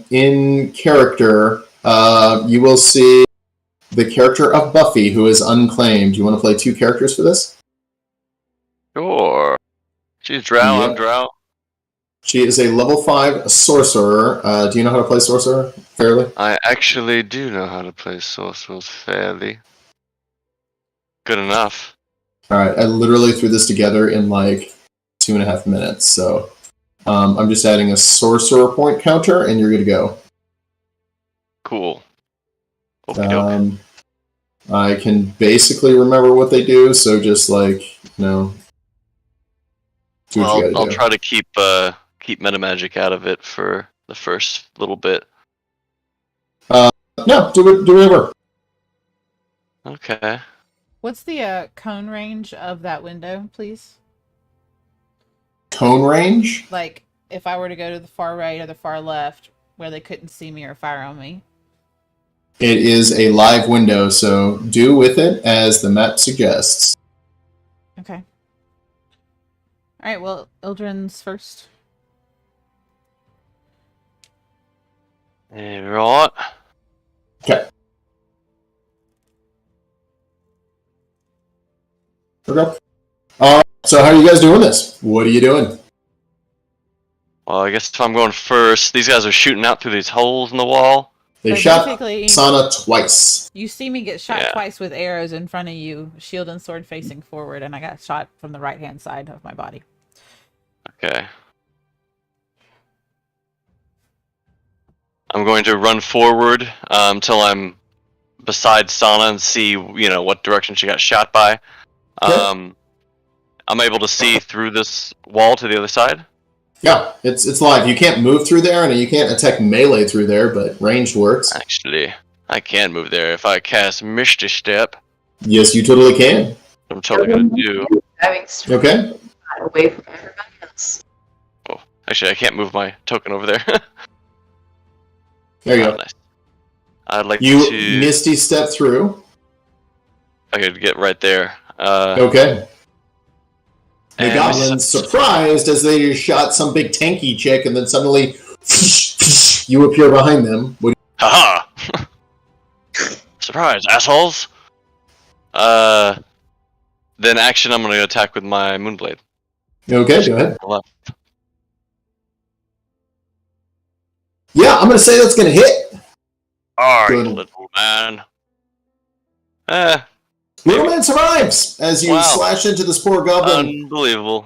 In character, you will see the character of Buffy, who is unclaimed. You want to play 2 characters for this? Sure. She's Drow, I'm Drow. She is a level 5 sorcerer. Do you know how to play sorcerer fairly? I actually do know how to play sorcerers fairly. Good enough. Alright, I literally threw this together in like 2.5 minutes, so I'm just adding a sorcerer point counter, and you're good to go. Cool. Okey-doke. I can basically remember what they do, so just like, do what you gotta I'll do. try to keep metamagic out of it for the first little bit. No, do whatever. Okay. What's the cone range of that window, please? Cone range? Like, if I were to go to the far right or the far left, where they couldn't see me or fire on me. It is a live window, so do with it as the map suggests. Okay. Alright, well, Ildrin's first. Right. Okay. So how are you guys doing this? What are you doing? Well, I guess if I'm going first, these guys are shooting out through these holes in the wall. They So shot basically, Sana twice. you see me get shot Yeah. twice with arrows in front of you, shield and sword facing forward, and I got shot from the right-hand side of my body. Okay. I'm going to run forward until I'm beside Sana and see, what direction she got shot by. Okay. I'm able to see through this wall to the other side. Yeah, it's live. You can't move through there, and you can't attack melee through there, but ranged works. Actually, I can move there if I cast Misty Step. Yes, you totally can. I'm totally gonna do. Having Okay. away from everybody else. Oh, actually, I can't move my token over there. There you go. Nice. I'd like You to. misty step through. I could get right there. Okay. The and goblins surprised as they just shot some big tanky chick, and then suddenly you appear behind them. Haha! Surprise, assholes! Then action, I'm gonna attack with my Moonblade. Okay, go ahead. Left. Yeah, I'm going to say that's going to hit. Alright, Good. little man. Little man survives as you Wow. slash into this poor goblin. Unbelievable.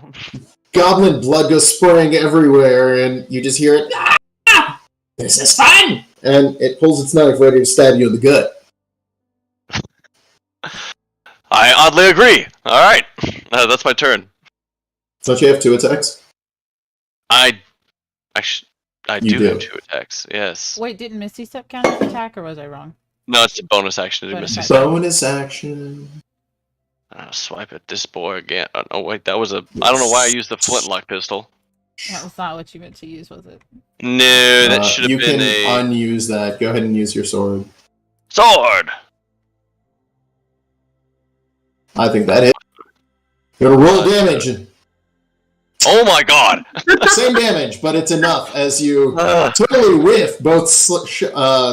Goblin blood goes spraying everywhere, and you just hear it. Ah! This is fun! And it pulls its knife ready to stab you in the gut. I oddly agree. Alright, that's my turn. Don't you have 2 attacks? I You do do. have 2 attacks, yes. Wait, didn't Misty Step count as attack, or was I wrong? No, it's a bonus action to do Bonus Misty action. Step. Bonus action. Swipe at this boy again. Oh, wait, that was a... I don't know why I used the flintlock pistol. That was not what you meant to use, was it? No, that should You have been can a... unuse that. Go ahead and use your sword. Sword! I think that hit. You're going to roll damage. Oh my god! Same damage, but it's enough as you totally whiff both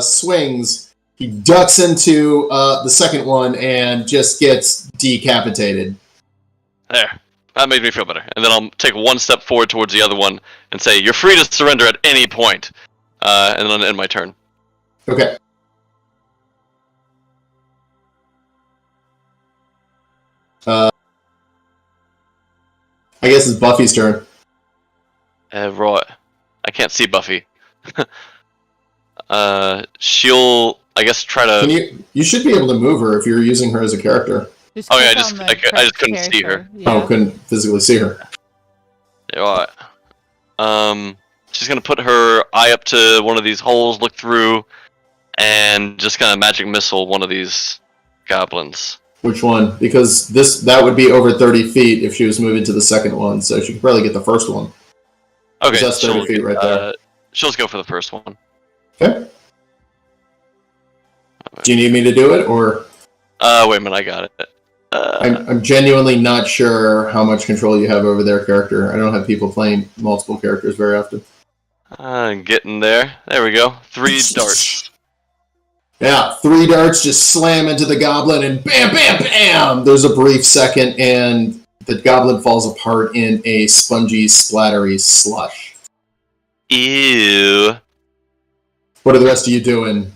swings. He ducks into the second one and just gets decapitated. There. That made me feel better. And then I'll take 1 step forward towards the other one and say, you're free to surrender at any point. And then I'll end my turn. Okay. I guess it's Buffy's turn. Right. I can't see Buffy. She'll, I guess, try to... You should be able to move her if you're using her as a character. Just Oh yeah, click on the I just couldn't correct see her. character. Yeah. Oh, couldn't physically see her. Right. She's gonna put her eye up to one of these holes, look through, and just kind of magic missile one of these goblins. Which one? Because that would be over 30 feet if she was moving to the second one, so she could probably get the first one. Okay, That's 30 feet right there. She'll just go for the first one. Okay. Do you need me to do it, or? Wait a minute, I got it. I'm genuinely not sure how much control you have over their character. I don't have people playing multiple characters very often. Getting there. There we go. 3 darts. Yeah, 3 darts just slam into the goblin, and bam, bam, bam! There's a brief second, and the goblin falls apart in a spongy, splattery slush. Ew. What are the rest of you doing?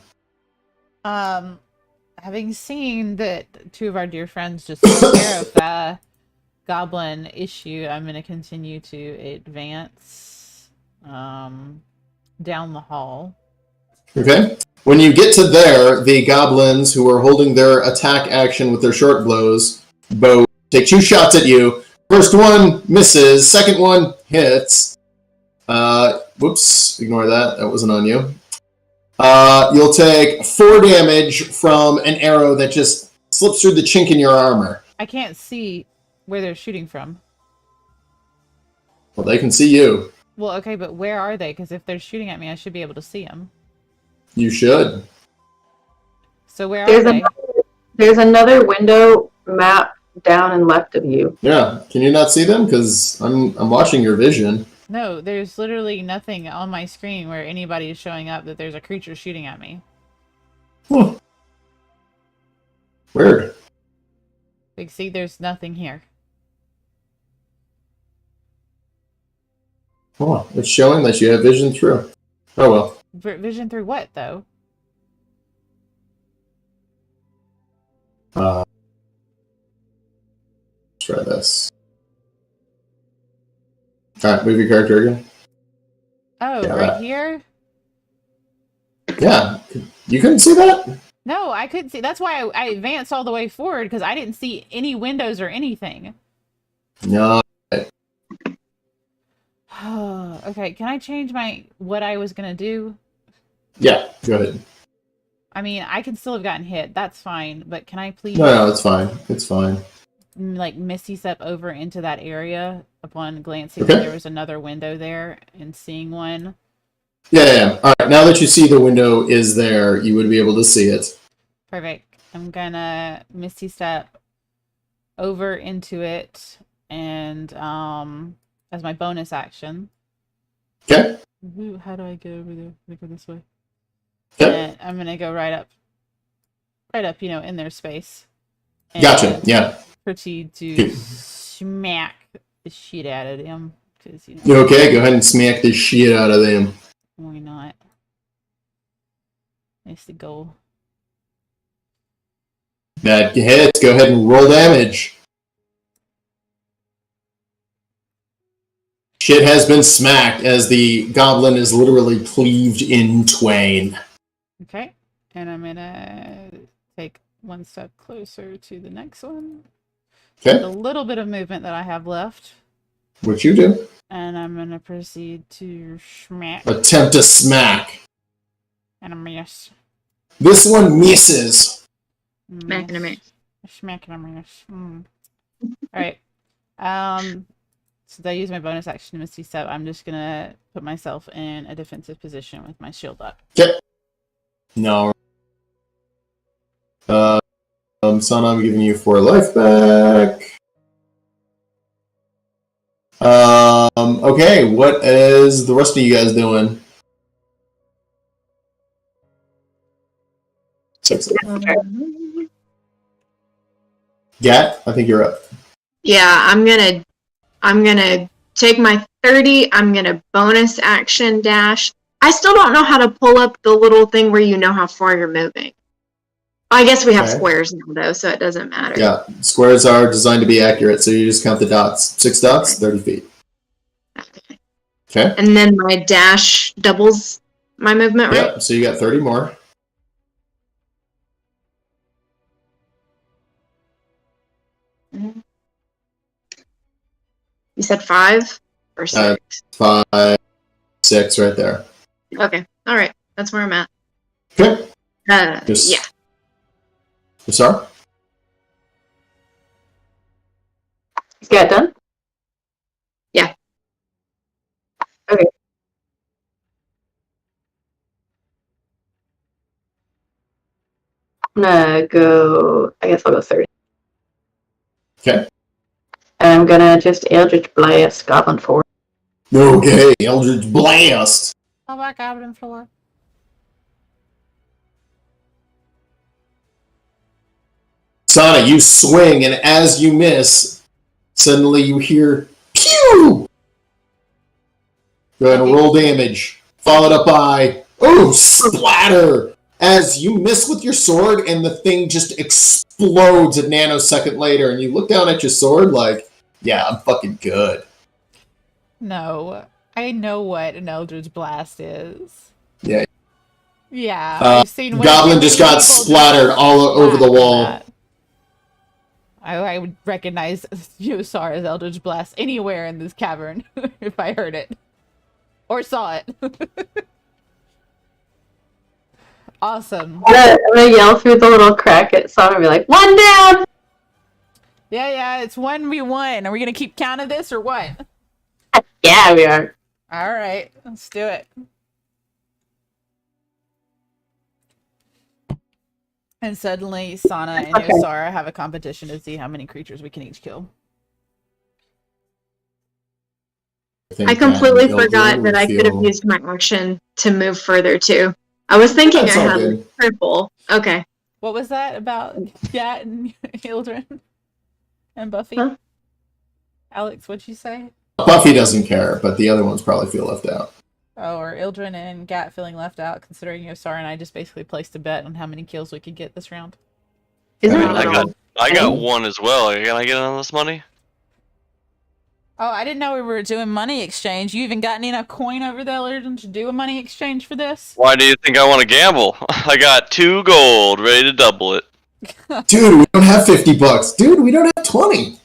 Having seen that 2 of our dear friends just took care of that goblin issue, I'm going to continue to advance down the hall. Okay. When you get to there, the goblins who are holding their attack action with their short bow take 2 shots at you. First one misses, second one hits. Whoops, ignore that. That wasn't on you. You'll take 4 damage from an arrow that just slips through the chink in your armor. I can't see where they're shooting from. Well, they can see you. Well, okay, but where are they? Because if they're shooting at me, I should be able to see them. You should. So where are they? There's another window map down and left of you. Yeah. Can you not see them? Because I'm watching your vision. No, there's literally nothing on my screen where anybody is showing up that there's a creature shooting at me. Huh. Weird. Like, see, there's nothing here. Oh, it's showing that you have vision through. Oh well. Vision through what, though? Let's try this. Alright, move your character again. Oh, Yeah, right that. here? Yeah. You couldn't see that? No, I couldn't see. That's why I advanced all the way forward, because I didn't see any windows or anything. No. Okay, can I change what I was going to do? Yeah, go ahead. I mean, I could still have gotten hit. That's fine. But can I please, No, it's fine. It's fine. like, Misty step over into that area upon glancing Okay. that there was another window there and seeing one? Yeah. Alright, now that you see the window is there, you would be able to see it. Perfect. I'm gonna Misty step over into it and as my bonus action. Okay? Ooh, how do I get over there? I go this way. Okay. And I'm gonna go right up, in their space. And Gotcha, yeah. proceed to Okay. smack the shit out of them. Cause, you know, You okay? Go ahead and smack the shit out of them. why not? Nice to go. That hits. Go ahead and roll damage. Shit has been smacked as the goblin is literally cleaved in twain. Okay. And I'm gonna take one step closer to the next one. Okay. The little bit of movement that I have left. What you do? And I'm gonna proceed to smack. Attempt to smack. And a miss. This one misses. Smack and a miss. Smack and a miss. Alright. Since I use my bonus action to Misty Step, I'm just gonna put myself in a defensive position with my shield up. Okay. No. Son, I'm giving you 4 life back. Okay, what is the rest of you guys doing? 6. Gat, I think you're up. Yeah, I'm gonna take my 30. I'm gonna bonus action dash. I still don't know how to pull up the little thing where you know how far you're moving. I guess we have Okay. squares now, though, so it doesn't matter. Yeah, squares are designed to be accurate, so you just count the dots. 6 dots, 30 feet. Okay. Okay? And then my dash doubles my movement, right? Yep, so you got 30 more. You said 5 or 6? 5, 6 right there. Okay. All right. That's where I'm at. Okay. Yeah. You sorry? Is that done? Yeah. Okay. I'm gonna go. I guess I'll go 30. Okay. And I'm gonna just Eldritch Blast Goblin 4. Okay, Eldritch Blast. How about Goblin Floor? Sana, you swing, and as you miss, suddenly you hear pew! Go ahead and roll damage. Followed up by, oh, splatter! As you miss with your sword, and the thing just explodes a nanosecond later, and you look down at your sword like, yeah, I'm fucking good. No. I know what an Eldritch Blast is. Yeah. Yeah. I've seen way Goblin too just many got people splattered all over the splat wall. that. I would recognize Yosar as Eldritch Blast anywhere in this cavern if I heard it. Or saw it. Awesome. I'm gonna yell through the little crack at Sana and be like, 1 down! Yeah, it's 1v1. Are we gonna keep count of this or what? Yeah, we are. Alright, let's do it. And suddenly, Sana and Okay. Yosara have a competition to see how many creatures we can each kill. I completely forgot that I could have used my action to move further, too. I was thinking That's I all had good. purple. Okay. What was that about Gat and Ildren and Buffy? Huh? Alex, what'd you say? Buffy doesn't care, but the other ones probably feel left out. Oh, or Ildren and Gat feeling left out, considering Yosara and I just basically placed a bet on how many kills we could get this round. Isn't I it got- I got 1 as well. Can I get on this money? Oh, I didn't know we were doing money exchange. You even got any enough coin over there, Ildren, to do a money exchange for this? Why do you think I want to gamble? I got 2 gold, ready to double it. Dude, we don't have $50. Dude, we don't have 20.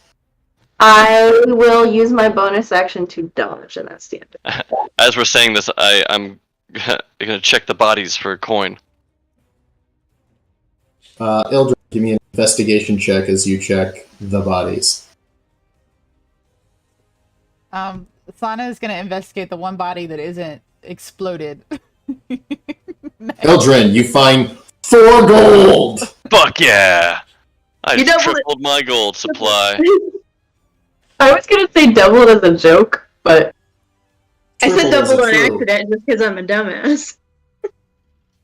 I will use my bonus action to dodge, and that's the end. As we're saying this, I'm gonna check the bodies for a coin. Eldred, give me an investigation check as you check the bodies. Sana is gonna investigate the one body that isn't exploded. Eldrin, you find 4 gold! Fuck yeah! I You doubled it. tripled my gold supply. I was gonna say double it as a joke, but I said Triple is double a on true. accident just because I'm a dumbass.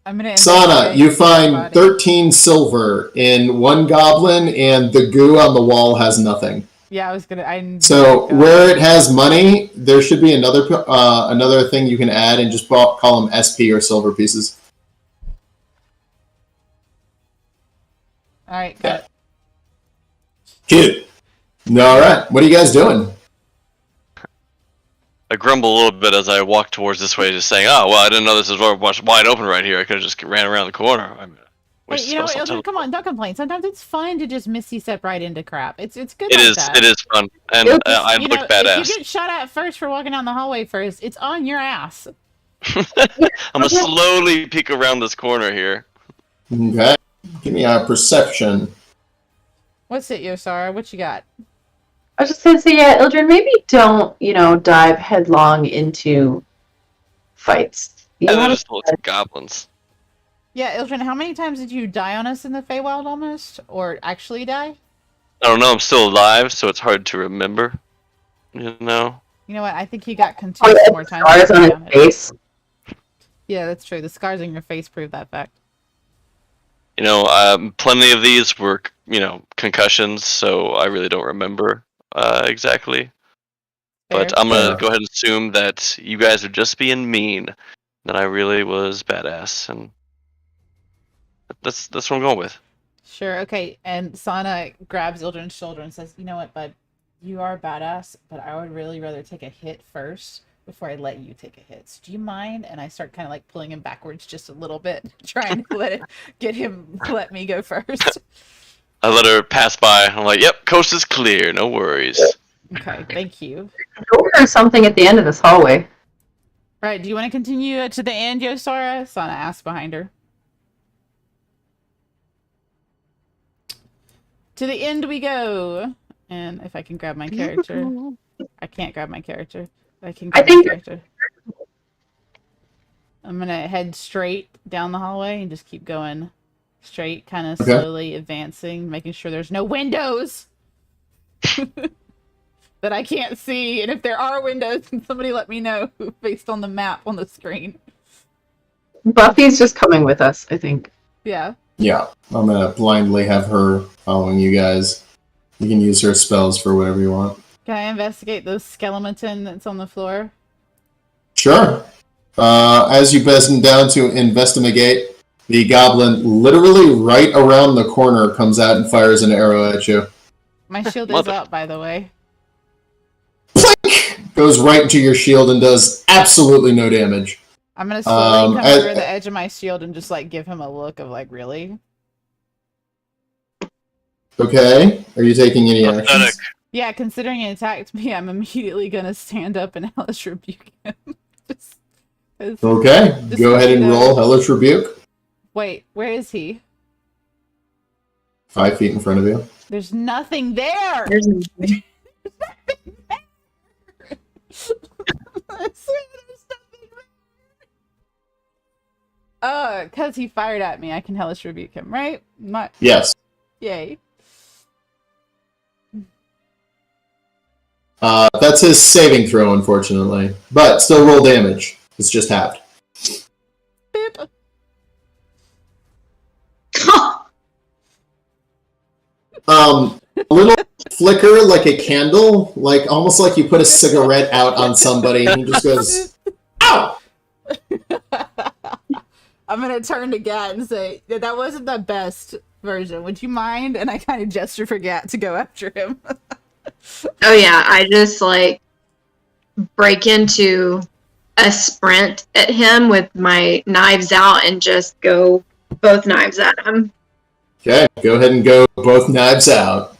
I'm gonna Sana, investigate you the find body. 13 silver in 1 goblin, and the goo on the wall has nothing. Yeah, I was gonna. So where it has money, there should be another thing you can add and just call them SP or silver pieces. All right, got it. Cute. All right. What are you guys doing? I grumble a little bit as I walk towards this way, just saying, "Oh, well, I didn't know this was wide open right here. I could have just ran around the corner." I mean, Hey, you know what, Ildren, come on, don't complain. Sometimes it's fun to just misty step right into crap. It's good. It is fun, and I look badass. If you get shot at first for walking down the hallway first, it's on your ass. I'm gonna slowly peek around this corner here. Okay. Give me a perception. What's it, Yosara? What you got? I was just gonna say, yeah, Ildren, maybe don't, dive headlong into fights. They're just full of goblins. Yeah, Ildren, how many times did you die on us in the Feywild almost? Or actually die? I don't know, I'm still alive, so it's hard to remember. You know? You know what? I think he got contused more times. Scars on his face. Yeah, that's true. The scars on your face prove that fact. You know, plenty of these were, concussions, so I really don't remember exactly. Fair. But I'm gonna go ahead and assume that you guys are just being mean. That I really was badass, and that's what I'm going with. Sure, okay. And Sana grabs Ildren's shoulder and says, "You know what, bud? You are badass, but I would really rather take a hit first before I let you take a hit. So do you mind?" And I start kind of like pulling him backwards just a little bit, trying to let me go first. I let her pass by. I'm like, "Yep, coast is clear. No worries." Okay, thank you. There's something at the end of this hallway. Right, do you want to continue to the end, Yosara? Sana asked behind her. To the end we go. And if I can grab my character. I can't grab my character. I can grab my character. I'm gonna head straight down the hallway and just keep going straight, kind of slowly advancing, making sure there's no windows that I can't see. And if there are windows, somebody let me know based on the map on the screen. Buffy's just coming with us, I think. Yeah. Yeah, I'm gonna blindly have her following you guys. You can use her spells for whatever you want. Can I investigate the skeleton that's on the floor? Sure. As you bend down to investigate, the goblin literally right around the corner comes out and fires an arrow at you. My shield is up, by the way. Plink! Goes right into your shield and does absolutely no damage. I'm gonna slowly come over the edge of my shield and just like give him a look of like, really? Okay. Are you taking any actions? Yeah, considering he attacked me, I'm immediately gonna stand up and hellish rebuke him. Okay, go ahead and roll Hellish Rebuke. Wait, where is he? 5 feet in front of you. There's nothing there! There's nothing. I swear there's nothing there! Because he fired at me, I can hellish rebuke him, right? Yes. Yay. That's his saving throw, unfortunately. But still roll damage. It's just halved. Boop. A little flicker like a candle, like almost like you put a cigarette out on somebody and he just goes, "Ow!" I'm gonna turn to Gat and say, that wasn't the best version. Would you mind? And I kind of gesture for Gat to go after him. Oh yeah, I just like break into a sprint at him with my knives out and just go both knives at him. Okay, go ahead and go both knives out.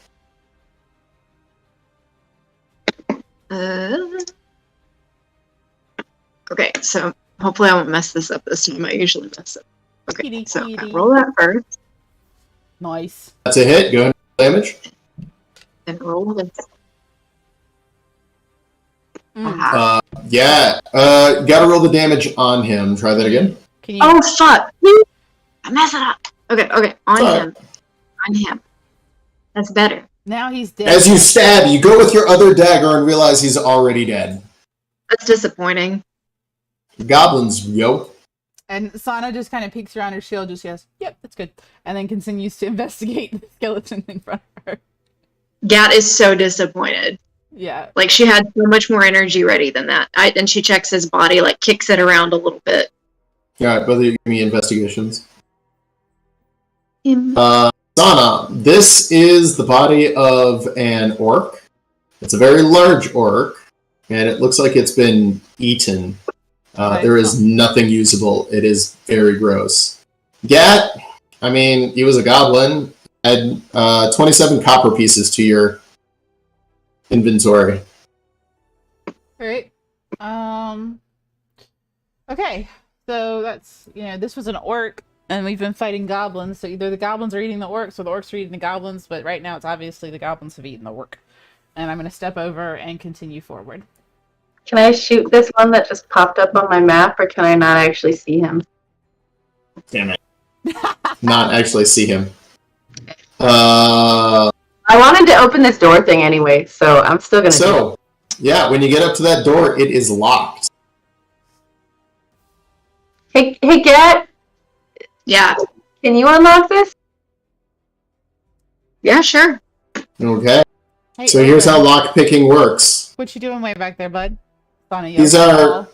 Okay, so hopefully I won't mess this up this time. I usually mess up. Okay, Kitty, so kitty. I roll that first. Nice. That's a hit. Go ahead and roll damage. And roll this. Yeah. Gotta roll the damage on him. Try that again. Can you? Oh fuck! I messed it up. Okay, on Sorry. him. On him. That's better. Now he's dead. As you stab, you go with your other dagger and realize he's already dead. That's disappointing. Goblins, yo. And Sana just kind of peeks around her shield, just goes, "Yep, that's good," and then continues to investigate the skeleton in front of her. Gat is so disappointed. Yeah. Like, she had so much more energy ready than that. And she checks his body, like, kicks it around a little bit. Alright, both of you give me investigations. Him. Sana, this is the body of an orc. It's a very large orc, and it looks like it's been eaten. There is nothing usable. It is very gross. Gat, I mean, he was a goblin. Add 27 copper pieces to your inventory. Alright. Okay. So that's, this was an orc, and we've been fighting goblins, so either the goblins are eating the orcs or the orcs are eating the goblins, but right now it's obviously the goblins have eaten the orc. And I'm going to step over and continue forward. Can I shoot this one that just popped up on my map, or can I not actually see him? Damn it. Not actually see him. I wanted to open this door thing anyway, so I'm still going to do it. Yeah, when you get up to that door, it is locked. Hey, Gat? Yeah. Can you unlock this? Yeah, sure. Okay. Hey, So here's how lockpicking works. What you doing way back there, bud? These are...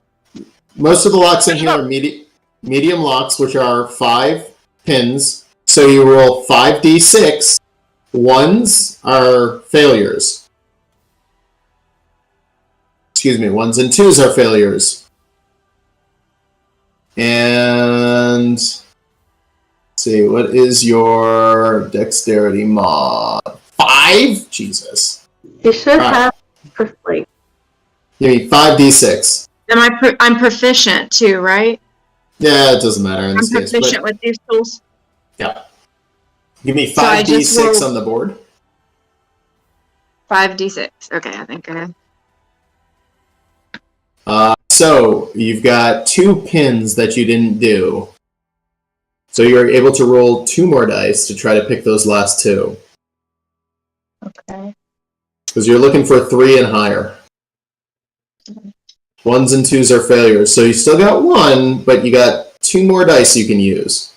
Most of the locks in here are medium locks, which are 5 pins. So you roll 5d6. Ones are failures. Excuse me, ones and twos are failures. And... Let's see, what is your dexterity mod? 5? Jesus. You should have, like... Give me 5d6. I'm proficient too, right? Yeah, it doesn't matter in this case. I'm proficient with these tools. Yeah. Give me 5d6 on the board. 5d6. Okay, I think I have. So, you've got 2 pins that you didn't do. So you're able to roll 2 more dice to try to pick those last 2. Okay. Because you're looking for 3 and higher. Ones and twos are failures. So you still got 1, but you got 2 more dice you can use.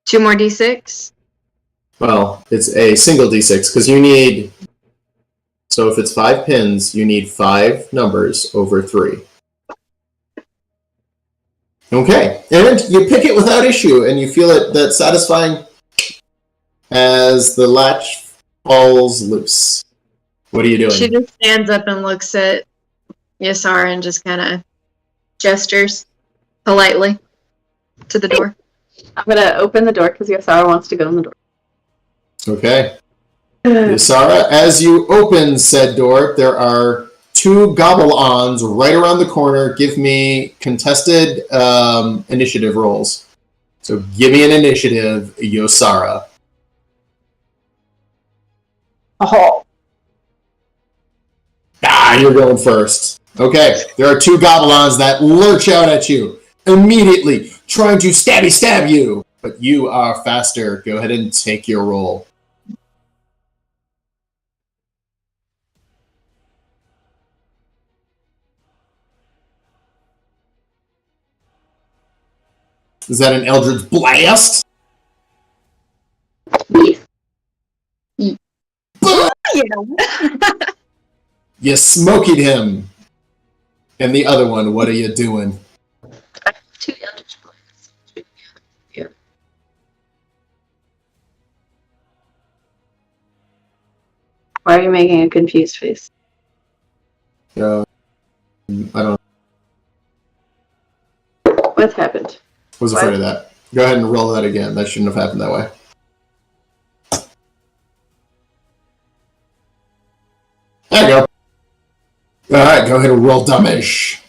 2 more d6? Well, it's a single d6, because you need... So if it's 5 pins, you need 5 numbers over 3. Okay, and you pick it without issue, and you feel it that satisfying as the latch falls loose. What are you doing? She just stands up and looks at Yasara and just kind of gestures politely to the door. I'm going to open the door because Yasara wants to go in the door. Okay. Yasara, as you open said door, there are 2 gobble-ons right around the corner. Give me contested initiative rolls. So give me an initiative, Yosara. Oh. You're going first. Okay, there are 2 gobble-ons that lurch out at you, immediately trying to stab you. But you are faster. Go ahead and take your roll. Is that an Eldritch Blast? You smoked him. And the other one, what are you doing? 2 Eldritch Blasts. Yeah. Why are you making a confused face? I don't What happened? was afraid of that. Go ahead and roll that again. That shouldn't have happened that way. There you go. Alright, go ahead and roll dumbish.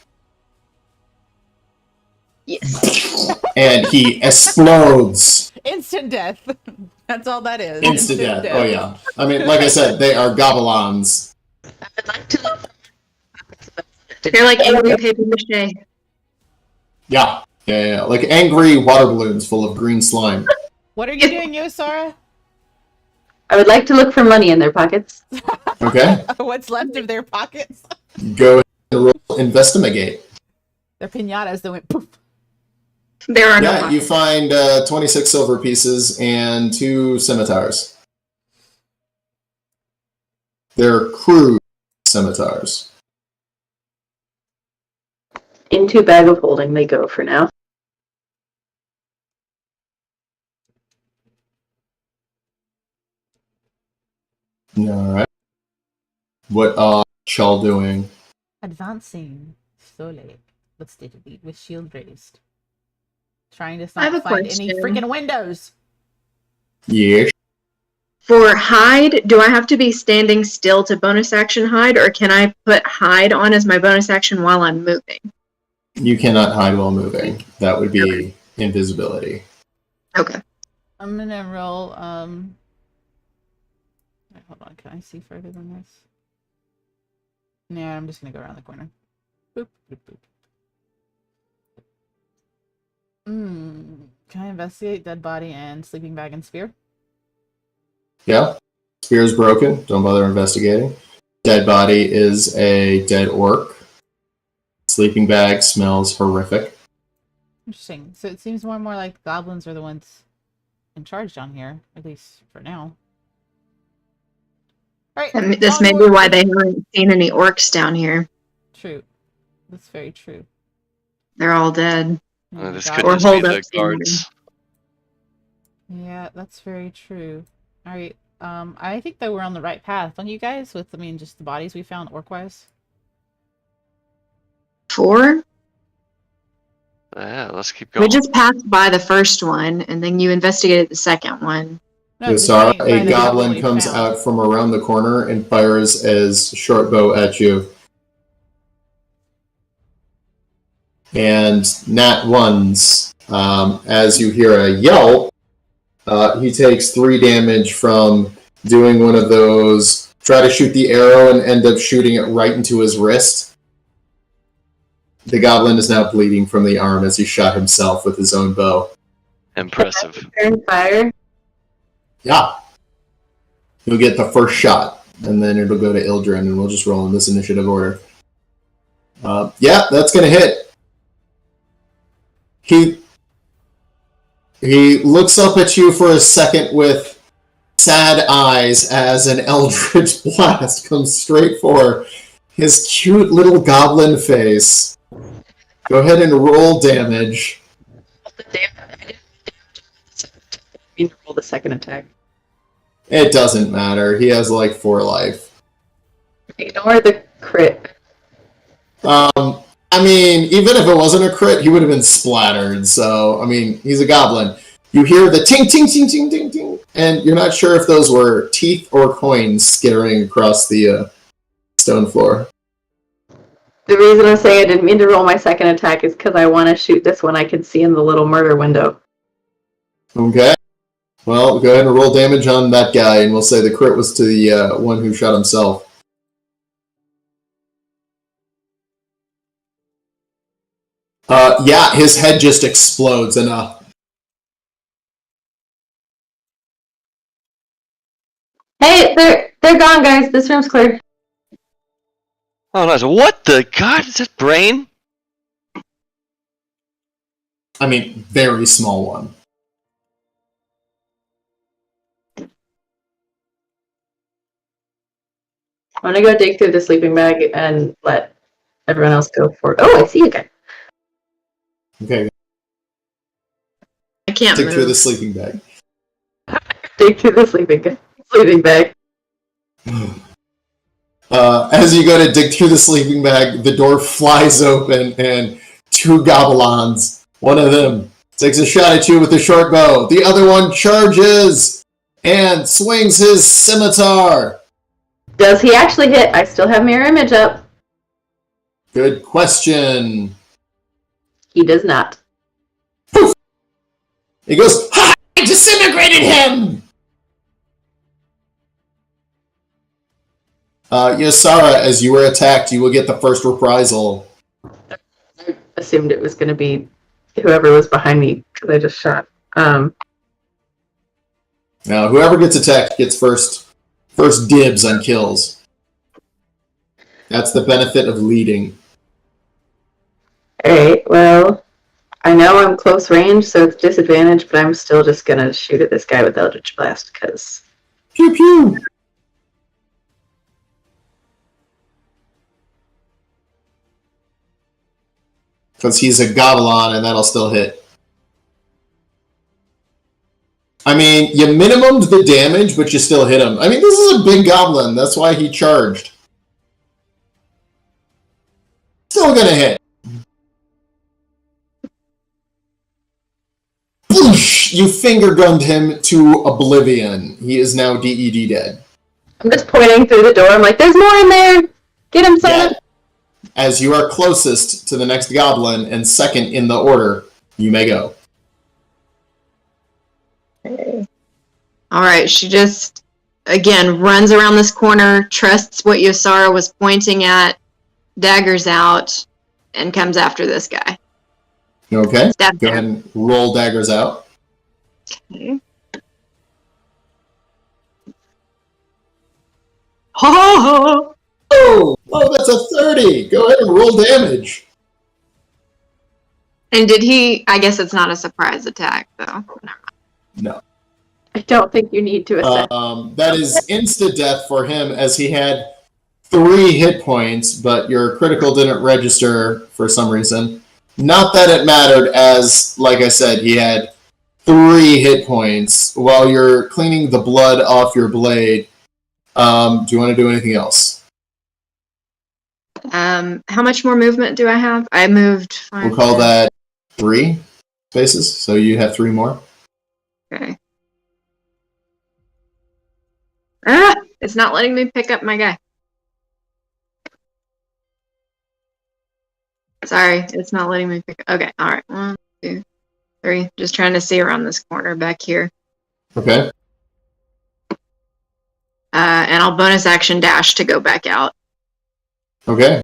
Yes. And he explodes. Instant death. That's all that is. Instant death. Oh yeah. I mean, like I said, they are gobble-ons. I would like to look. They're like angry paper mache. Yeah. Yeah. Like angry water balloons full of green slime. What are you doing, Yosara? I would like to look for money in their pockets. Okay. What's left of their pockets? Go ahead and roll investigate. They're pinatas that went poof. There are no Yeah, you pockets. find 26 silver pieces and 2 scimitars. They're crude scimitars. Into bag of holding they go for now. Alright. What are y'all doing? Advancing slowly but steadily with shield raised. Trying to I have not a find any question. freaking windows. Yes. For hide, do I have to be standing still to bonus action hide, or can I put hide on as my bonus action while I'm moving? You cannot hide while moving. That would be invisibility. Okay. I'm gonna roll, wait, hold on, can I see further than this? Yeah, I'm just gonna go around the corner. Boop, boop, boop. Can I investigate dead body and sleeping bag and spear? Yeah. Spear's broken. Don't bother investigating. Dead body is a dead orc. Sleeping bag smells horrific. Interesting. So it seems more and more like goblins are the ones in charge down here, at least for now. Alright, And this may be onward. why they haven't seen any orcs down here. True. That's very true. They're all dead. Oh my This God. could Or just be hold the up guards. Yeah, that's very true. Alright, I think that we're on the right path, don't you guys? With, I mean, just the bodies we found orc-wise? 4? Yeah, let's keep going. We just passed by the first one, and then you investigated the second one. No, Yasara, by a the goblin we comes found. out from around the corner and fires his short bow at you. And nat ones. As you hear a yelp, he takes 3 damage from doing one of those, try to shoot the arrow and end up shooting it right into his wrist. The goblin is now bleeding from the arm as he shot himself with his own bow. Impressive. Turn fire. Yeah. You'll get the first shot, and then it'll go to Ildren, and we'll just roll in this initiative order. Yeah, that's going to hit. He looks up at you for a second with sad eyes as an eldritch blast comes straight for his cute little goblin face. Go ahead and roll damage. Roll the second attack. It doesn't matter. He has like 4 life. Ignore the crit. I mean, even if it wasn't a crit, he would have been splattered. So, I mean, he's a goblin. You hear the ting, ting, ting, ting, ting, ting, and you're not sure if those were teeth or coins skittering across the stone floor. The reason I'm saying I didn't mean to roll my second attack is because I want to shoot this one I can see in the little murder window. Okay. Well, go ahead and roll damage on that guy, and we'll say the crit was to the one who shot himself. Yeah, his head just explodes, and Hey, they're gone, guys. This room's cleared. Oh, nice. What the god? Is it brain? I mean, very small one. I'm gonna go dig through the sleeping bag and let everyone else go for it. Oh, I see you guys. Okay, I can't dig move. through the sleeping bag. Dig through the sleeping bag. As you go to dig through the sleeping bag, the door flies open, and 2 goblins, one of them takes a shot at you with a short bow. The other one charges and swings his scimitar. Does he actually hit? I still have mirror image up. Good question. He does not. Poof! He goes, ha! I disintegrated him! Yasara, as you were attacked, you will get the first reprisal. I assumed it was going to be whoever was behind me because I just shot. Now, whoever gets attacked gets first dibs on kills. That's the benefit of leading. Alright, well, I know I'm close range, so it's disadvantage, but I'm still just going to shoot at this guy with Eldritch Blast because... Pew pew! Because he's a goblin, and that'll still hit. I mean, you minimumed the damage, but you still hit him. I mean, this is a big goblin. That's why he charged. Still gonna hit. Boosh! You finger gunned him to oblivion. He is now DED dead. I'm just pointing through the door. I'm like, there's more in there. Get him, son. Yeah. As you are closest to the next goblin and second in the order, you may go. Okay. All right, she just, again, runs around this corner, trusts what Yosara was pointing at, daggers out, and comes after this guy. Okay. Stab Go him. ahead and roll daggers out. Okay. Oh! Oh, that's a 30. Go ahead and roll damage. And did he, I guess it's not a surprise attack, though. Never mind. No. I don't think you need to assess. That is insta-death for him as he had 3 hit points, but your critical didn't register for some reason. Not that it mattered, as, like I said, he had 3 hit points while you're cleaning the blood off your blade. Do you want to do anything else? How much more movement do I have? I moved 5. We'll call that 3 spaces, so you have 3 more. Okay. Ah! It's not letting me pick up my guy. Sorry, it's not letting me pick up. Okay, alright. 1, 2, 3. Just trying to see around this corner back here. Okay. And I'll bonus action dash to go back out. Okay.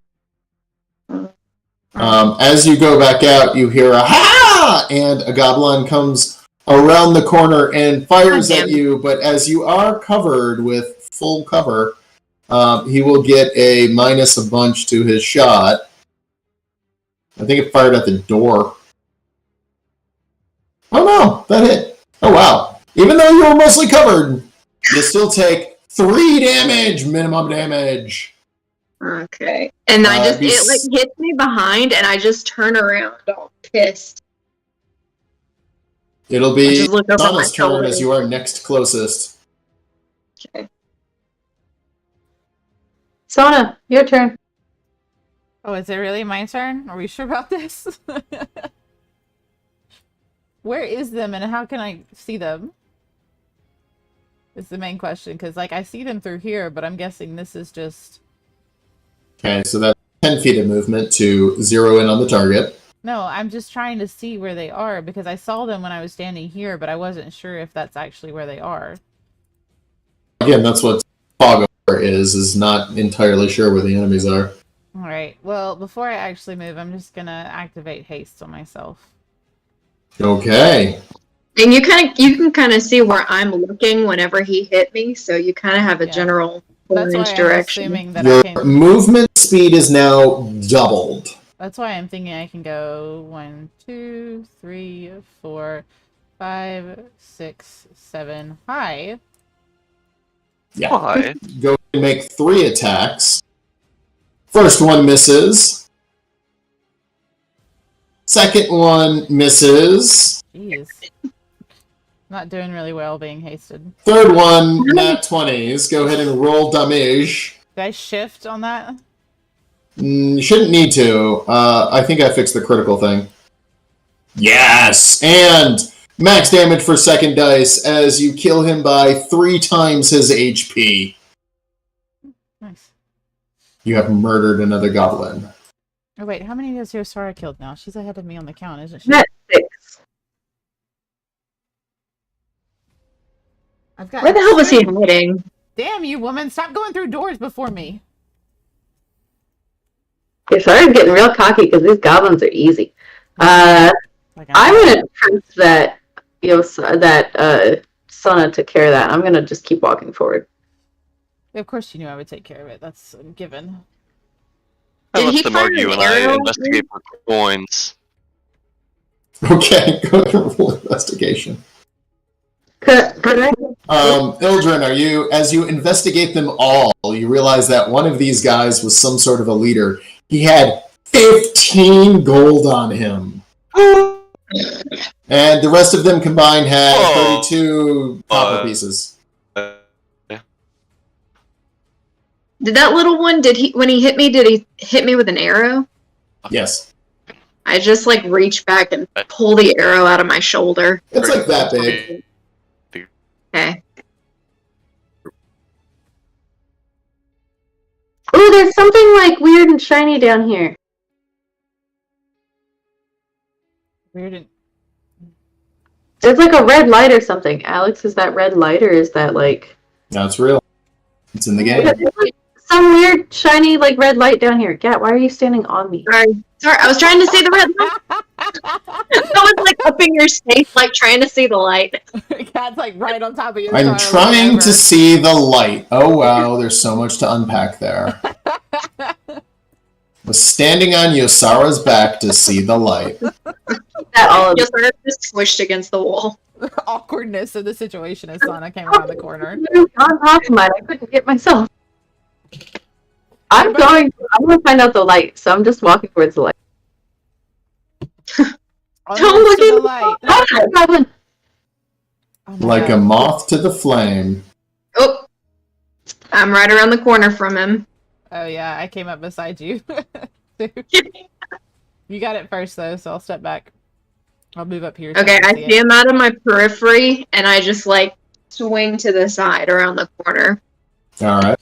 As you go back out, you hear a ha! And a goblin comes around the corner and fires at you, but as you are covered with full cover, he will get a minus a bunch to his shot. I think it fired at the door. Oh no, that hit. Oh wow. Even though you were mostly covered, you still take 3 damage, minimum damage. Okay. And I just, it like hits me behind and I just turn around all pissed. It'll be just look over my Sana's turn shoulder. as you are next closest. Okay. Sana, your turn. Oh, is it really my turn? Are we sure about this? Where is them and how can I see them? Is the main question, because like I see them through here, but I'm guessing this is just... Okay, so that's 10 feet of movement to zero in on the target. No, I'm just trying to see where they are, because I saw them when I was standing here, but I wasn't sure if that's actually where they are. Again, that's what fog over is not entirely sure where the enemies are. Alright, well, before I actually move, I'm just gonna activate haste on myself. Okay. And you can kind of see where I'm looking whenever he hit me, so you kind of have a general That's why range I'm direction. assuming that Your I can... movement speed is now doubled. That's why I'm thinking I can go 1, 2, 3, 4, 5, 6, 7. Hi. Yeah. Why? Go and make 3 attacks. First one misses. Second one misses. Jeez. Not doing really well being hasted. Third one, nat 20s. Go ahead and roll damage. Did I shift on that? You shouldn't need to. I think I fixed the critical thing. Yes! And max damage for second dice as you kill him by 3 times his HP. Nice. You have murdered another goblin. Oh wait, how many has Yosara killed now? She's ahead of me on the count, isn't she? That's 6. I've got Where the hell was he hiding? Damn you, woman! Stop going through doors before me. Okay, sorry, I'm getting real cocky because these goblins are easy. I'm gonna trust that Sana took care of that. I'm gonna just keep walking forward. Of course you knew I would take care of it. That's a given. I Did let he them fire argue an and I arrow? investigate for coins. Okay, go ahead and roll investigation. Could I? Ildren, as you investigate them all, you realize that one of these guys was some sort of a leader. He had 15 gold on him. And the rest of them combined had 32 copper pieces. Did that little one, when he hit me, did he hit me with an arrow? Yes. I just, like, reach back and pull the arrow out of my shoulder. It's like that big. Okay. Ooh, there's something, like, weird and shiny down here. Weird and... There's, like, a red light or something. Alex, is that red light, or is that, like... No, it's real. It's in the game. There's, like, some weird, shiny, like, red light down here. Gat, why are you standing on me? Sorry, I was trying to see the red light. I was, like, up in your face, like, trying to see the light. Cat's, like, right on top of you. I'm trying to see the light. Oh, wow, there's so much to unpack there. Was standing on Yosara's back to see the light. Yosara just squished against the wall. Awkwardness of the situation as Sana came around the corner. On top of mine, I couldn't get myself. I'm going to find out the light, so I'm just walking towards the light. Don't look at at the light. Oh, Like a moth to the flame. Oh, I'm right around the corner from him. Oh yeah, I came up beside you. You got it first though, so I'll step back. I'll move up here. So Okay, I see see him out of my periphery, and I just, like, swing to the side around the corner. Alright.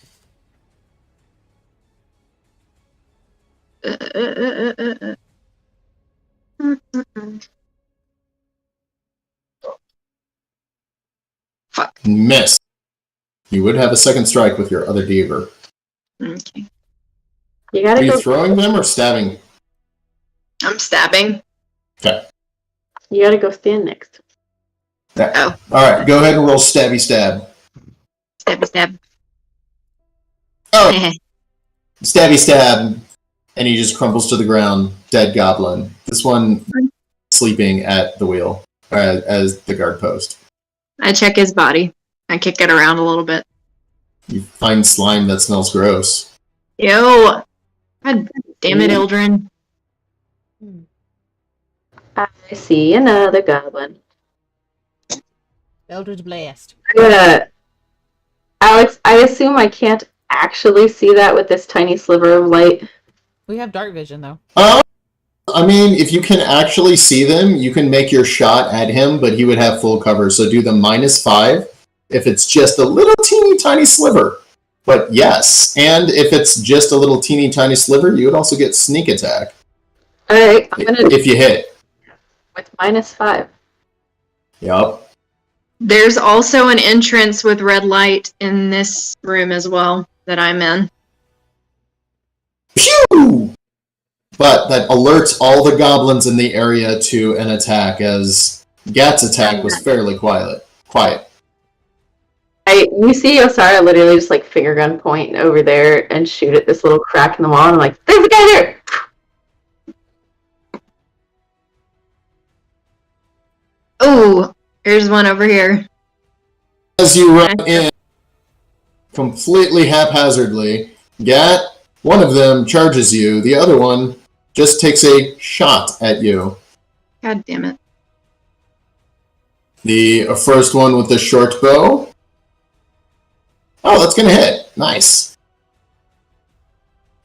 Fuck. Miss. You would have a second strike with your other deaver. Okay. You Are gotta you go. throwing them or stabbing? I'm stabbing. Okay. You gotta go stand next. Oh. Alright, go ahead and roll stabby stab. Stabby stab. Oh! Stabby stab. And he just crumbles to the ground, dead goblin. This one sleeping at the wheel, as the guard post. I check his body. I kick it around a little bit. You find slime that smells gross. Yo! God damn it, Ildren. I see another goblin. Eldritch Blast. Alex, I assume I can't actually see that with this tiny sliver of light. We have dark vision though. I mean, if you can actually see them, you can make your shot at him, but he would have full cover. So do the -5 if it's just a little teeny tiny sliver. But yes, and if it's just a little teeny tiny sliver, you would also get sneak attack. Alright, I'm gonna If you hit. with -5. Yup. There's also an entrance with red light in this room as well that I'm in. Pew! But that alerts all the goblins in the area to an attack, as Gat's attack was fairly quiet. You see Osara literally just like finger gun point over there and shoot at this little crack in the wall, and I'm like, there's a guy there! Oh, there's one over here. As you run in, completely haphazardly, Gat, one of them charges you, the other one just takes a shot at you. God damn it. The first one with the short bow. Oh, that's gonna hit. Nice.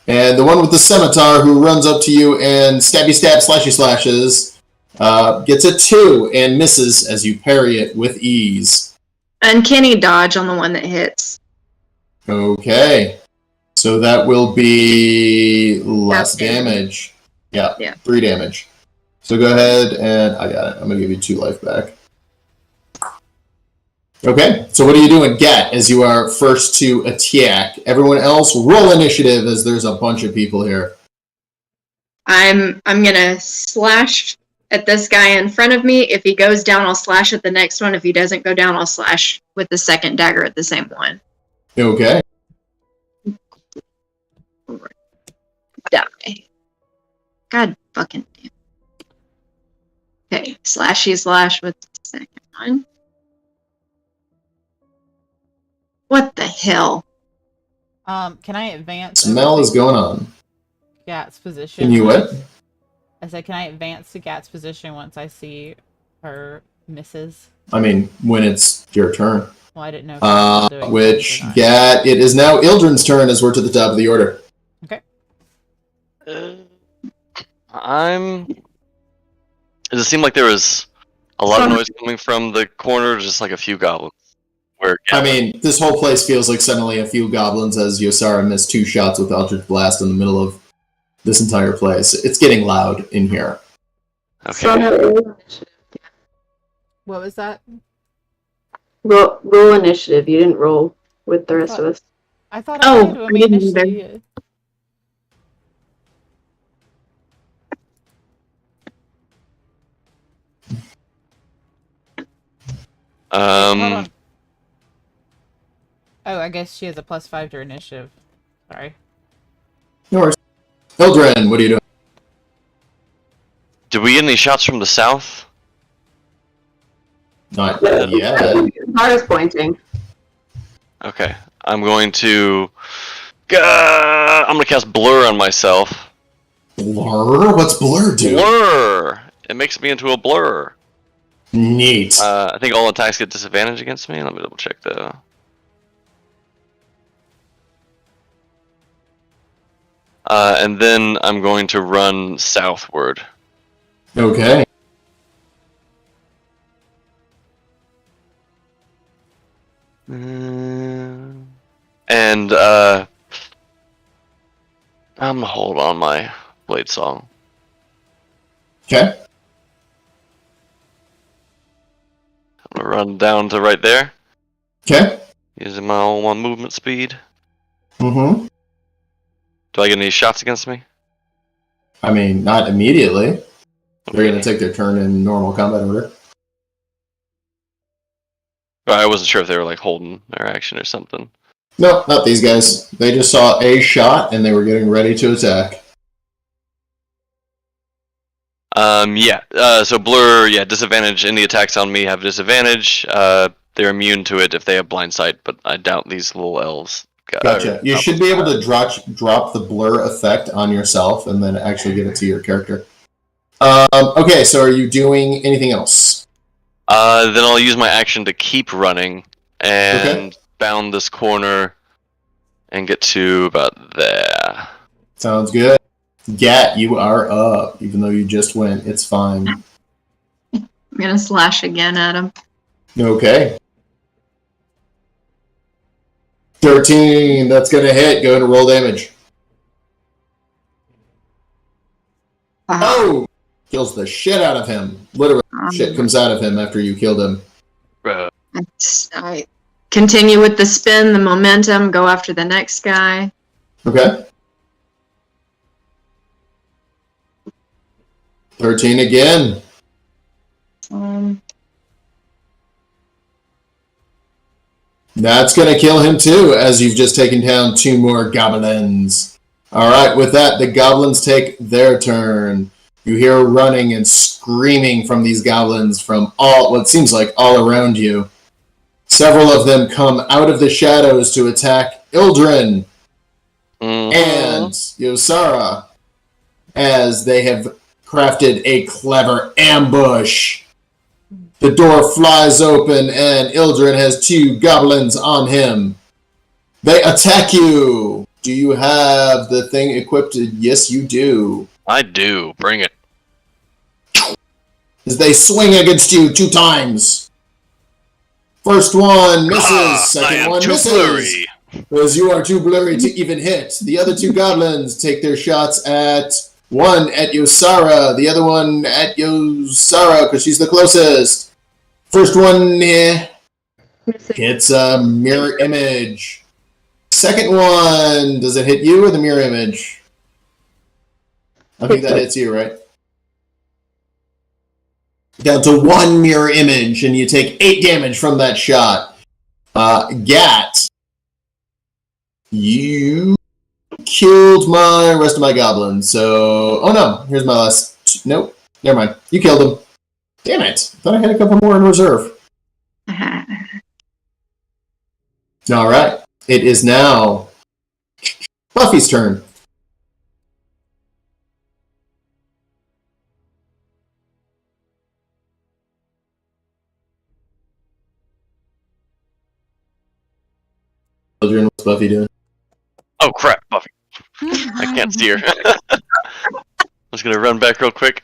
And the one with the scimitar who runs up to you and stabby stab slashy slashes gets a 2 and misses as you parry it with ease. Uncanny dodge on the one that hits. Okay. So that will be less damage. Yeah, 3 damage. So go ahead and I got it. I'm gonna give you 2 life back. Okay, so what are you doing, Gat, as you are first to attack? Everyone else, roll initiative, as there's a bunch of people here. I'm gonna slash at this guy in front of me. If he goes down, I'll slash at the next one. If he doesn't go down, I'll slash with the second dagger at the same one. Okay. Die. God fucking damn. Okay, slashy slash with the second one. What the hell? Can I advance? Smell is going on. Gat's position. Can you what? I said, can I advance to Gat's position once I see her misses? I mean, when it's your turn. Well, I didn't know if I was still doing Which, things or not. Gat, it is now Ildren's turn as we're to the top of the order. Okay. Does it seem like there was a lot of noise coming from the corner, or just like a few goblins? I mean, this whole place feels like suddenly a few goblins as Yosara missed 2 shots with Eldritch Blast in the middle of this entire place. It's getting loud in here. Okay. What was that? Roll initiative. You didn't roll with the rest of us. I thought I did when we didn't initially. Hold on. Oh, I guess she has a +5 to her initiative. Sorry. No worries. Eldrin, what are you doing? Did we get any shots from the south? Not yet. Mara's pointing. Okay. I'm going to cast Blur on myself. Blur? What's Blur do? Blur! It makes me into a blur. Neat. I think all attacks get disadvantage against me. Let me double check though. And then I'm going to run southward. Okay. And I'm gonna hold on my blade song. Okay. I'm gonna run down to right there. Okay. Using my own 1 movement speed. Mm-hmm. Do I get any shots against me? I mean, not immediately. They're going to take their turn in normal combat order. I wasn't sure if they were like holding their action or something. No, not these guys. They just saw a shot and they were getting ready to attack. So Blur, disadvantage. Any attacks on me have disadvantage. They're immune to it if they have blind sight, but I doubt these little elves. Gotcha. You should be able to drop the blur effect on yourself and then actually get it to your character. Okay, so are you doing anything else? Then I'll use my action to keep running and bound this corner and get to about there. Sounds good. Gat, you are up, even though you just went. It's fine. I'm gonna slash again at him. Okay. 13, that's gonna hit. Go ahead and roll damage. Oh! Kills the shit out of him. Literally, shit comes out of him after you killed him. I continue with the spin, the momentum, go after the next guy. Okay. 13 again. That's going to kill him too, as you've just taken down 2 more goblins. Alright, with that, the goblins take their turn. You hear running and screaming from these goblins from what seems like all around you. Several of them come out of the shadows to attack Ildren and Yosara, as they have crafted a clever ambush. The door flies open and Ildren has 2 goblins on him. They attack you. Do you have the thing equipped? Yes, you do. I do. Bring it. As they swing against you 2 times. First one misses. Second one misses. Blurry. As you are too blurry to even hit. The other 2 goblins take their shots at one at Yosara, the other one at Yosara because she's the closest. First one hits a mirror image. Second one, does it hit you or the mirror image? I think that hits you, right? Down to 1 mirror image, and you take 8 damage from that shot. Gat, you killed my rest of my goblins, so... Oh no, here's my last... Nope, never mind. You killed them. Damn it, I thought I had a couple more in reserve. Alright, it is now Buffy's turn. Children, what's Buffy doing? Oh crap, Buffy. I can't see her. I'm just gonna run back real quick.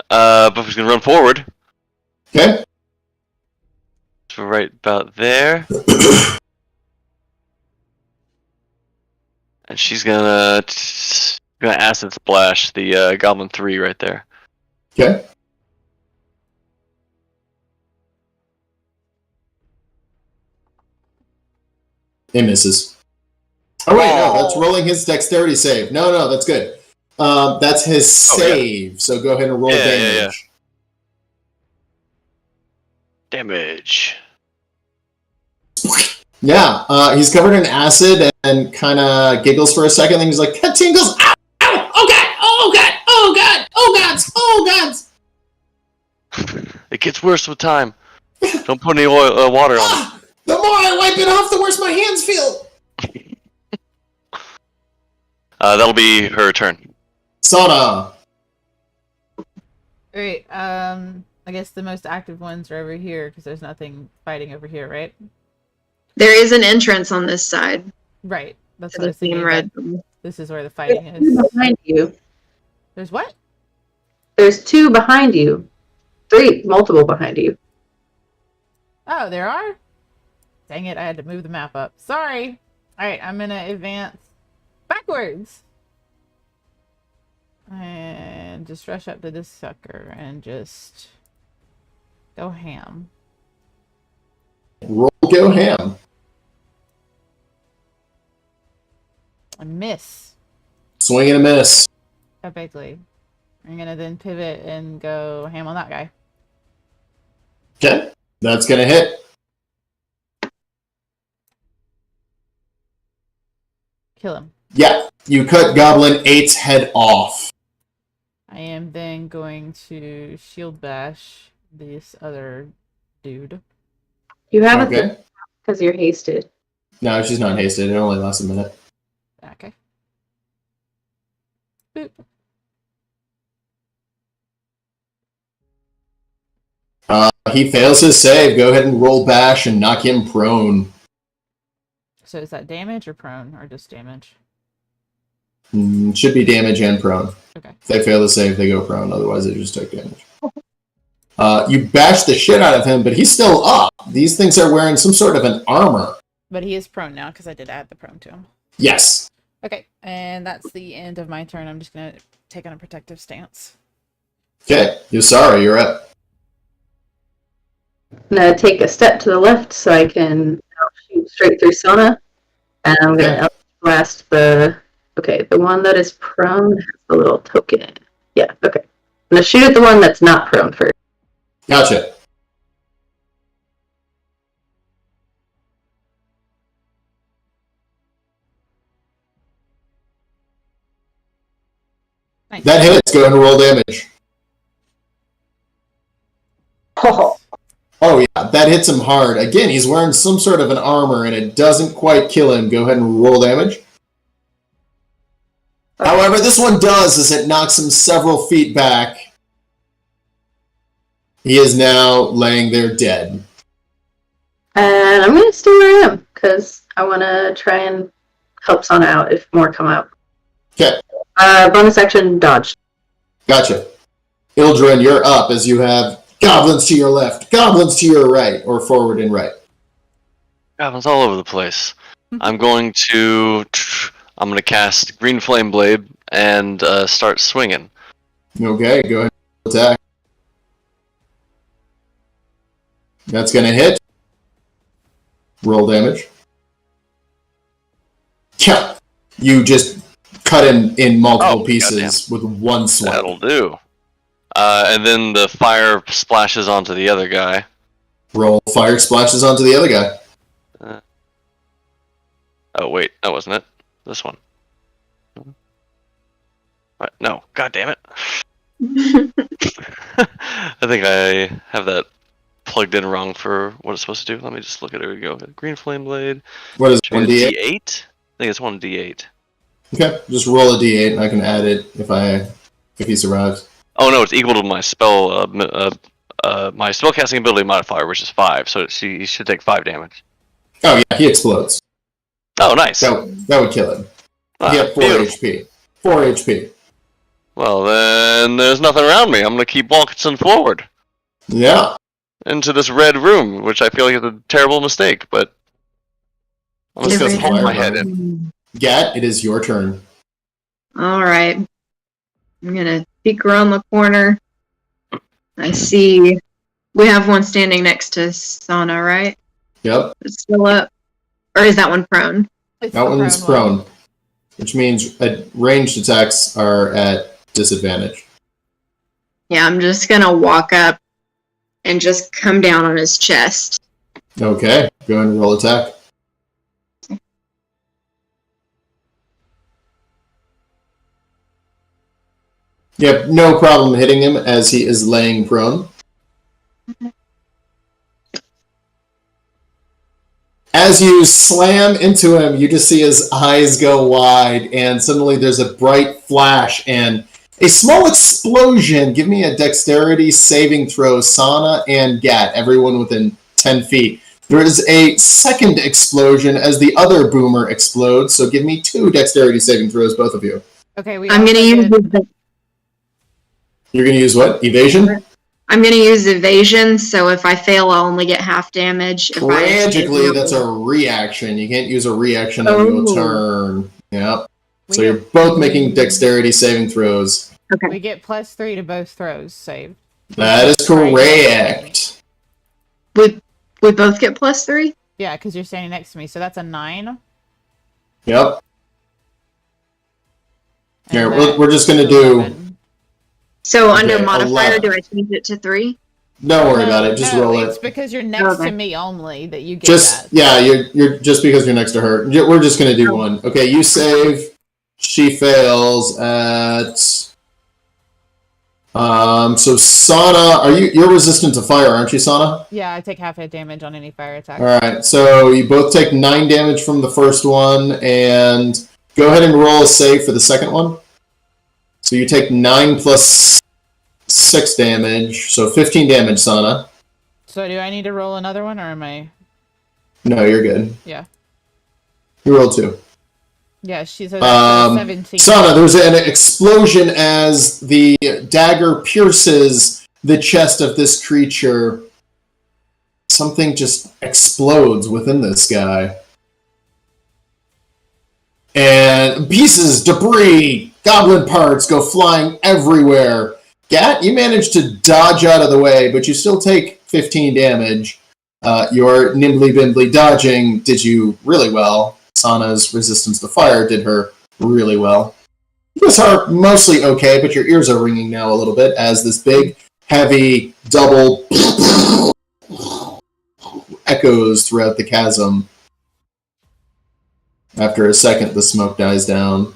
Buffy's gonna run forward. Okay. So right about there. And she's gonna acid splash the Goblin 3 right there. Okay. It misses. Oh wait, no, that's rolling his dexterity save. No, that's good. That's his save. So go ahead and roll damage. Damage. Yeah, he's covered in acid and kind of giggles for a second. Then he's like, "That tingles! Ow! Ow! Oh god! Oh god! Oh god! Oh gods! Oh gods!" It gets worse with time. Don't put any water on it. The more I wipe it off, the worse my hands feel. That'll be her turn. Sana. Alright, I guess the most active ones are over here because there's nothing fighting over here, right? There is an entrance on this side. Right. That's To what I the was thinking. theme red. This is where the fighting There's two is. behind you. There's what? There's 2 behind you. 3, multiple behind you. Oh, there are? Dang it, I had to move the map up. Sorry. Alright, I'm gonna advance backwards. And just rush up to this sucker and just go ham. Roll go ham. I miss. Swing and a miss. Epically. I'm gonna then pivot and go ham on that guy. Okay, that's gonna hit. Kill him. Yeah, you cut Goblin 8's head off. I am then going to shield bash this other dude. You have it Okay. because you're hasted. No, she's not hasted. It only lasts a minute. Okay. Boop. He fails his save. Go ahead and roll bash and knock him prone. So is that damage or prone or just damage? Should be damage and prone. Okay. If they fail the save, they go prone. Otherwise, they just take damage. You bash the shit out of him, but he's still up. These things are wearing some sort of an armor. But he is prone now because I did add the prone to him. Yes. Okay, and that's the end of my turn. I'm just going to take on a protective stance. Okay. You're up. I'm going to take a step to the left so I can shoot straight through Sona. And I'm going to blast the one that is prone has a little token. Yeah, okay. I'm going to shoot at the one that's not prone first. Gotcha. Nice. That hits. Go ahead and roll damage. Oh yeah, that hits him hard. Again, he's wearing some sort of an armor and it doesn't quite kill him. Go ahead and roll damage. However, this one does is it knocks him several feet back. He is now laying there dead. And I'm going to stay where I am because I want to try and help Sona out if more come out. Okay. Bonus action, dodge. Gotcha. Ildren, you're up as you have goblins to your left, goblins to your right, or forward and right. Goblins all over the place. I'm going to cast Green Flame Blade and start swinging. Okay, go ahead and attack. That's going to hit. Roll damage. Yeah. You just cut him in multiple pieces with one swipe. That'll do. And then the fire splashes onto the other guy. Roll fire splashes onto the other guy. Oh wait, that wasn't it. This one. What? No, god damn it. I think I have that plugged in wrong for what it's supposed to do. Let me just look at it. Here we go. Green Flame Blade. What is it, 1d8? D8? I think it's 1d8. Okay, just roll a d8 and I can add it if he survives. Oh no, it's equal to my spell my spellcasting ability modifier, which is 5. So he should take 5 damage. Oh yeah, he explodes. Oh, nice. That would kill him. He had 4 beautiful. HP. 4 HP. Well, then there's nothing around me. I'm gonna keep walking forward Yeah. into this red room, which I feel like is a terrible mistake, but I'm just gonna poke my head in. Gat, it is your turn. All right. I'm gonna peek around the corner. I see we have one standing next to Sana, right? Yep. It's still up. Or is that one prone? It's That the one's prone. Which means ranged attacks are at disadvantage. Yeah, I'm just gonna walk up and just come down on his chest. Okay, go ahead and roll attack. Yep, no problem hitting him as he is laying prone. As you slam into him, you just see his eyes go wide, and suddenly there's a bright flash and a small explosion. Give me a dexterity saving throw, Sana and Gat, everyone within 10 feet. There is a second explosion as the other boomer explodes, so give me 2 dexterity saving throws, both of you. Okay, I'm gonna use You're going to use what? Evasion? I'm gonna use evasion, so if I fail, I'll only get half damage. Tragically, that's a reaction. You can't use a reaction on your turn. Yep. So you're both making dexterity saving throws. Okay. We get +3 to both throws saved. That is correct. We both get +3? Yeah, because you're standing next to me, so that's a 9. Yep. Here, And we're just going to do... 11. So under Okay, modifier, 11. do I change it to 3? Don't worry about it. Just roll It's it. because you're next Okay. to me only that you get Just that. yeah, you're just because you're next to her. We're just going to do one. Okay, you save. She fails at... So Sana, you're resistant to fire, aren't you, Sana? Yeah, I take half hit damage on any fire attack. Alright, so you both take 9 damage from the first one, and go ahead and roll a save for the second one. So you take 9 plus 6 damage, so 15 damage, Sana. So do I need to roll another one, or am I... No, you're good. Yeah. You rolled 2. Yeah, she said that's 17. Sana, there's an explosion as the dagger pierces the chest of this creature. Something just explodes within this guy. And pieces, debris, goblin parts go flying everywhere. Gat, you managed to dodge out of the way, but you still take 15 damage. Your nimbly-bimbly dodging did you really well. Sana's resistance to fire did her really well. You guys are mostly okay, but your ears are ringing now a little bit as this big, heavy, double echoes throughout the chasm. After a second, the smoke dies down.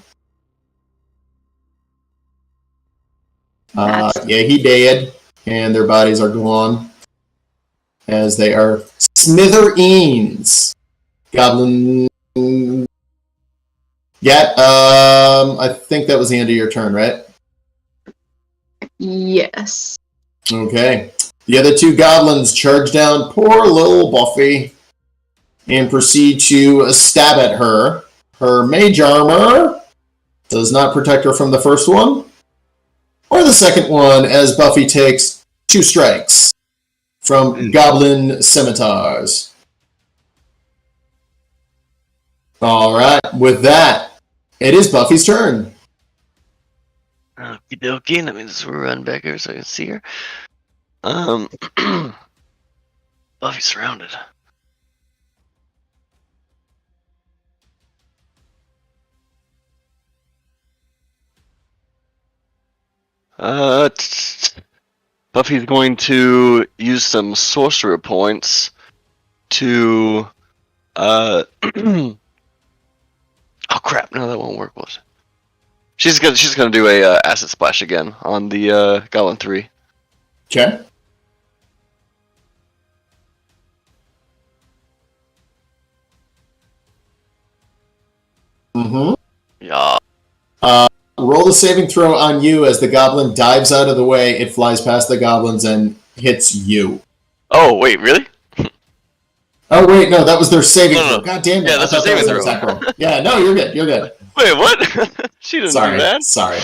Yeah, he dead, and their bodies are gone, as they are smithereens. Goblin... Yeah, I think that was the end of your turn, right? Yes. Okay. The other 2 goblins charge down poor little Buffy and proceed to stab at her. Her mage armor does not protect her from the first one, or the second one, as Buffy takes 2 strikes from goblin scimitars. Alright, with that, it is Buffy's turn. Okie dokie, let me just run back here so I can see her. Buffy's surrounded. Buffy's going to use some sorcerer points to oh crap, no, that won't work, will it? She's gonna do a acid splash again on the Goblin 3. Okay. Mm-hmm. Yeah. Roll the saving throw on you as the goblin dives out of the way. It flies past the goblins and hits you. Oh wait, really? Oh wait, no, that was their saving No, throw. no. God damn it! Yeah, I that's their thought that was saving their throw. attack roll. Yeah, no, you're good. You're good. Wait, what? She didn't do that. Sorry.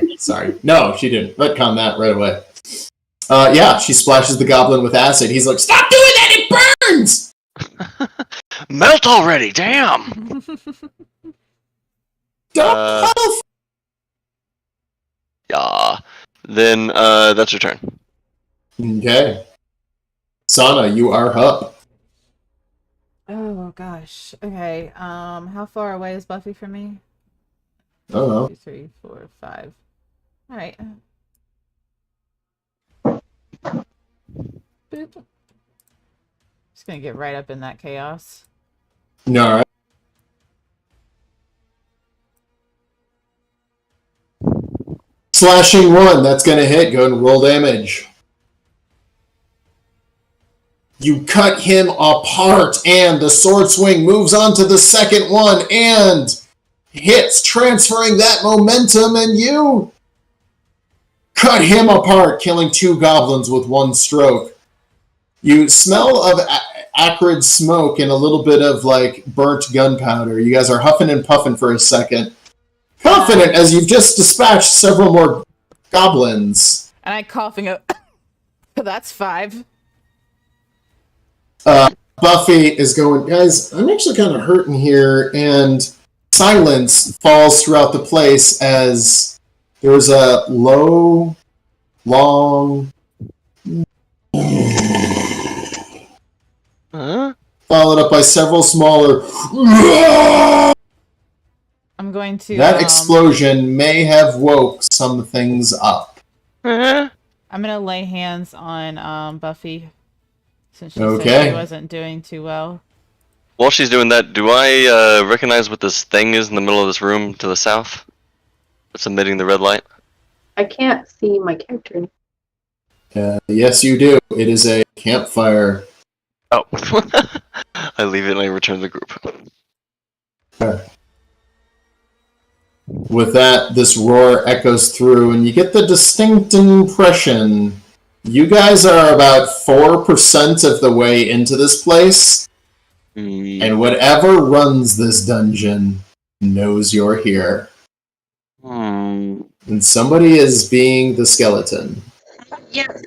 No, she didn't. Retcon that right away. Yeah, she splashes the goblin with acid. He's like, "Stop doing that! It burns!" Melt already, damn! Don't health. Yeah. Then, that's your turn. Okay. Sana, you are up. Oh gosh. Okay. How far away is Buffy from me? I don't know. 2, 3, 4, 5. All right. Boop. Just gonna get right up in that chaos. No, all right. Slashing 1, that's gonna hit. Go ahead and roll damage. You cut him apart, and the sword swing moves on to the second one and hits, transferring that momentum, and you cut him apart, killing 2 goblins with 1 stroke. You smell of acrid smoke and a little bit of like burnt gunpowder. You guys are huffing and puffing for a second. Confident as you've just dispatched several more goblins. And I coughing up. That's 5. Buffy is going, guys, I'm actually kind of hurting here, and silence falls throughout the place as there's a low, long, followed up by several smaller. I'm going to. That explosion may have woke some things up. I'm gonna lay hands on Buffy since she said she wasn't doing too well. While she's doing that, do I recognize what this thing is in the middle of this room to the south? It's emitting the red light. I can't see my character. Yes, you do. It is a campfire. Oh. I leave it and I return to the group. Okay. With that, this roar echoes through, and you get the distinct impression you guys are about 4% of the way into this place, and whatever runs this dungeon knows you're here. And somebody is being the skeleton. Yes.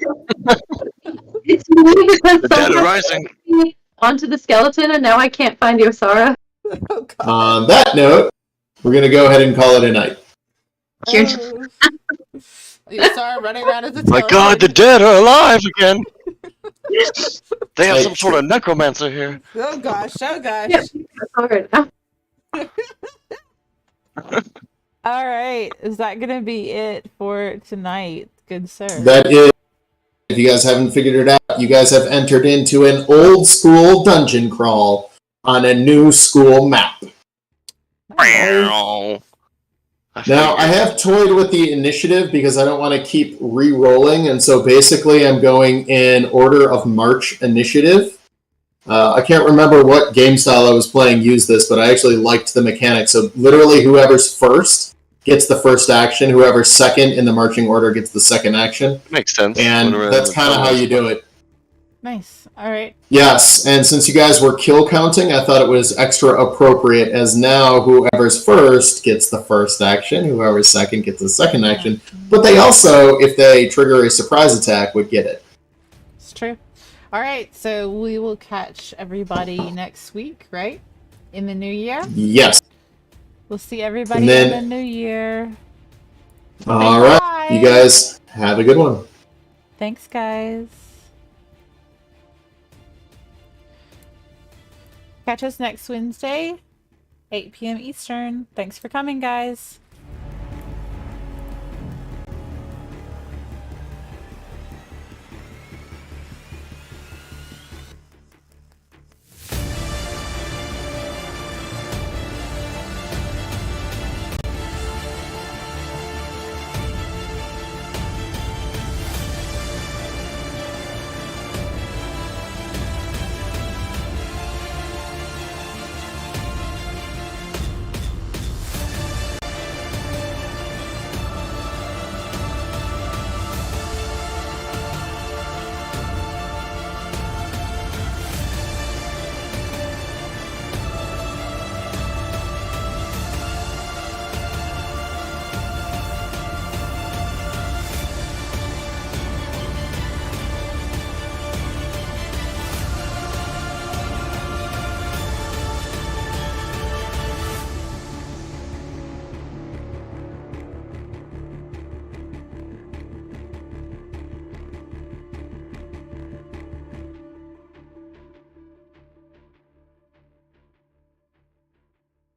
It's me because The dead are someone rising. put me onto the skeleton, and now I can't find Yosara. Oh, God. On that note, we're going to go ahead and call it a night. You saw her running around as a My God, the dead are alive again! They have Hey, some sort of necromancer here. Oh gosh, oh gosh. Yeah, that's hard. All right, is that gonna be it for tonight, good sir? That is, if you guys haven't figured it out, you guys have entered into an old school dungeon crawl on a new school map. Now, I have toyed with the initiative because I don't want to keep re-rolling, and so basically I'm going in order of march initiative. I can't remember what game style I was playing used this, but I actually liked the mechanic. So literally whoever's first gets the first action, whoever's second in the marching order gets the second action. Makes sense. And that's kind of how you do it. Nice. All right. Yes, and since you guys were kill counting, I thought it was extra appropriate, as now whoever's first gets the first action, whoever's second gets the second action, but they also, if they trigger a surprise attack, would get it. It's true. All right, so we will catch everybody next week, right? In the new year? Yes. We'll see everybody in the new year. All right, you guys have a good one. Thanks, guys. Catch us next Wednesday, 8 p.m. Eastern. Thanks for coming, guys.